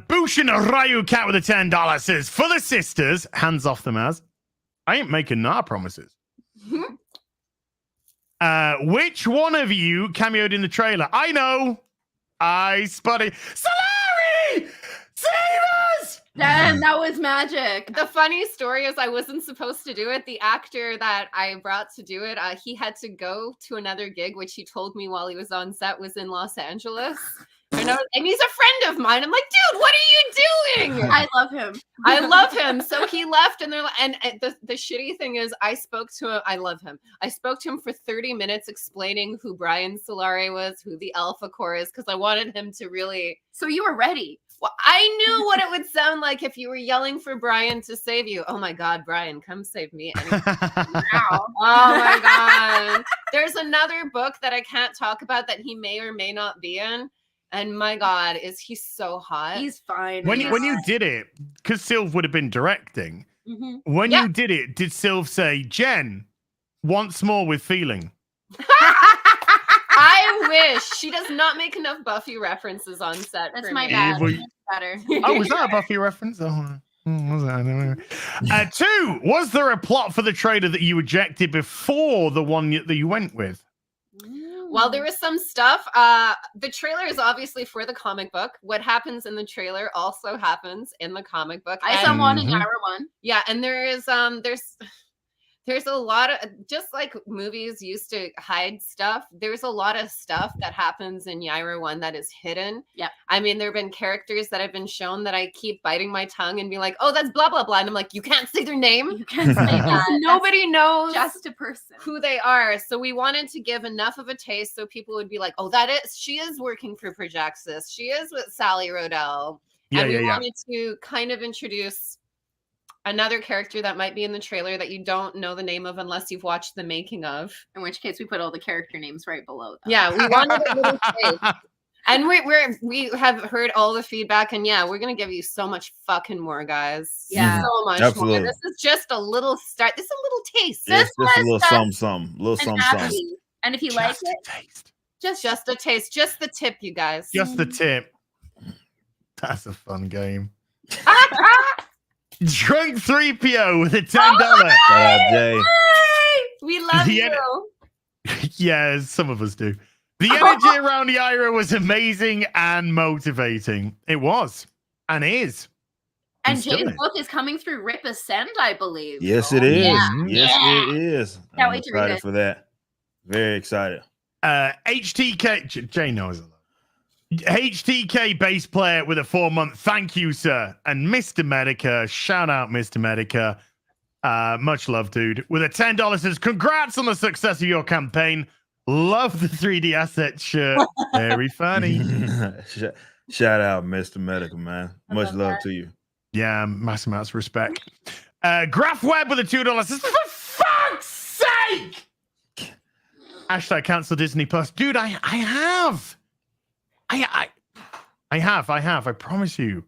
Bushin Ryu Cat with a $10 says, for the sisters, hands off them as. I ain't making no promises. Which one of you cameoed in the trailer? I know. I spotted Solari! Save us! Damn, that was magic. The funny story is I wasn't supposed to do it. The actor that I brought to do it, he had to go to another gig, which he told me while he was on set was in Los Angeles. And he's a friend of mine. I'm like, dude, what are you doing? I love him. I love him. So he left, and the shitty thing is, I spoke to him. I love him. I spoke to him for 30 minutes explaining who Brian Solari was, who the Alpha Core is, because I wanted him to really. So you were ready. Well, I knew what it would sound like if you were yelling for Brian to save you. Oh my God, Brian, come save me. Oh my God. There's another book that I can't talk about that he may or may not be in. And my God, is he so hot? He's fine. When you did it, because Sylv would have been directing, when you did it, did Sylv say, Jen, once more with feeling? I wish. She does not make enough Buffy references on set. That's my bad. Better. Oh, was that a Buffy reference? Oh, was that? I don't know. 2, was there a plot for the trailer that you rejected before the one that you went with? Well, there was some stuff. The trailer is obviously for the comic book. What happens in the trailer also happens in the comic book. I saw one and YAIRA one. Yeah, and there's a lot of, just like movies used to hide stuff, there's a lot of stuff that happens in YAIRA 1 that is hidden. Yeah. I mean, there have been characters that have been shown that I keep biting my tongue and be like, oh, that's blah, blah, blah. And I'm like, you can't say their name. You can't say that. Nobody knows just a person who they are. So we wanted to give enough of a taste so people would be like, oh, she is working for Projaxis. She is with Sally Rodell. And we wanted to kind of introduce another character that might be in the trailer that you don't know the name of unless you've watched the making of. In which case, we put all the character names right below them. Yeah, we wanted a little taste. And we have heard all the feedback, and yeah, we're gonna give you so much fucking more, guys. Yeah, so much more. This is just a little start. This is a little taste. This is a little something. And if you like it, just a taste, just the tip, you guys. Just the tip. That's a fun game. Drunk 3PO with a $10. Jay. We love you. Yeah, some of us do. The energy around YAIRA was amazing and motivating. It was and is. And Jay's book is coming through Rip Ascend, I believe. Yes, it is. Yeah. Yes, it is. Can't I'm wait to read excited it. for that. Very excited. HTK, Jay knows a lot. HTK bass player with a 4-month thank you, sir. And Mr. Medica, shout out Mr. Medica. Much love, dude. With a $10 says, congrats on the success of your campaign. Love the 3D asset shirt. Very funny. Shout out Mr. Medica, man. Much love to you. Yeah, massive amounts of respect. Graph Webb with a $2 says, for fuck's sake! Hashtag cancel Disney Plus. Dude, I have. I have. I promise you.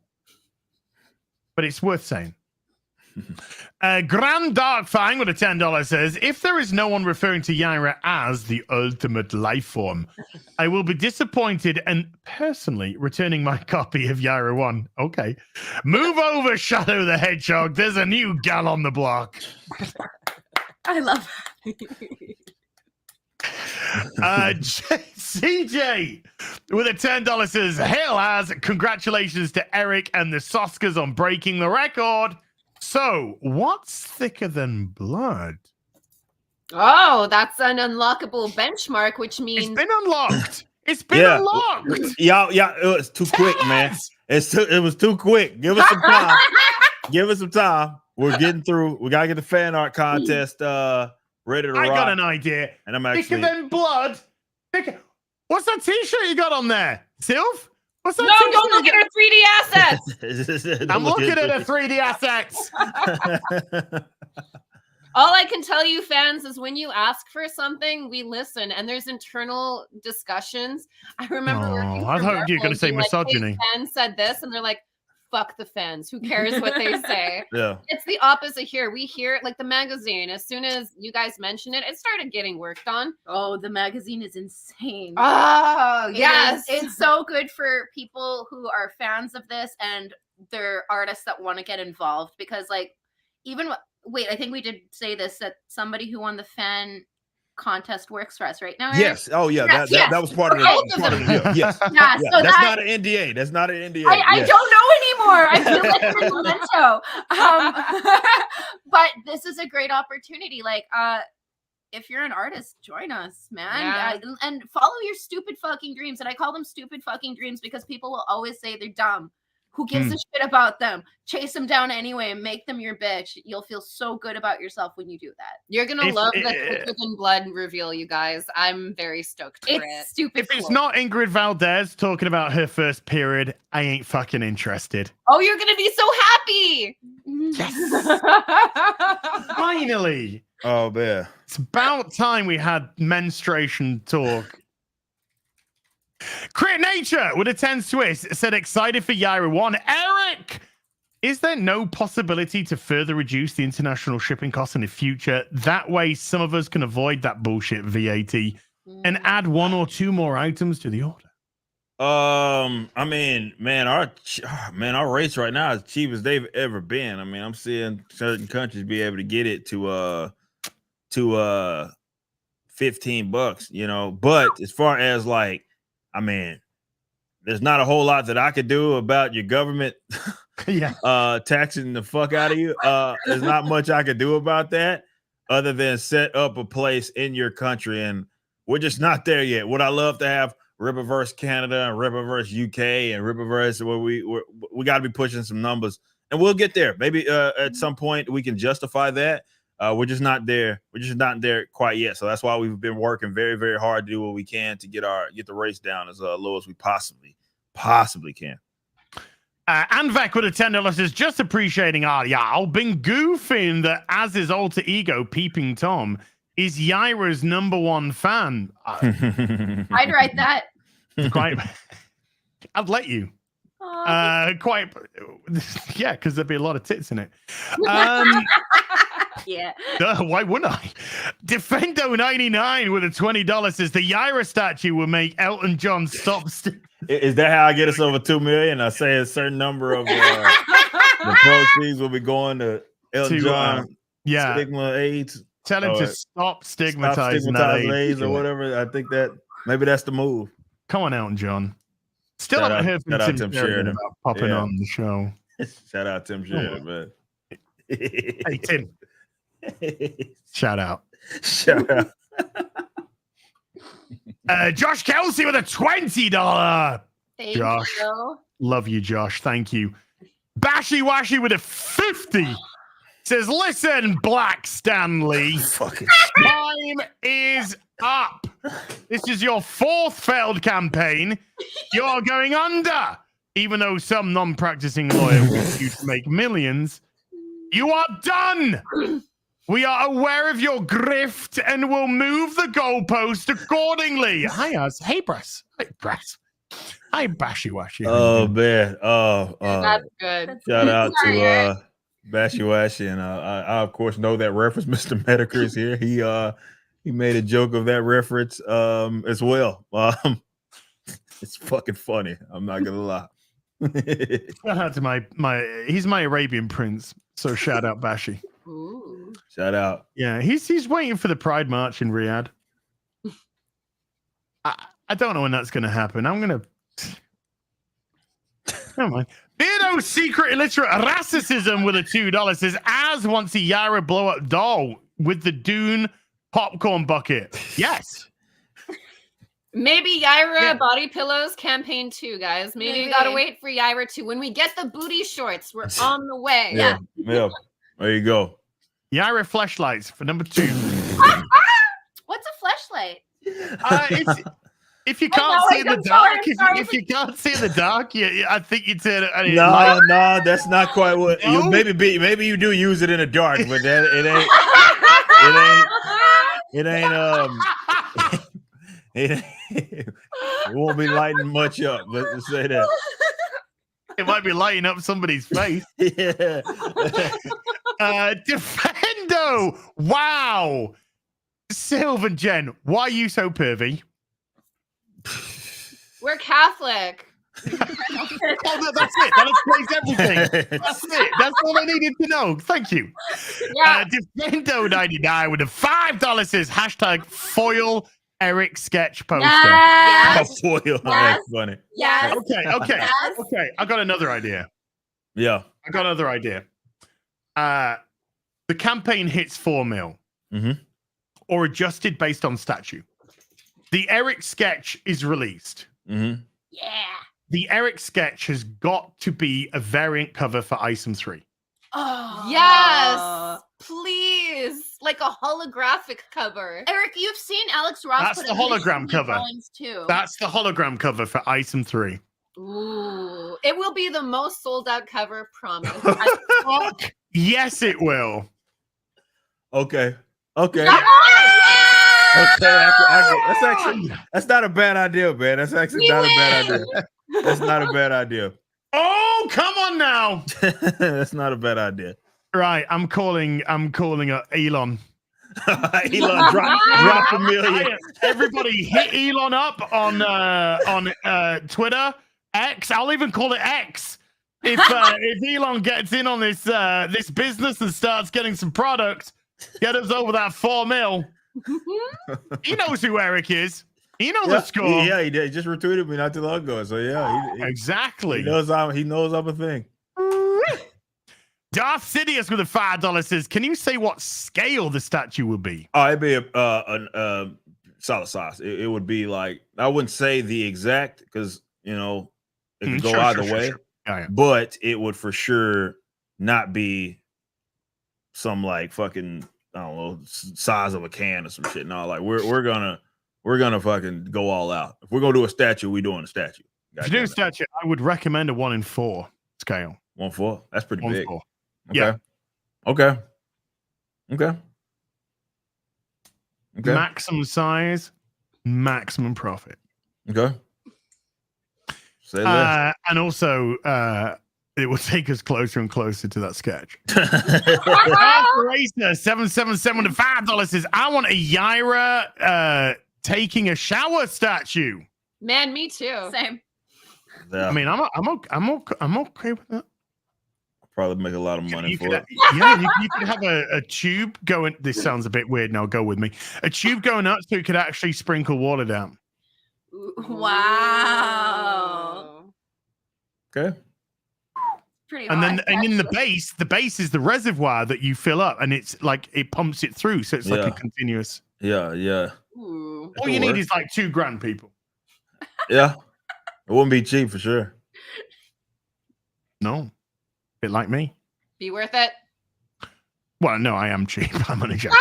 But it's worth saying. Grand Dark Fang with a $10 says, if there is no one referring to YAIRA as the ultimate life form, I will be disappointed and personally returning my copy of YAIRA 1. Okay. Move over, Shadow the Hedgehog. There's a new gal on the block. I love CJ with a $10 says, hail as congratulations to Eric and the Soskers on breaking the record. So, what's thicker than blood? Oh, that's an unlockable benchmark, which means it's been unlocked. It's been unlocked. Y'all, it was too quick, man. It was too quick. Give us some time. Give us some time. We're getting through. We gotta get the fan art contest ready to rock. I got an idea. And I'm actually thicker than blood. What's that T-shirt you got on there, Sylv? What's that? No, don't look at her 3D assets. I'm looking at her 3D assets. All I can tell you, fans, is when you ask for something, we listen, and there's internal discussions. I remember working for I thought you were going to say being like, misogyny. hey, fans said this, and they're like, fuck the fans. Who cares what they say? Yeah. It's the opposite here. We hear like the magazine. As soon as you guys mention it, it started getting worked on. Oh, the magazine is insane. Oh, yes. It's so good for people who are fans of this and they're artists that want to get involved because like even I think we did say this that somebody who won the fan contest works for us right now. Eric? Yes. Oh yeah. Yes, That was part of the deal. Yes. Yeah. So that's not an NDA. That's not an NDA. I don't know anymore. I feel like I'm in Memento. But this is a great opportunity. Like, if you're an artist, join us, man. Yeah. And follow your stupid fucking dreams. And I call them stupid fucking dreams because people will always say they're dumb. Who gives a shit about them? Chase them down anyway and make them your bitch. You'll feel so good about yourself when you do that. You're going to love the thicker than blood reveal, you guys. I'm very stoked for it. It's stupid. If it's not Ingrid Valdez talking about her first period, I ain't fucking interested. Oh, you're going to be so happy. Yes. Finally. Oh, man. It's about time we had menstruation talk. Crit Nature with a 10 Swiss said excited for YAIRA 1. Eric, is there no possibility to further reduce the international shipping costs in the future? That way some of us can avoid that bullshit VAT and add 1 or 2 more items to the order. I mean, man, our rates right now is cheap as they've ever been. I mean, I'm seeing certain countries be able to get it to $15, you know. But as far as like, I mean, there's not a whole lot that I could do about your government taxing the fuck out of you. There's not much I could do about that other than set up a place in your country. And we're just not there yet. Would I love to have Rippaverse Canada and Rippaverse UK and Rippaverse where we got to be pushing some numbers and we'll get there. Maybe at some point we can justify that. We're just not there. We're just not there quite yet. So that's why we've been working very, very hard to do what we can to get the race down as low as we possibly can. Anvek with a $10 says just appreciating y'all been goofing that as his alter ego, Peeping Tom, is YAIRA's #1 fan. I'd write that. I'd let you. Quite, yeah, because there'd be a lot of tits in it. Yeah. Why wouldn't I? Defendo99 with a $20 says the YAIRA statue will make Elton John stop. Is that how I get us over 2 million? I say a certain number of the proceeds will be going to Elton John. Stigma AIDS. Tell him to stop stigmatizing AIDS or whatever. I think that maybe that's the move. Come on, Elton John. Still haven't heard from Tim Sheridan about popping on the show. Shout out Tim Sheridan, man. Hey, Tim. Shout out. Josh Kelsey with a $20. Thank Josh. you. Love you, Josh. Thank you. Bashy Washy with a 50. Says, listen, Black Stanley. Time is up. This is your 4th failed campaign. You're going under. Even though some non-practicing lawyer wants you to make millions, You are done. We are aware of your grift and will move the goalpost accordingly. Hi, us. Hey, Brass. Hey, Brass. Hi, Bashy Washy. Oh, man. That's good. Shout out to Bashy Washy. And I, of course, know that reference. Mr. Metacritic is here. He made a joke of that reference as well. It's fucking funny. I'm not going to lie. Shout out to he's my Arabian prince. So shout out Bashy. Ooh. Shout out. Yeah, he's waiting for the Pride March in Riyadh. I don't know when that's going to happen. I'm going to... Never mind. Beardo Secret Illiterate Racicism with a $2 says, Az wants a YAIRA blow-up doll with the Dune popcorn bucket. Yes. Maybe YAIRA body pillows campaign 2, guys. Maybe we gotta wait for YAIRA 2. When we get the booty shorts, we're on the way. Yeah. There you go. YAIRA fleshlights for number 2. What's a fleshlight? If you can't see in the dark, if you can't see in the dark, I think you turn it. No, that's not quite what. No? Maybe you do use it in the dark, but it won't be lighting much up. Let's say that. It might be lighting up somebody's face. Yeah. Defendo. Wow. Sylvan Jen, why are you so pervy? We're Catholic. That's it. That explains everything. That's it. That's all I needed to know. Thank you. Yeah. Defendo99 with a $5 says hashtag foil Eric sketch poster. Yes. Foil. Yes. That's funny. Yes. Okay. I got another idea. Yeah. I got another idea. The campaign hits 4 mil or adjusted based on statue. The Eric sketch is released. Yeah. The Eric sketch has got to be a variant cover for ISOM 3. Oh. Yes. Please. Like a holographic cover. Eric, you've seen Alex Ross. That's the hologram cover. Too. That's the hologram cover for ISOM 3. Ooh. It will be the most sold out cover, promise. Yes, it will. Okay. That's not a bad idea, man. That's actually not a bad idea. That's not a bad idea. Oh, come on now. That's not a bad idea. Right, I'm calling Elon. Elon, drop a million. Everybody hit Elon up on Twitter, X. I'll even call it X. If Elon gets in on this business and starts getting some product, get us over that 4 mil. He knows who Eric is. He knows the score. Yeah, he did. He just retweeted me not too long ago. So yeah, exactly. He knows I'm a thing. Darth Sidious with a $5 says, "Can you say what scale the statue will be?" Oh, it'd be a solid size. It would be like, I wouldn't say the exact because it could go either way. Sure. Yeah. But it would for sure not be some like fucking, I don't know, size of a can or some shit. No, like we're gonna fucking go all out. If we're gonna do a statue, we doing a statue. If you do a statue, I would recommend a 1:4 scale. 1:4. That's pretty big. 1:4. Okay. Yeah. Okay. Maximum size, maximum profit. Okay. Say less. And also, it will take us closer and closer to that sketch. Racer 777 with $5 says, "I want a YAIRA taking a shower statue." Man, me too. Same. Yeah. I mean, I'm okay with that. Probably make a lot of money for it. You could have a tube going. This sounds a bit weird. Now go with me. A tube going up so you could actually sprinkle water down. Wow. Okay. Pretty. And hot, then in the base is the reservoir that you fill up, and it's like it pumps it through, so it's like a continuous. Yeah. Ooh. All you need is like $2,000, people. Yeah, it wouldn't be cheap for sure. No. Bit like me. Be worth it. Well, no, I am cheap. I'm only joking.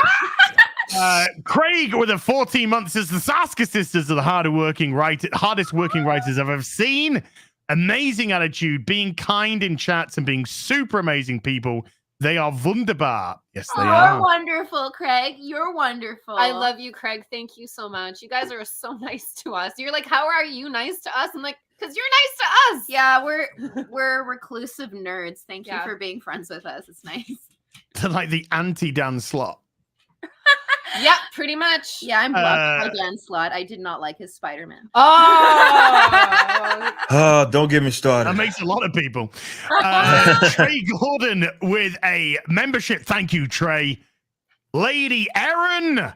Craig with a 14 months says the Saska sisters are the hardest working writers I've ever seen. Amazing attitude, being kind in chats and being super amazing people. They are wunderbar. Yes, they You're are. wonderful, Craig. You're wonderful. I love you, Craig. Thank you so much. You guys are so nice to us. You're like, how are you nice to us? I'm like, because you're nice to us. Yeah, we're reclusive nerds. Thank you Yeah. for being friends with us. It's nice. They're like the anti-Dan Slott. Yeah, pretty much. Yeah, I'm blocked by Dan Slott. I did not like his Spider-Man. Oh, don't get me started. That makes a lot of people. Trey Gordon with a membership. Thank you, Trey. Lady Aaron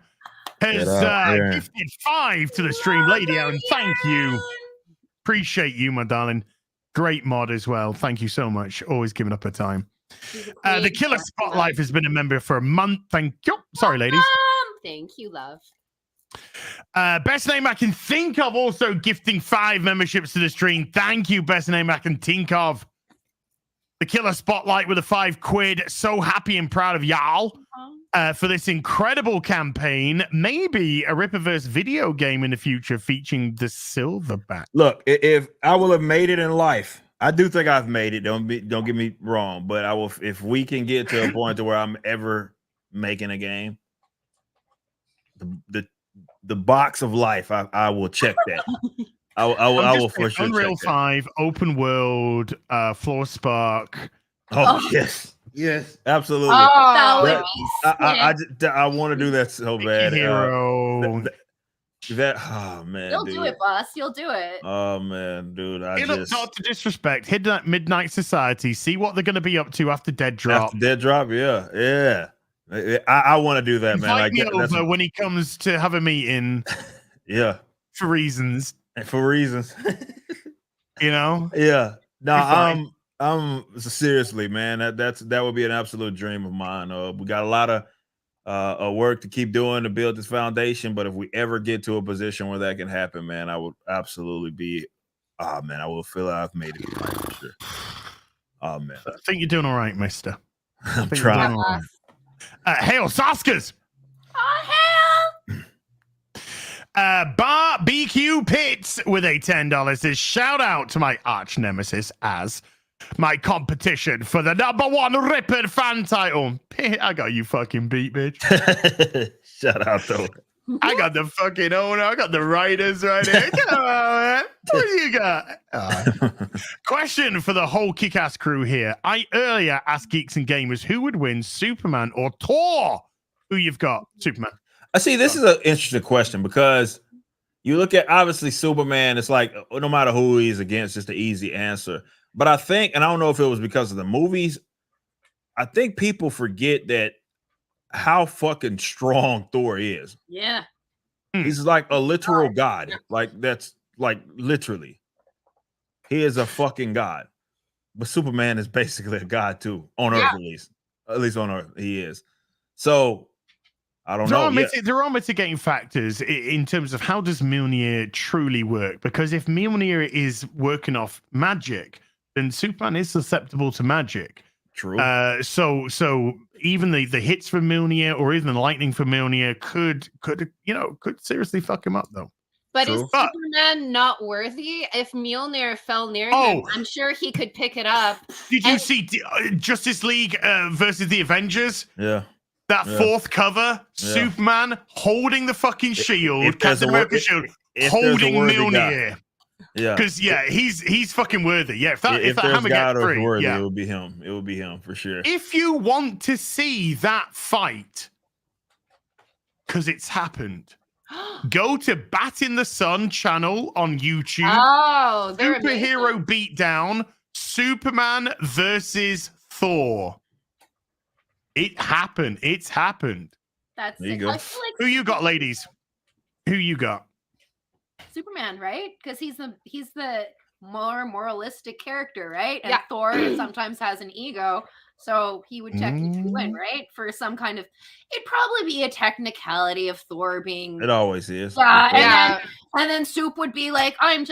has gifted 5 to the stream. Lady Aaron, thank you. Appreciate you, my darling. Great mod as well. Thank you so much. Always giving up her time. The Killer Spotlight has been a member for a month. Thank you. Sorry, ladies. Thank you, love. Best name I can think of, also gifting 5 memberships to the stream. Thank you, best name I can think of. The Killer Spotlight with a £5. So happy and proud of y'all for this incredible campaign. Maybe a Rippaverse video game in the future featuring the Silverback. Look, if I will have made it in life, I do think I've made it. Don't get me wrong, but I will. If we can get to a point to where I'm ever making a game, the box of life, I will check that. I will for sure. Unreal 5, open world, Floor Spark. Oh yes, absolutely. That would be I want to do that so bad. Hero. Oh man, you'll dude. do it, boss. You'll do it. Oh man, dude. Not to disrespect. Hit that Midnight Society. See what they're going to be up to after Dead Drop. After Dead Drop, yeah. I want to do that, man. Invite me over when he comes to have a meeting. Yeah, for reasons. You know. Yeah. No, I'm seriously, man. That would be an absolute dream of mine. We got a lot of work to keep doing to build this foundation, but if we ever get to a position where that can happen, man, I would absolutely be. Oh man, I will feel I've made it for sure. Oh man, I think you're doing all right, Mister. I'm trying. Hail Saskers! Oh, hail! Bar BQ Pits with a $10 says, shout out to my arch nemesis as my competition for the #1 Ripper fan title. I got you fucking beat, bitch. Shout out though. I got the fucking owner. I got the writers right here. Come on, man. What do you got? Question for the whole kick-ass crew here. I earlier asked Geeks and Gamers who would win, Superman or Thor? Who you've got? Superman. I see. This is an interesting question because you look at obviously Superman. It's like no matter who he's against, just the easy answer. But I think, and I don't know if it was because of the movies, I think people forget that how fucking strong Thor is. Yeah. He's like a literal god. Like that's like literally. He is a fucking god. But Superman is basically a god too. On Earth, at least on Earth, he is. So I don't know. There are mitigating factors in terms of how does Mjolnir truly work? Because if Mjolnir is working off magic, then Superman is susceptible to magic. True. So even the hits from Mjolnir or even the lightning from Mjolnir could seriously fuck him up though. But is Superman not worthy? If Mjolnir fell near him, I'm sure he could pick it up. Did you see Justice League versus the Avengers? Yeah. That fourth cover, Superman holding the fucking shield, Captain America's shield, holding Mjolnir. Yeah, because he's fucking worthy. Yeah, if that hammer gets free, worthy, it would be him. It would be him for sure. If you want to see that fight, because it's happened, go to Bat in the Sun channel on YouTube. Oh, Superhero Beatdown: Superman versus Thor. It happened. It's happened. That's there you it. go. I feel like Who you got, ladies? Who you got? Superman, right? Because he's the more moralistic character, right? And Thor sometimes has an ego, so he would technically win, right? For some kind of, it'd probably be a technicality of Thor being. It always is. Yeah, and then Soup would be like, I'm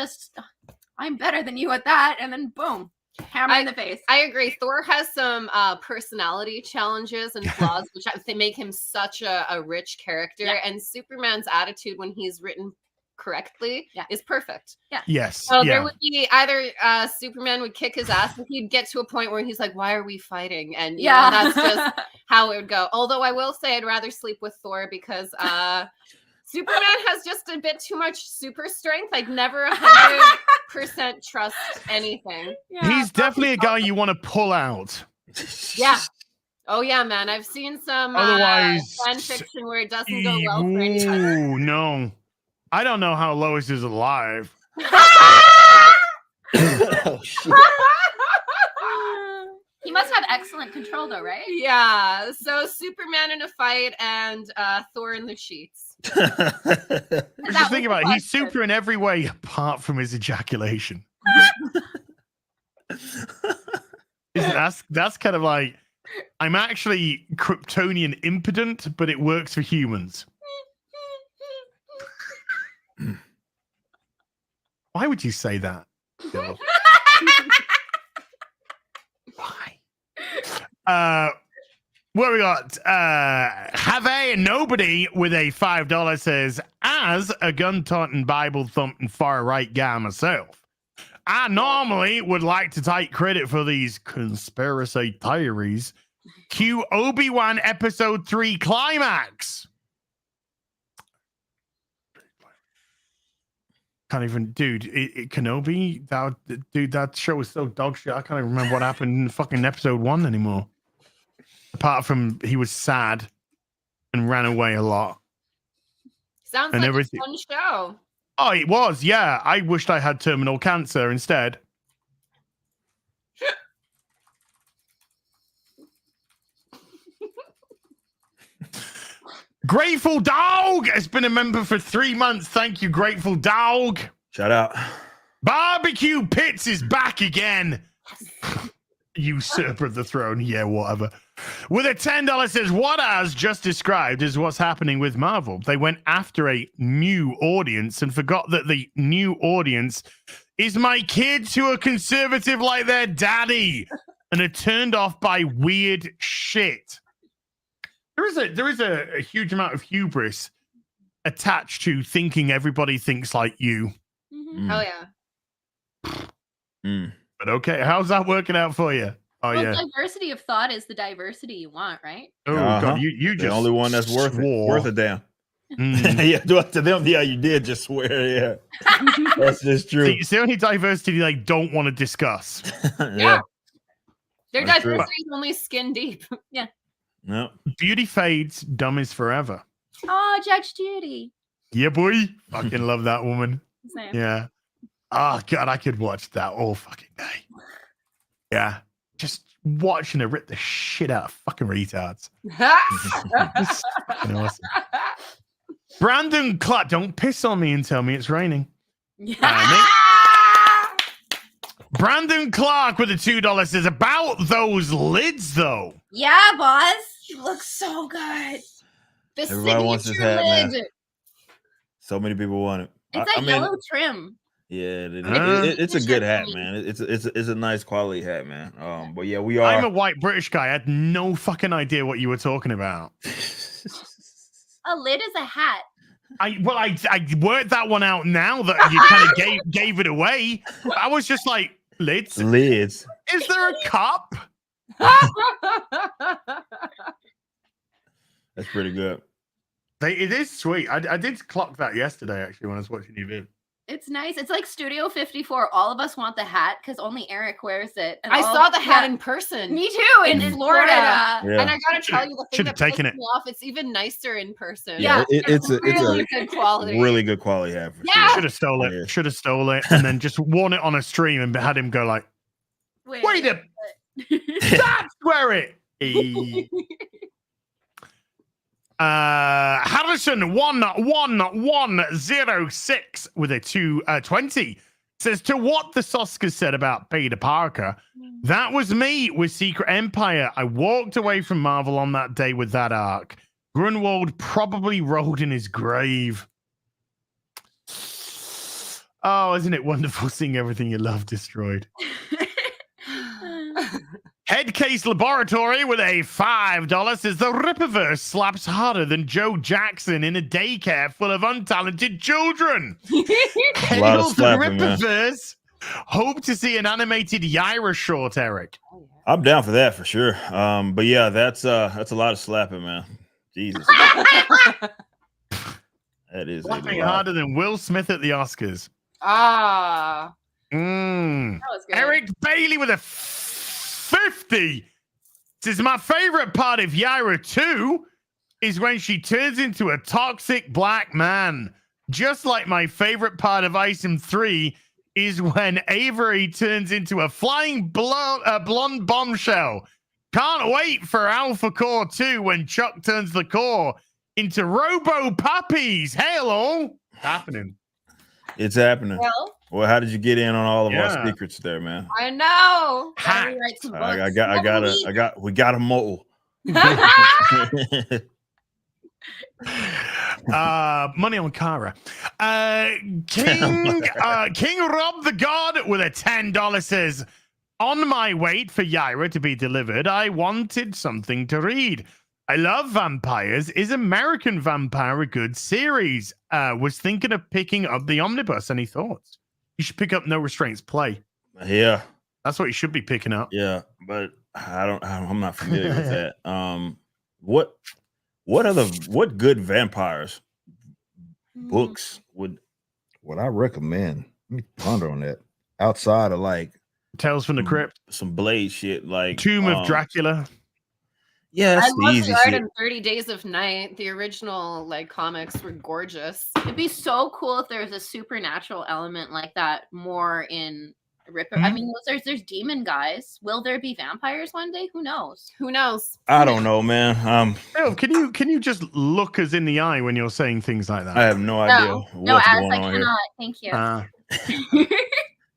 better than you at that, and then boom. Hammer in the face. I agree. Thor has some personality challenges and flaws, which I think make him such a rich character. Yeah. And Superman's attitude when he's written correctly is perfect. Yeah. Yes. So yeah. there would be either Superman would kick his ass, and he'd get to a point where he's like, "Why are we fighting?" And you know, that's just how it would go. Although I will say, I'd rather sleep with Thor because Superman has just a bit too much super strength. I'd never 100% trust anything. He's definitely a guy you want to pull out. Yeah. Oh yeah, man. I've seen some Otherwise, fan fiction where it doesn't go well for anybody. Ooh, no. I don't know how Lois is alive. Oh, shit. He must have excellent control, though, right? Yeah. So Superman in a fight and Thor in the sheets. Just think about it. He's super in every way apart from his ejaculation. That's kind of like, I'm actually Kryptonian impotent, but it works for humans. Why would you say that? Why? What we got? Have a nobody with a $5 says, as a gun-toting, Bible-thumping far-right guy myself, I normally would like to take credit for these conspiracy theories. Cue Obi-Wan Episode 3 climax. Can't even, dude. Kenobi, that show was so dog shit. I can't even remember what happened in fucking Episode 1 anymore. Apart from he was sad and ran away a lot. Sounds and like everything. a fun show. Oh, it was, yeah. I wished I had terminal cancer instead. Grateful Dog has been a member for 3 months. Thank you, Grateful Dog. Shout out. Barbecue Pits is back again. Usurper of the throne. Yeah, whatever. With a $10 says, what as just described is what's happening with Marvel. They went after a new audience and forgot that the new audience is my kids who are conservative like their daddy and are turned off by weird shit. There is a huge amount of hubris attached to thinking everybody thinks like you. Mm-hmm. Oh yeah. But okay, how's that working out for you? Oh well, yeah. Diversity of thought is the diversity you want, right? Oh God, you just the only one that's worth a damn. Yeah, to them, yeah, you did just swear, yeah. That's just true. See, it's the only diversity they don't want to discuss. Yeah. Their That's diversity is only skin deep. Yeah. No. Beauty fades, dumb is forever. Oh, Judge Judy. Yeah, boy. Fucking love that woman. Same. Yeah. Oh God, I could watch that all fucking day. Yeah. Just watching her rip the shit out of fucking retards. It's fucking awesome. Brandon Clark, don't piss on me and tell me it's raining. Brandon Clark with a $2 says, about those lids though. Yeah, boss. You look so good. The Everybody wants this hat, man. So many people want it. It's a yellow trim. Yeah, it's a good hat, man. It's a nice quality hat, man. But yeah, we are. I'm a white British guy. I had no fucking idea what you were talking about. A lid is a hat. I worked that one out now that you kind of gave it away. I was just like, lids. Lids. Is there a cup? That's pretty good. It is sweet. I did clock that yesterday, actually, when I was watching your video. It's nice. It's like Studio 54. All of us want the hat because only Eric wears it. And I saw the hat in person. Me too, in Florida. Yeah. And I gotta tell you, the thing that taken pissed it. me off, it's even nicer in person. Yeah, it's a really good quality. Really good quality hat. For Yeah. sure. Should have stole it. Yeah. Should have stole it and then just worn it on a stream and had him go like, wait a that's where it is. Harrison 1106 with a 220 says, to what the Soskers said about Peter Parker, that was me with Secret Empire. I walked away from Marvel on that day with that arc. Grunwald probably rolled in his grave. Oh, isn't it wonderful seeing everything you love destroyed? Headcase Laboratory with a $5 says the Rippaverse slaps harder than Joe Jackson in a daycare full of untalented children. A lot of Hail to slapping, man. Rippaverse. Hope to see an animated YAIRA short, Eric. I'm down for that for sure. But yeah, that's a lot of slapping, man. Jesus. That is Slapping harder than Will Smith at the Oscars. Ah. That was good. Eric Bailey with a 50. This is my favorite part of YAIRA 2 is when she turns into a toxic black man. Just like my favorite part of Item 3 is when Avery turns into a flying blonde bombshell. Can't wait for Alpha Core 2 when Chuck turns the core into Robo Puppies. Hello. Happening. It's happening. Well, how did you get in on all of our Yeah. secrets there, man? I know. Gotta rewrite some books. We got a mole. Money on Kara. King Rob the God with a $10 says, on my wait for YAIRA to be delivered, I wanted something to read. I love vampires. Is American Vampire a good series? Was thinking of picking up the omnibus. Any thoughts? You should pick up No Restraints Play. Yeah. That's what you should be picking up. Yeah, but I'm not familiar with that. What good vampires books would what I recommend? Let me ponder on that. Outside of like Tales from the Crypt, some Blade shit, like Tomb of Dracula. Yeah, that's I the love easy the art shit. in 30 Days of Night. The original comics were gorgeous. It'd be so cool if there was a supernatural element like that more in Ripper. I mean, there's demon guys. Will there be vampires one day? Who knows? Who knows? I don't know, man. Phil, can you just look us in the eye when you're saying things like that? I have no idea what's Az, going I on here. cannot. Thank you.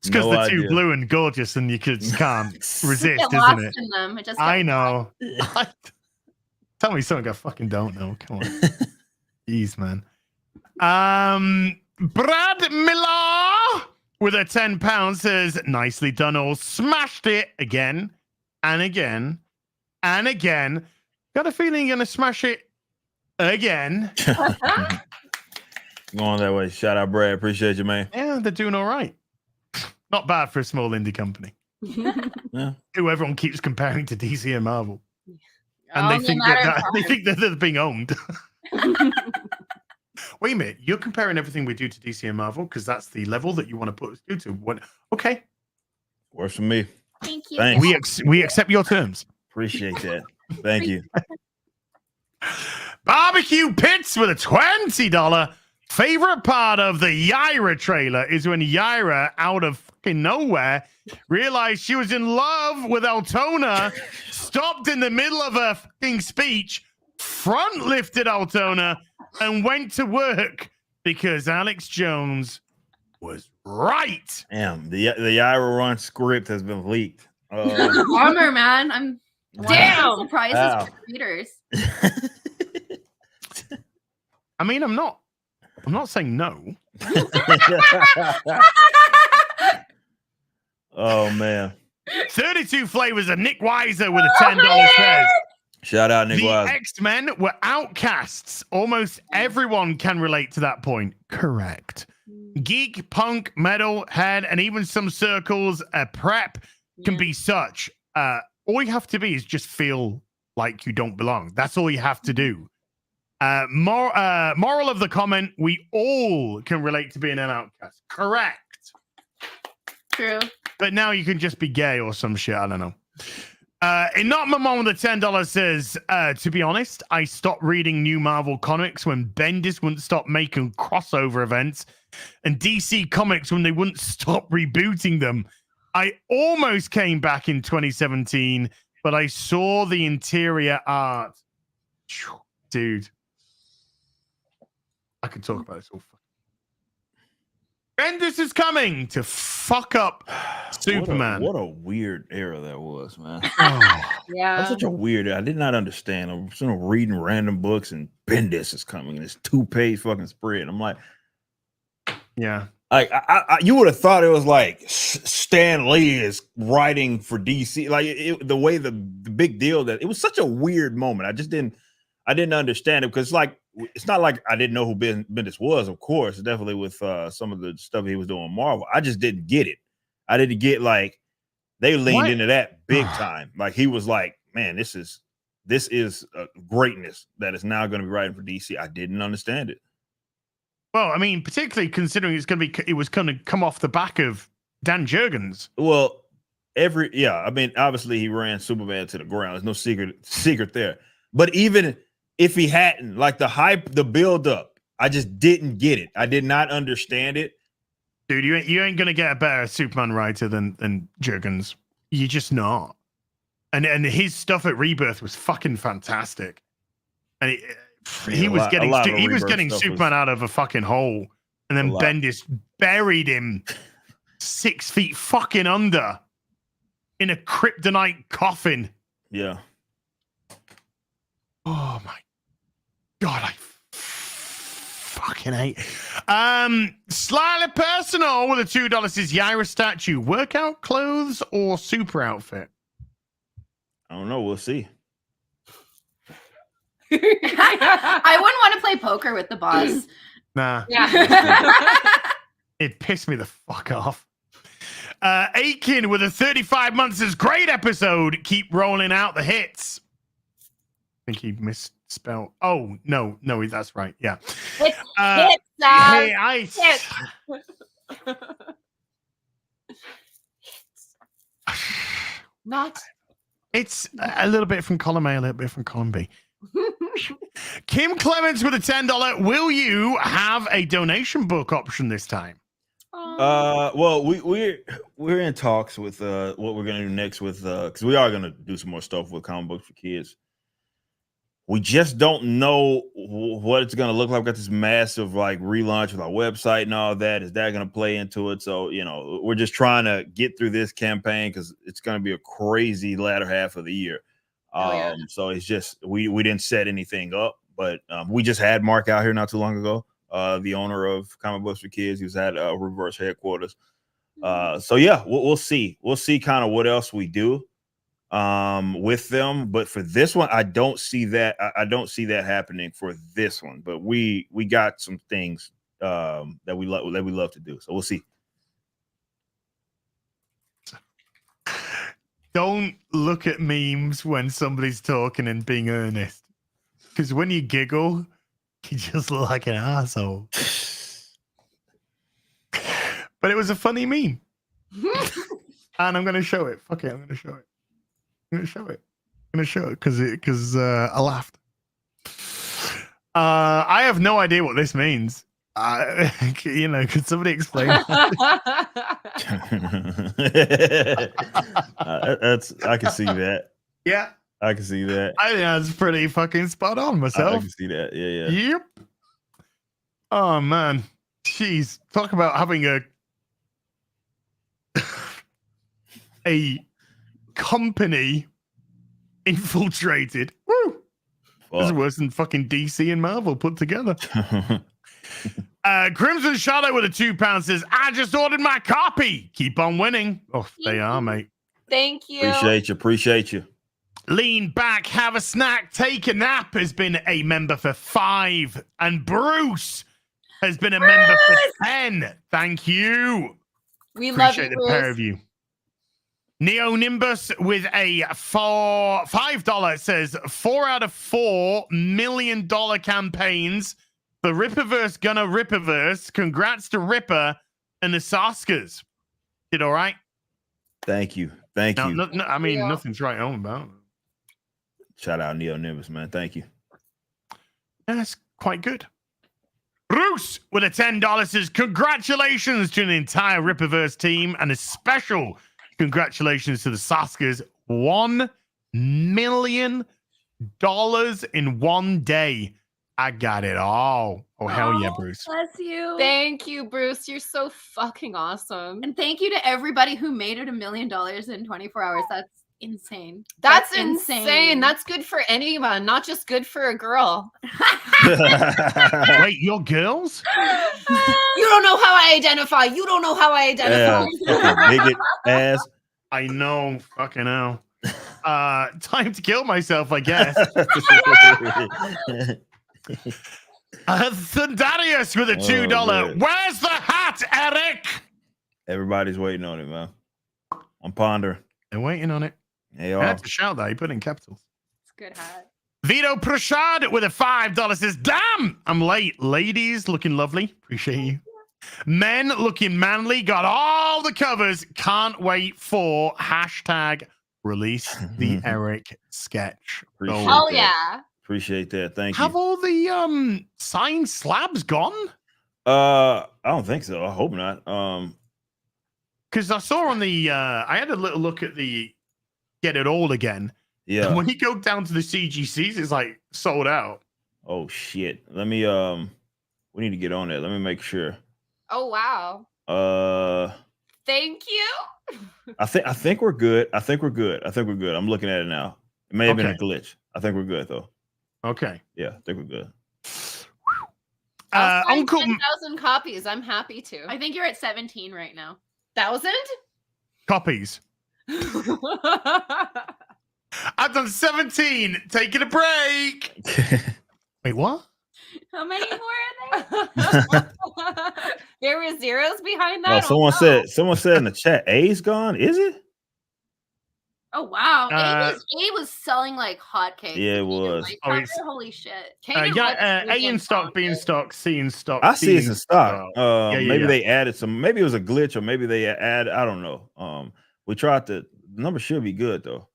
It's because No they're too idea. blue and gorgeous, and you just can't resist, Get isn't lost it? in them. It just I gets know. Tell me something I fucking don't know. Come on. Jeez, man. Brad Millar with a £10 says, nicely done all. Smashed it again and again and again. Got a feeling you're going to smash it again. Going that way. Shout out, Brad. Appreciate you, man. Yeah, they're doing all right. Not bad for a small indie company. Yeah. Who everyone keeps comparing to DC and Marvel. And Only they a think matter that, of they time. think that they're being owned. Wait a minute, you're comparing everything we do to DC and Marvel because that's the level that you want to put us to. What? Okay, Works for me. Thank you. Thanks. we accept your terms. Appreciate that. Thank you. Barbecue Pits with a $20. Favorite part of the YAIRA trailer is when YAIRA, out of fucking nowhere, realized she was in love with Altona, stopped in the middle of her fucking speech, front lifted Altona, and went to work because Alex Jones was right. Damn, the YAIRA Run script has been leaked. Bummer, man. I'm Damn. surprises Wow. for readers. I mean, I'm not saying no. Oh man. 32 flavors of Nick Weiser with a $10 says. Shout out Nick The Wise. X-Men were outcasts. Almost everyone can relate to that point. Correct. Geek, punk, metal, head, and even some circles, prep can be such. All you have to be is just feel like you don't belong. That's all you have to do. Moral of the comment, we all can relate to being an outcast. Correct. True. But now you can just be gay or some shit. I don't know. And not my mom with the $10 says, to be honest, I stopped reading new Marvel comics when Bendis wouldn't stop making crossover events and DC Comics when they wouldn't stop rebooting them. I almost came back in 2017, but I saw the interior art. Dude. I could talk about this all. Bendis is coming to fuck up Superman. What a weird era that was, man. Yeah. That's such a weird. I did not understand. I'm sort of reading random books and Bendis is coming. This 2-page fucking spread. I'm like, yeah. Like you would have thought it was like Stan Lee is writing for DC. Like the way the big deal that it was such a weird moment. I didn't understand it because it's not like I didn't know who Bendis was. Of course, definitely with some of the stuff he was doing on Marvel. I just didn't get it. I didn't get like they leaned into that big time. Like he was like, man, this is greatness that is now going to be writing for DC. I didn't understand it. Well, I mean, particularly considering it was going to come off the back of Dan Jurgens. Well, I mean, obviously he ran Superman to the ground. There's no secret there. But even if he hadn't, like the hype, the build up, I just didn't get it. I did not understand it. Dude, you ain't going to get a better Superman writer than Jurgens. You're just not. And his stuff at Rebirth was fucking fantastic. And he was getting Superman out of a fucking hole, and then Bendis buried him 6 feet fucking under in a kryptonite coffin. Yeah. Oh my god, I fucking hate. Slightly personal with a $2 says YAIRA statue, workout clothes or super outfit? I don't know. We'll see. I wouldn't want to play poker with the boss. Nah. Yeah. It pissed me the fuck off. Aiken with a 35 months says, great episode. Keep rolling out the hits. I think he misspelled. Oh, no, that's right. Yeah. It's hits. Not. It's a little bit from column A, a little bit from column B. Kim Clements with a $10. Will you have a donation book option this time? Well, we're in talks with what we're gonna do next with because we are gonna do some more stuff with comic books for kids. We just don't know what it's gonna look like. We've got this massive like relaunch with our website and all that. Is that gonna play into it? So we're just trying to get through this campaign because it's gonna be a crazy latter half of the year. So it's just we didn't set anything up, but we just had Mark out here not too long ago, the owner of Comic Books for Kids. He was at Reverse headquarters. So yeah, we'll see kind of what else we do with them, but for this one, I don't see that. I don't see that happening for this one. But we got some things that we love to do. So we'll see. Don't look at memes when somebody's talking and being earnest, because when you giggle, you just look like an asshole. But it was a funny meme, and I'm going to show it. Fuck it, I'm going to show it. I'm going to show it because I laughed. I have no idea what this means. Could somebody explain? I can see that. Yeah, I can see that. I think that's pretty fucking spot on myself. I can see that. Yeah. Yep. Oh man, jeez, talk about having a company infiltrated. Woo! This is worse than fucking DC and Marvel put together. Crimson Shadow with a £2 says, I just ordered my copy. Keep on winning. Oh, they are, mate. Thank you. Appreciate you. Lean back, have a snack, take a nap has been a member for 5. And Bruce has been a member for 10. Thank you. We love you, Appreciate the Bruce. pair of you. Neo Nimbus with a $5 says 4 out of 4 $1 million campaigns for Ripperverse gonna Ripperverse. Congrats to Ripper and the Saskers. Did all right. Thank you. No, I mean, nothing's right on about it. Shout out Neo Nimbus, man. Thank you. That's quite good. Bruce with a $10 says congratulations to the entire Ripperverse team and a special congratulations to the Saskers. $1 million in one day. I got it all. Oh, hell yeah, Bruce. Bless you. Thank you, Bruce. You're so fucking awesome. And thank you to everybody who made it $1 million in 24 hours. That's insane. That's insane. That's good for anyone, not just good for a girl. Wait, you're girls? You don't know how I identify. You don't know how I identify. Fucking bigot ass. I know. Fucking hell. Time to kill myself, I guess. Thundarius with a $2. Where's the hat, Eric? Everybody's waiting on it, man. I'm pondering. They're waiting on it. They I are. had to shout that. He put it in capitals. It's a good hat. Vito Prashad with a $5 says, damn, I'm late. Ladies looking lovely. Appreciate you. Men looking manly. Got all the covers. Can't wait for hashtag release the Eric sketch. Oh, yeah. Appreciate that. Thank you. Have all the signed slabs gone? I don't think so. I hope not. Because I saw on the I had a little look at the Get It All Again. Yeah. And when you go down to the CGCs, it's like sold out. Oh shit. Let me we need to get on that. Let me make sure. Oh wow. Thank you. I think we're good. I think we're good. I'm looking at it now. It may have been a glitch. I think we're good though. Okay. Yeah, I think we're good. Uncle 10,000 copies. I'm happy to. I think you're at 17 right now. 1,000 copies. I've done 17. Taking a break. Wait, what? How many more are there? There were zeros behind Oh, that. someone said in the chat, A's gone. Is it? Oh wow, A was selling like hotcakes. Yeah, it was. Holy shit. A in stock, B in stock, C in stock. I see it's in stock. Maybe yeah. they added some. Maybe it was a glitch, or maybe they added. I don't know. We tried to. The number should be good though.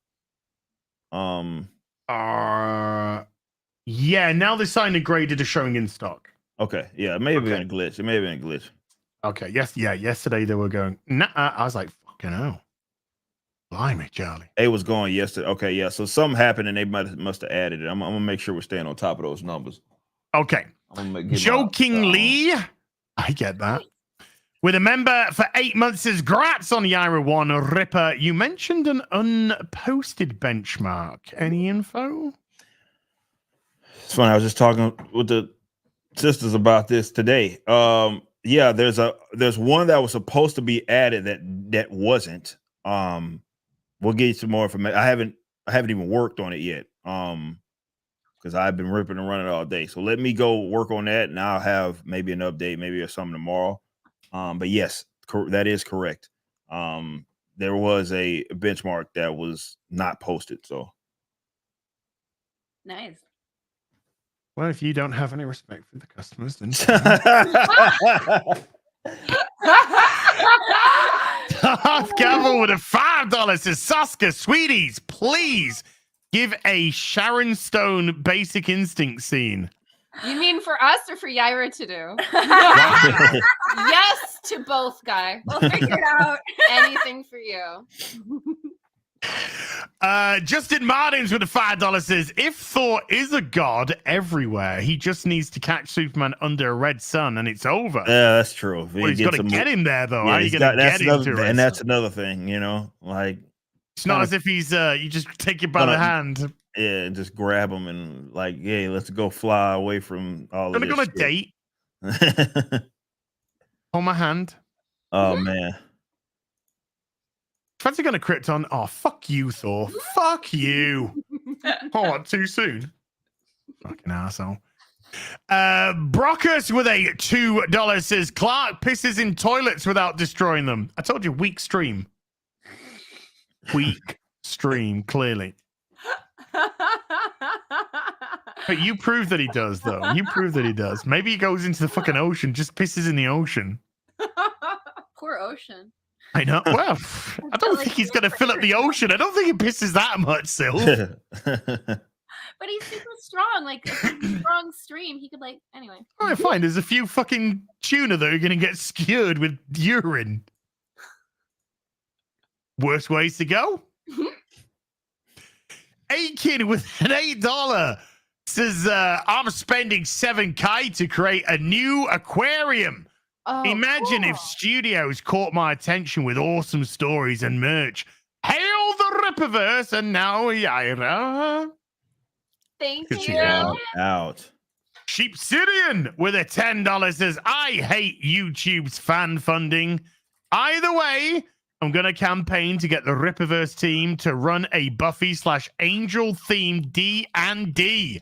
Yeah. Now the sign and graded are showing in stock. Okay. Yeah. It may have been a glitch. It may have been a glitch. Okay. Yes. Yeah. Yesterday they were going. Nah. I was like, fucking hell. Blimey, Charlie. A was going yesterday. Okay, yeah. So something happened and they must have added it. I'm gonna make sure we're staying on top of those numbers. Okay. Jokingly, I get that. With a member for 8 months says, grats on YAIRA 1. Ripper, you mentioned an unposted benchmark. Any info? It's funny. I was just talking with the sisters about this today. Yeah, there's one that was supposed to be added that wasn't. We'll get you some more information. I haven't even worked on it yet. Because I've been ripping and running all day. So let me go work on that, and I'll have maybe an update, maybe or something tomorrow. But yes, that is correct. There was a benchmark that was not posted. So nice. Well, if you don't have any respect for the customers, then Darth Gavel with a $5 says, Sasuke, sweeties, please give a Sharon Stone Basic Instinct scene. You mean for us or for YAIRA to do? Yes to both, Guy. We'll figure it out. Anything for you. Justin Martins with a $5 says, if Thor is a god everywhere, he just needs to catch Superman under a red sun and it's over. Yeah, that's true. Well, he's got to get him there, though. Yeah, How are you going to get him to and that's another thing, you know, like it's not as if he's you just take it by the hand. Yeah, and just grab him and like, yeah, let's go fly away from all of this. Gonna go on a date. Hold my hand. Oh man. Fancy going to Krypton. Oh, fuck you, Thor. Fuck you. Oh, too soon. Fucking asshole. Brockus with a $2 says, Clark pisses in toilets without destroying them. I told you, weak stream. Weak stream, clearly. But you prove that he does, though. You prove that he does. Maybe he goes into the fucking ocean, just pisses in the ocean. Poor ocean. I know. Well, I don't think he's going to fill up the ocean. I don't think he pisses that much, Sil. But he's super strong. Like, a strong stream. He could, like, anyway. All right, fine. There's a few fucking tuna that are going to get skewered with urine. Worst ways to go? A-Kid with an $8 says, I'm spending $7K to create a new aquarium. Oh, imagine cool. if studios caught my attention with awesome stories and merch. Hail the Rippaverse, and now YAIRA. Thank Good you. to Out. Sheepsidian with a $10 says, I hate YouTube's fan funding. Either way, I'm going to campaign to get the Rippaverse team to run a Buffy/Angel themed D&D.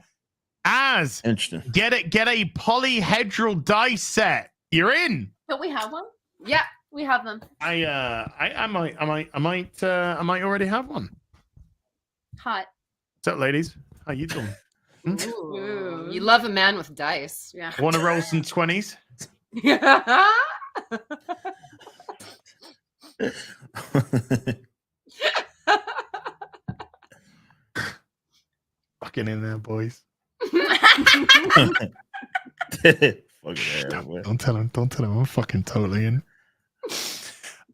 As Interesting. Get a polyhedral dice set. You're in. Don't we have one? Yeah, we have them. I might already have one. Hot. What's up, ladies? How you doing? Ooh, you love a man with dice. Yeah. Want to roll some 20s? Fucking in there, boys. Don't tell him. I'm fucking totally in.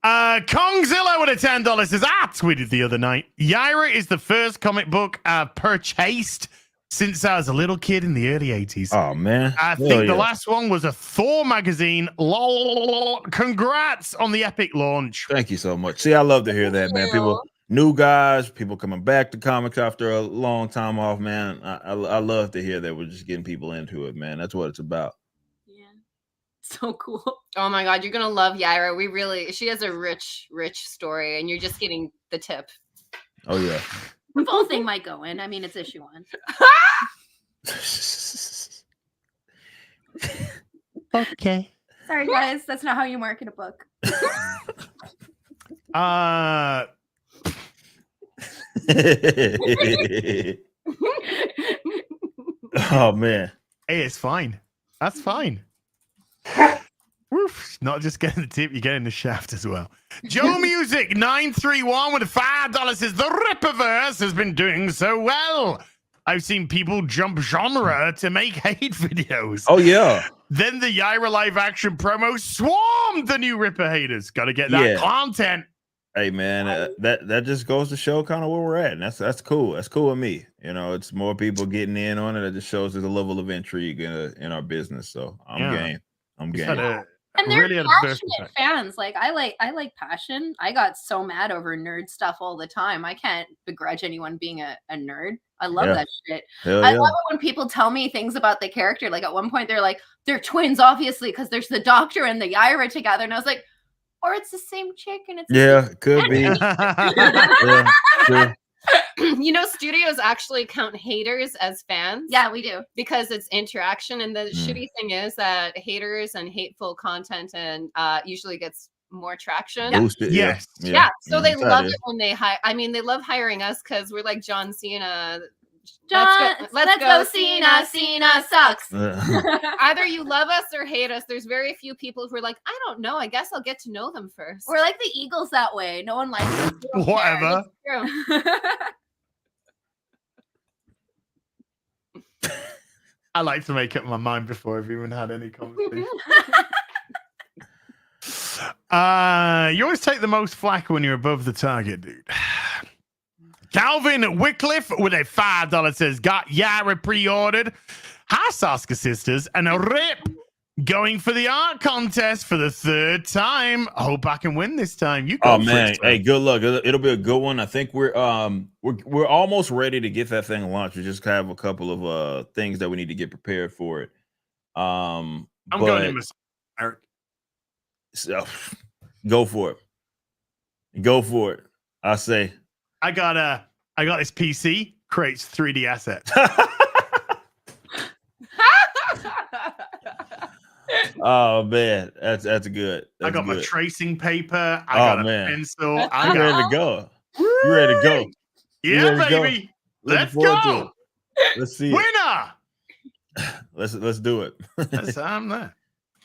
Kongzilla with a $10 says, I tweeted the other night. YAIRA is the first comic book I've purchased since I was a little kid in the early 80s. Oh, man. I think the last one was a Thor magazine. Lol. Congrats on the epic launch. Thank you so much. See, I love to hear that, man. People, new guys, people coming back to comics after a long time off, man. I love to hear that we're just getting people into it, man. That's what it's about. So cool. Oh my God, you're gonna love YAIRA. She has a rich story, and you're just getting the tip. Oh yeah. The whole thing might go in. I mean, it's issue 1. Okay. Sorry, guys. That's not how you market a book. Oh man. Hey, it's fine. That's fine. Woof. Not just getting the tip, you're getting the shaft as well. Joe Music 931 with a $5 says the Rippaverse has been doing so well. I've seen people jump genre to make hate videos. Oh yeah. Then the YAIRA live action promo swarmed the new Ripper haters. Got to get that content. Hey man, that just goes to show kind of where we're at, and that's cool. That's cool with me. You know, it's more people getting in on it. It just shows there's a level of intrigue in our business. So I'm game. I'm game. And they're really passionate fans. Like I like passion. I got so mad over nerd stuff all the time. I can't begrudge anyone being a nerd. I love that shit. I love it when people tell me things about the character. Like at one point they're like, they're twins, obviously, because there's the Doctor and the YAIRA together. And I was like, or it's the same chick and it's could be. True. You know, studios actually count haters as fans. Yeah, we do. Because it's interaction. And the shitty thing is that haters and hateful content and usually gets more traction. Yes. Yeah. So they love it when they they love hiring us because we're like John Cena. Let's go Cena. Cena sucks. Either you love us or hate us. There's very few people who are like, I don't know. I guess I'll get to know them first. We're like the Eagles that way. No one likes us. Whatever. I like to make up my mind before I've even had any conversation. You always take the most flack when you're above the target, dude. Calvin Wycliffe with a $5 says, got YAIRA pre-ordered. Hi, Saska sisters, and a rip going for the art contest for the 3rd time. I hope I can win this time. You go man. Hey, good luck. It'll be a good one. I think we're almost ready to get that thing launched. We just have a couple of things that we need to get prepared for it. I'm going to miss Eric. So go for it. Go for it. I say. I got this PC, creates 3D assets. Oh man, that's good. I got my tracing paper. I got a pencil. I'm ready to go. You ready to go? Yeah, baby. Let's go. Let's see. Winner. Let's do it. I'm there.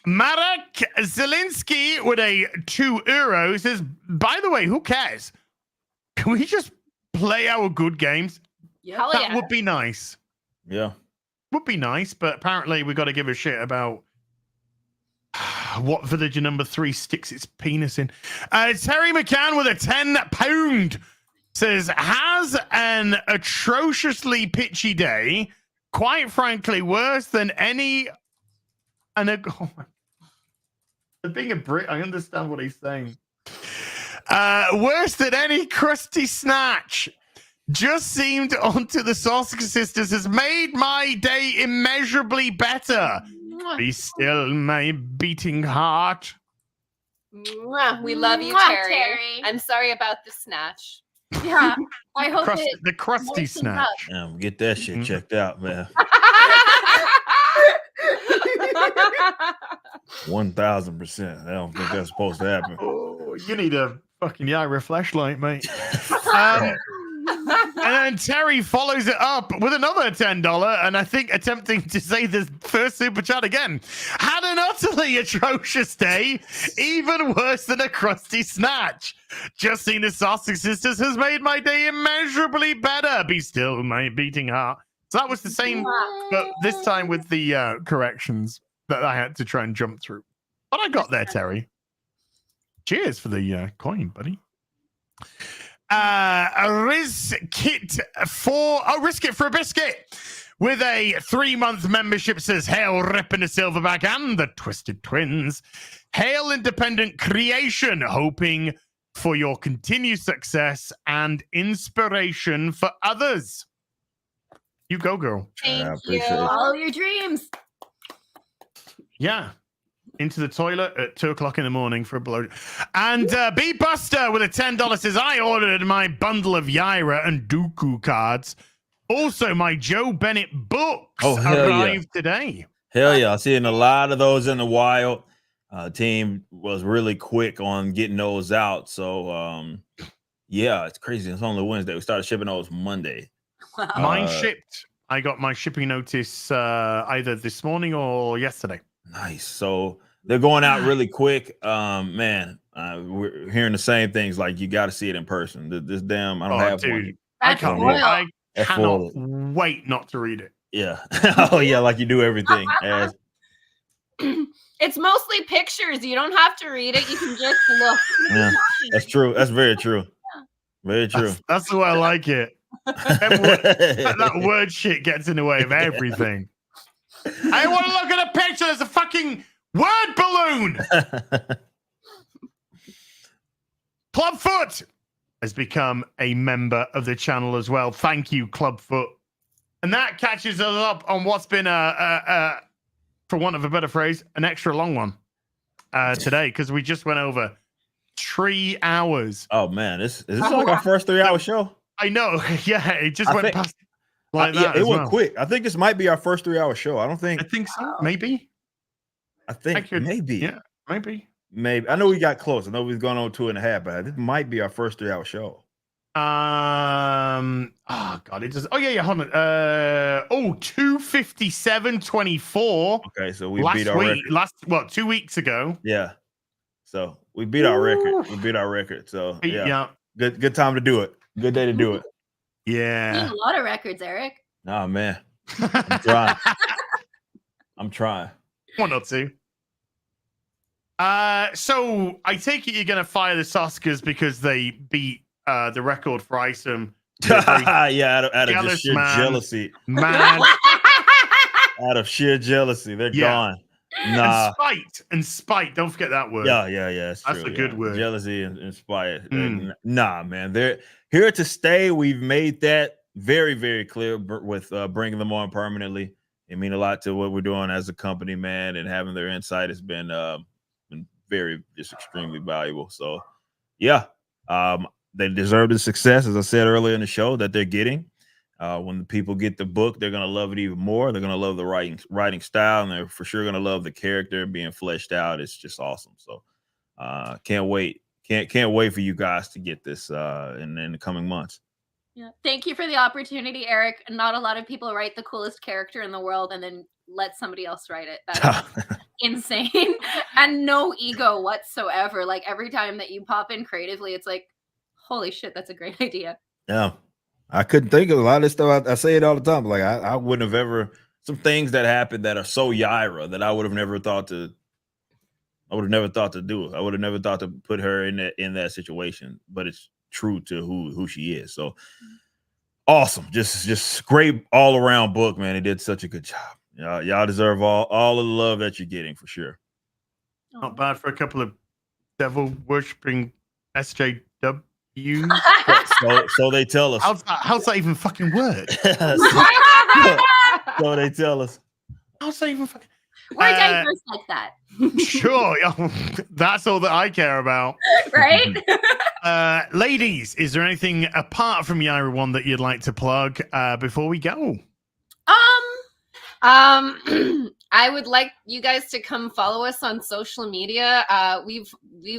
Marek Zielinski with a €2 says, by the way, who cares? Can we just play our good games? That would be nice. Yeah. Would be nice, but apparently we got to give a shit about what villager number 3 sticks its penis in. Terry McCann with a £10 says, has an atrociously pitchy day. Quite frankly, worse than any. Being a Brit, I understand what he's saying. Worse than any crusty snatch. Just seemed onto the Sausage Sisters has made my day immeasurably better. Be still, my beating heart. Mwah. We love you, Mwah, Terry. Terry. I'm sorry about the snatch. Yeah, I hope The crusty snatch. Get that shit checked out, man. 1000%. I don't think that's supposed to happen. Oh, you need a fucking YAIRA flashlight, mate. And then Terry follows it up with another $10, and I think attempting to say the first super chat again. Had an utterly atrocious day, even worse than a crusty snatch. Just seen the Sausage Sisters has made my day immeasurably better. Be still, my beating heart. So that was the same, but this time with the corrections that I had to try and jump through. But I got there, Terry. Cheers for the coin, buddy. Risk it for a biscuit with a 3-month membership says hail ripping the Silverback and the Twisted Twins. Hail independent creation, hoping for your continued success and inspiration for others. You go, girl. Thank you. Follow your dreams. Yeah. Into the toilet at 2 o'clock in the morning for a blow. And B Buster with a $10 says, I ordered my bundle of YAIRA and Dooku cards. Also, my Joe Bennett books arrived today. Hell yeah. I'm seeing a lot of those in the wild. Team was really quick on getting those out. So, yeah, it's crazy. It's only Wednesday. We started shipping those Monday. Wow. Mine shipped. I got my shipping notice either this morning or yesterday. Nice. So they're going out really quick. Man, we're hearing the same things. Like, you got to see it in person. This damn, I don't have one. I cannot wait not to read it. Yeah. Oh yeah, like you do everything. As It's mostly pictures. You don't have to read it. You can just look. yeah, that's true. That's very true. Very true. That's the way I like it. that word shit gets in the way of everything. I want to look at a picture. There's a fucking word balloon. Clubfoot has become a member of the channel as well. Thank you, Clubfoot. And that catches us up on what's been for want of a better phrase, an extra long one today, because we just went over 3 hours. Oh man, is this like our first 3-hour show? I know. Yeah, it just went past like that. Yeah, it went quick. I think this might be our first 3-hour show. I think so. Maybe. I think maybe. Yeah, maybe. Maybe. I know we got close. I know we've gone on 2.5, but this might be our first 3-hour show. Oh god, it does. Oh yeah, hold on. 2:57:24. Okay, so we beat our record. 2 weeks ago. Yeah. So we beat our record. We beat our record. So yeah. Good time to do it. Good day to do it. Yeah. A lot of records, Eric. Oh man. I'm trying. I'm trying. 1 or 2. So I take it you're gonna fire the Soskers because they beat the record for item. Yeah, out of just sheer jealousy. Man. Out of sheer jealousy. They're gone. Nah. And spite. Don't forget that word. Yeah. That's true, a good word. Jealousy and spite. Nah, man. They're here to stay. We've made that very, very clear with bringing them on permanently. It means a lot to what we're doing as a company, man, and having their insight has been very, just extremely valuable. So, yeah, they deserve the success, as I said earlier in the show, that they're getting. When the people get the book, they're going to love it even more. They're going to love the writing style, and they're for sure going to love the character being fleshed out. It's just awesome. So can't wait. Can't wait for you guys to get this in the coming months. Yeah. Thank you for the opportunity, Eric. Not a lot of people write the coolest character in the world and then let somebody else write it. That's insane. And no ego whatsoever. Like every time that you pop in creatively, it's like, holy shit, that's a great idea. Yeah. I couldn't think of a lot of this stuff. I say it all the time. Like I wouldn't have ever, some things that happen that are so YAIRA that I would have never thought to do. I would have never thought to put her in that situation, but it's true to who she is. So awesome. Just great all around book, man. It did such a good job. Y'all deserve all of the love that you're getting for sure. Not bad for a couple of devil worshipping SJW. So they tell us. How's that even fucking work? So they tell us. How's that even fucking? We're diverse like that. Sure. That's all that I care about. Right? Ladies, is there anything apart from YAIRA 1 that you'd like to plug before we go? I would like you guys to come follow us on social media. We've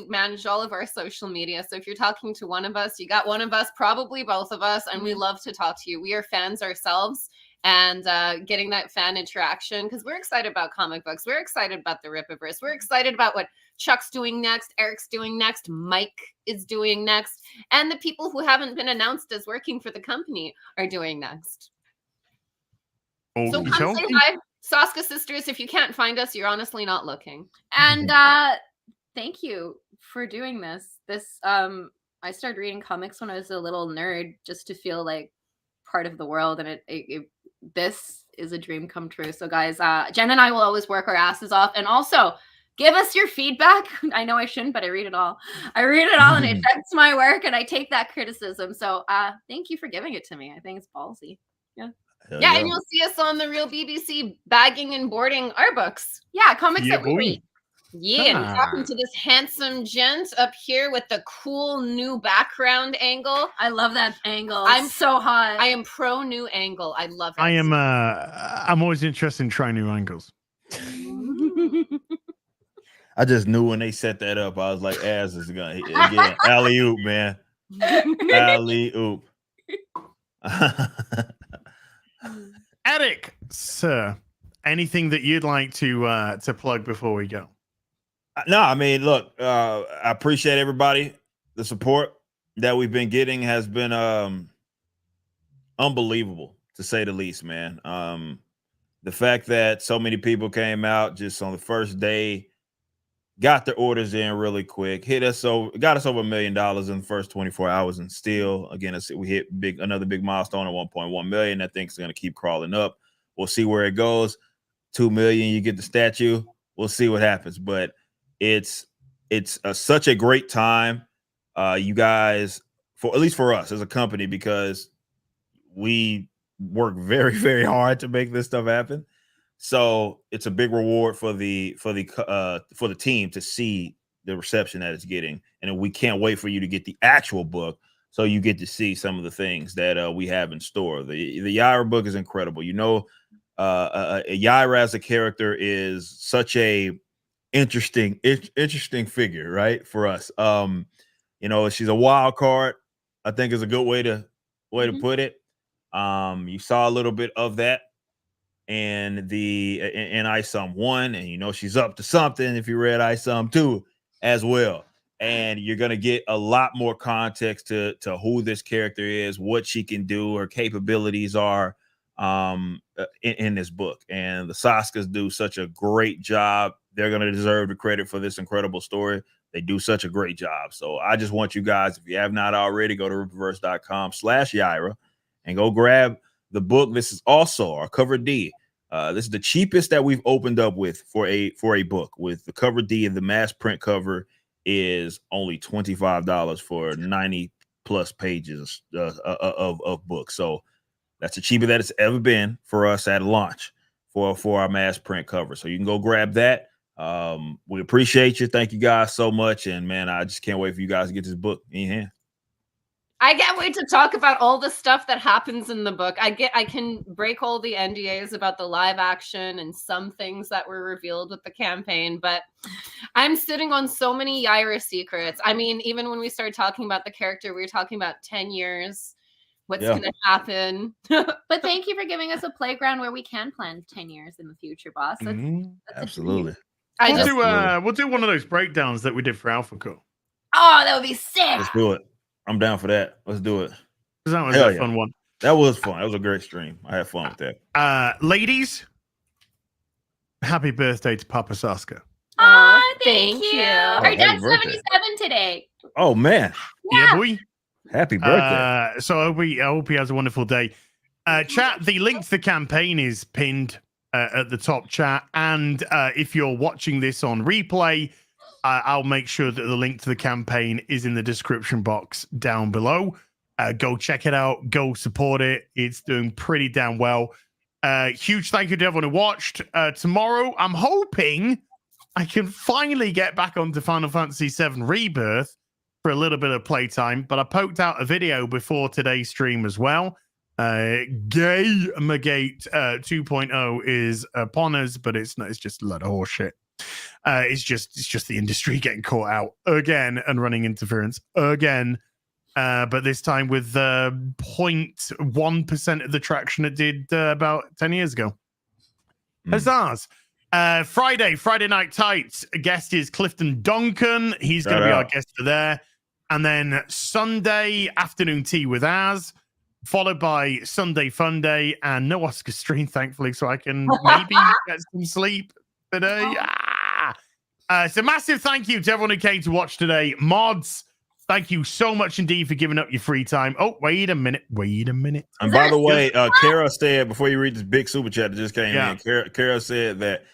managed all of our social media. So if you're talking to one of us, you got one of us, probably both of us, and we love to talk to you. We are fans ourselves, and getting that fan interaction, because we're excited about comic books. We're excited about the Rippaverse. We're excited about what Chuck's doing next, Eric's doing next, Mike is doing next, and the people who haven't been announced as working for the company are doing next. So come say hi, Saska Sisters. If you can't find us, you're honestly not looking. And thank you for doing this. I started reading comics when I was a little nerd, just to feel like part of the world, and this is a dream come true. So guys, Jen and I will always work our asses off, and also give us your feedback. I know I shouldn't, but I read it all. And it affects my work, and I take that criticism. So thank you for giving it to me. I think it's ballsy. Yeah, and you'll see us on the Real BBC bagging and boarding our books. Yeah, comics that we read. Yeah, and talking to this handsome gent up here with the cool new background angle. I love that angle. I'm so hot. I am pro new angle. I love it. I'm always interested in trying new angles. I just knew when they set that up, I was like, "Az is gonna again alley oop, man, alley oop." Eric, sir, anything that you'd like to plug before we go? No, I mean, look, I appreciate everybody. The support that we've been getting has been unbelievable, to say the least, man. The fact that so many people came out just on the first day, got their orders in really quick, got us over $1 million in the first 24 hours, and still, again, we hit another big milestone at 1.1 million. That thing's going to keep crawling up. We'll see where it goes. 2 million, you get the statue. We'll see what happens, but it's such a great time, you guys, for at least for us as a company, because we work very, very hard to make this stuff happen. So it's a big reward for the team to see the reception that it's getting, and we can't wait for you to get the actual book so you get to see some of the things that we have in store. The YAIRA book is incredible. YAIRA as a character is such a interesting figure, right, for us. She's a wild card, I think, is a good way to put it. You saw a little bit of that in ISOM 1, and she's up to something if you read ISOM 2 as well, and you're going to get a lot more context to who this character is, what she can do, her capabilities are in this book. And the Saskas do such a great job. They're going to deserve the credit for this incredible story. They do such a great job. So I just want you guys, if you have not already, go to rippaverse.com/YAIRA and go grab the book. This is also our cover D. This is the cheapest that we've opened up with for a book. With the cover D, and the mass print cover is only $25 for 90 plus pages of books. So that's the cheapest that it's ever been for us at launch for our mass print cover. So you can go grab that. We appreciate you. Thank you guys so much. And man, I just can't wait for you guys to get this book in your hand. I can't wait to talk about all the stuff that happens in the book. I can break all the NDAs about the live action and some things that were revealed with the campaign, but I'm sitting on so many YAIRA secrets. I mean, even when we started talking about the character, we were talking about 10 years. What's going to happen? But thank you for giving us a playground where we can plan 10 years in the future, boss. That's absolutely. We'll do one of those breakdowns that we did for Alpha Co. Oh, that would be sick. Let's do it. I'm down for that. Let's do it. That was a fun one. That was fun. That was a great stream. I had fun with that. Ladies, happy birthday to Papa Saska. Oh, thank you. Oh, Her dad's 77 today. Oh, man. Yeah, boy. Happy birthday. So I hope he has a wonderful day. Chat, the link to the campaign is pinned at the top chat. And if you're watching this on replay, I'll make sure that the link to the campaign is in the description box down below. Go check it out. Go support it. It's doing pretty damn well. Huge thank you to everyone who watched. Tomorrow, I'm hoping I can finally get back onto Final Fantasy VII Rebirth for a little bit of playtime, but I poked out a video before today's stream as well. Gamergate 2.0 is upon us, but it's not. It's just a lot of horse shit. It's just the industry getting caught out again and running interference again. But this time with 0.1% of the traction it did about 10 years ago. Huzzahs. Friday Night Tights. Guest is Clifton Duncan. He's going to be our guest for there. And then Sunday afternoon tea with Az, followed by Sunday Fun Day, and no Oscar stream, thankfully, so I can maybe get some sleep today. So massive thank you to everyone who came to watch today. Mods, thank you so much indeed for giving up your free time. Oh, wait a minute. And by the way, Kara said, before you read this big super chat that just came in, Kara said that,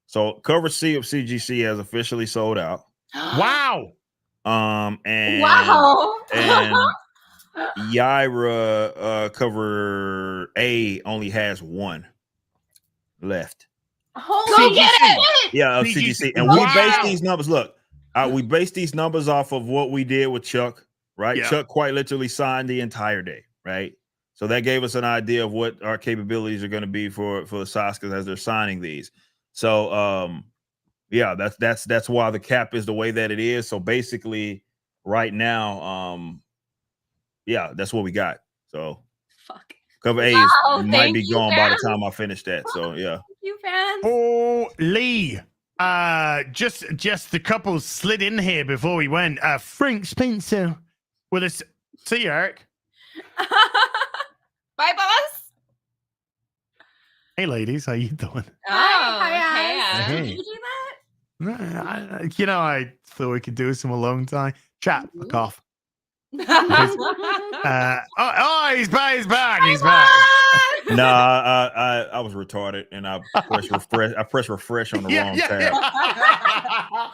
so cover C of CGC has officially sold out. Wow. And YAIRA cover A only has one left. Go get it! Yeah, of CGC. And we base these numbers. Look, we base these numbers off of what we did with Chuck, right? Yeah. Chuck quite literally signed the entire day, right? So that gave us an idea of what our capabilities are going to be for the Saskas as they're signing these. So yeah, that's why the cap is the way that it is. So basically, right now, yeah, that's what we got. So fuck. Cover A might be gone by the time I finish that. So yeah. Thank you, fans. Oh, Lee. Just the couple slid in here before we went. Frank Spencer with us. See you, Eric. Bye, boss. Hey, ladies, how you doing? Hi. Hey. Did you do that? I thought we could do some alone time. Chat, fuck off. He's back. No, I was retarded and I pressed refresh on the wrong tab.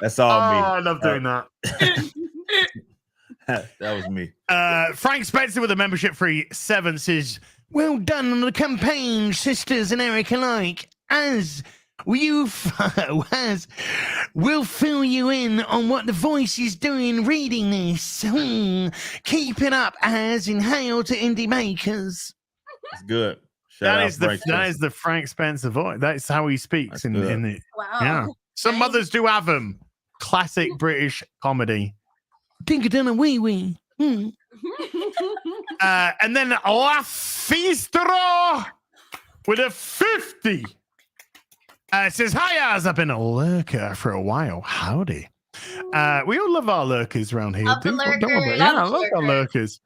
That's all me. I love doing that. That was me. Frank Spencer with a membership free 7 says, well done on the campaign, sisters and Eric alike. We'll fill you in on what the voice is doing reading this. Keep it up, as in hail to indie makers. That's good. That is the Frank Spencer voice. That's how he speaks in the. Wow. Yeah. Some mothers do have them. Classic British comedy. Think done a wee wee. And then La Feastro with a 50. It says, hi, I've been a lurker for a while. Howdy. We all love our lurkers around here. I love our lurkers.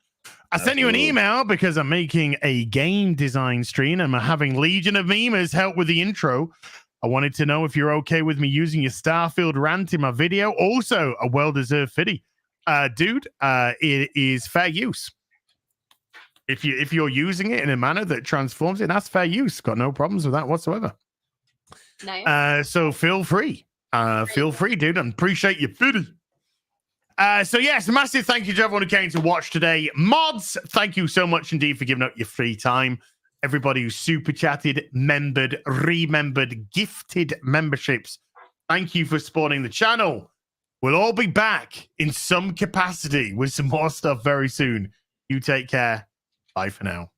I sent you an email because I'm making a game design stream and I'm having Legion of Memers help with the intro. I wanted to know if you're okay with me using your Starfield rant in my video. Also, a well-deserved fitty. Dude, it is fair use. If you're using it in a manner that transforms it, that's fair use. Got no problems with that whatsoever. Nice. So feel free. Dude. I appreciate your fitty. So yes, massive thank you to everyone who came to watch today. Mods, thank you so much indeed for giving up your free time. Everybody who super chatted, membered, remembered, gifted memberships. Thank you for supporting the channel. We'll all be back in some capacity with some more stuff very soon. You take care. Bye for now.